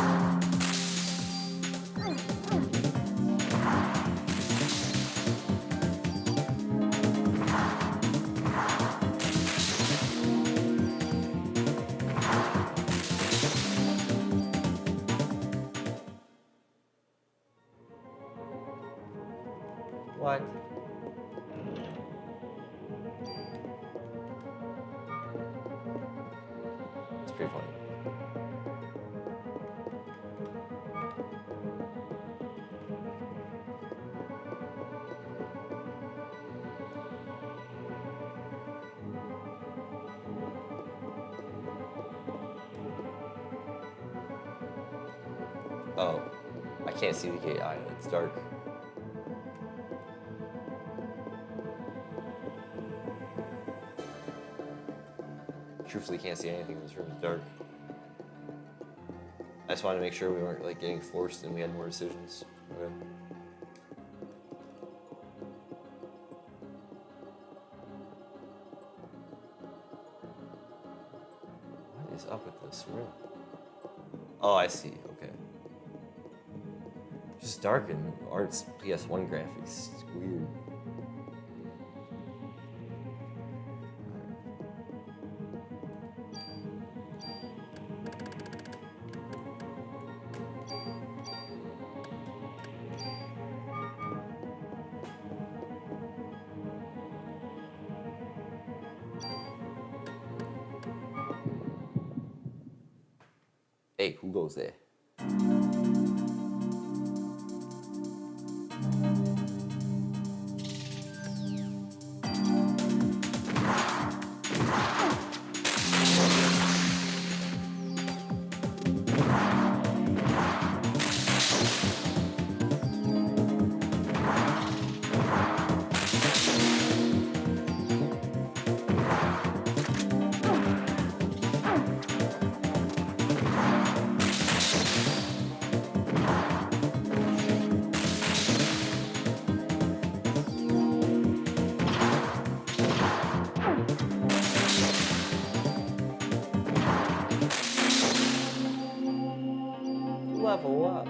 What? It's pretty funny. Oh, I can't see the gate either. It's dark. Truthfully, can't see anything in this room. It's dark. I just wanted to make sure we weren't like getting forced and we had more decisions. Okay. What is up with this room? Oh, I see. Okay. It's just dark and art's PS1 graphics. It's weird. Hey, who goes there? Level up.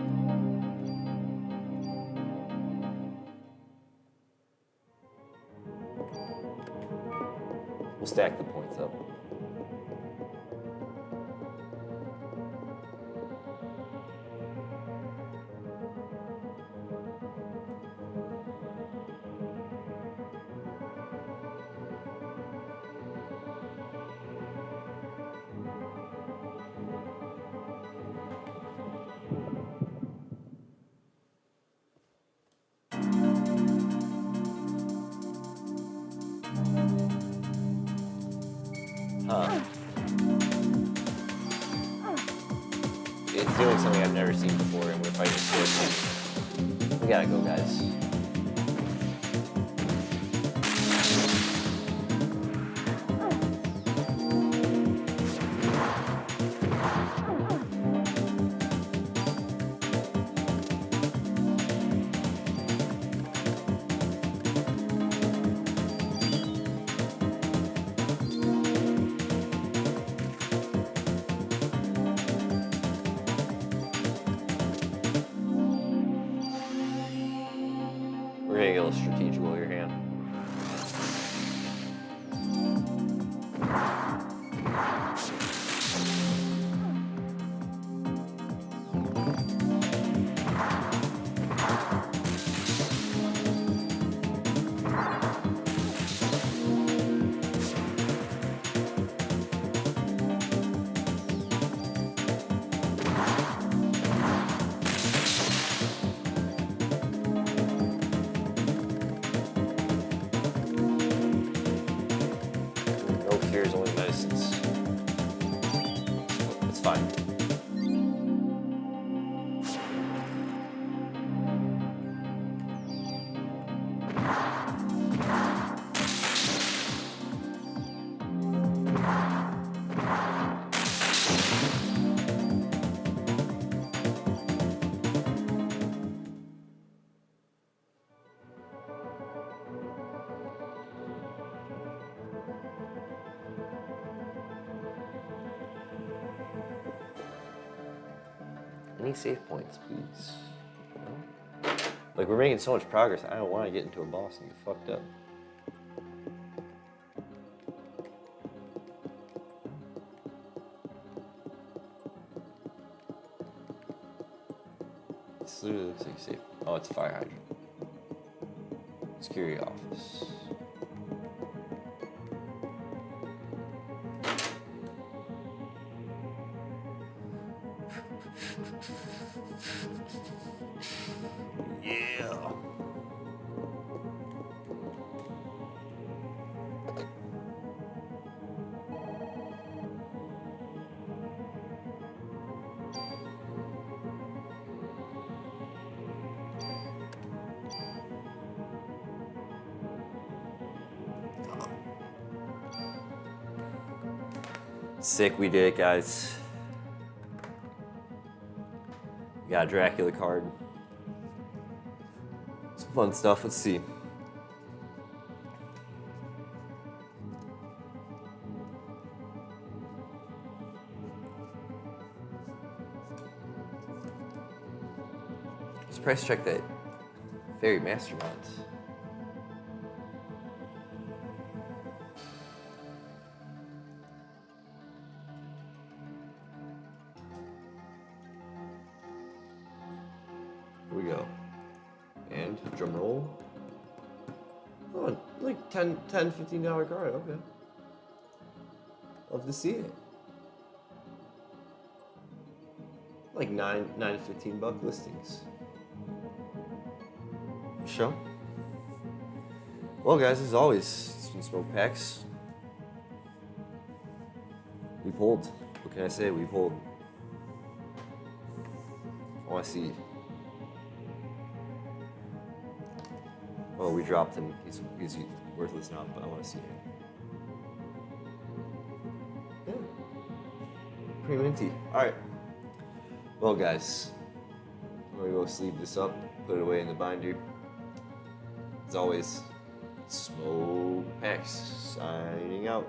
We'll stack the points up. It's doing something I've never seen before, and we're fighting swordsmen. We gotta go, guys. real strategical with your hand. No cures, only medicines. It's fine. Any save points, please? No? Like, we're making so much progress, I don't want to get into a boss and get fucked up. This literally looks like a safe. Oh, it's a fire hydrant. Security office. Yeah. Sick, we did it, guys. We got a Dracula card. Some fun stuff, let's see. Let's price check that Fairy Mastermind. Here we go. And drum roll. Oh, like $10, $15 card, okay. Love to see it. Like $9 to $15 listings. Show. Well, guys, as always, it's been Smoke Packs. We pulled. What can I say? We pulled. I want to see. Oh, we dropped him. He's worthless now, but I want to see him. Yeah. Pretty minty. Alright. Well, guys, I'm going to go sleeve this up, put it away in the binder. As always, Smoke Packs signing out.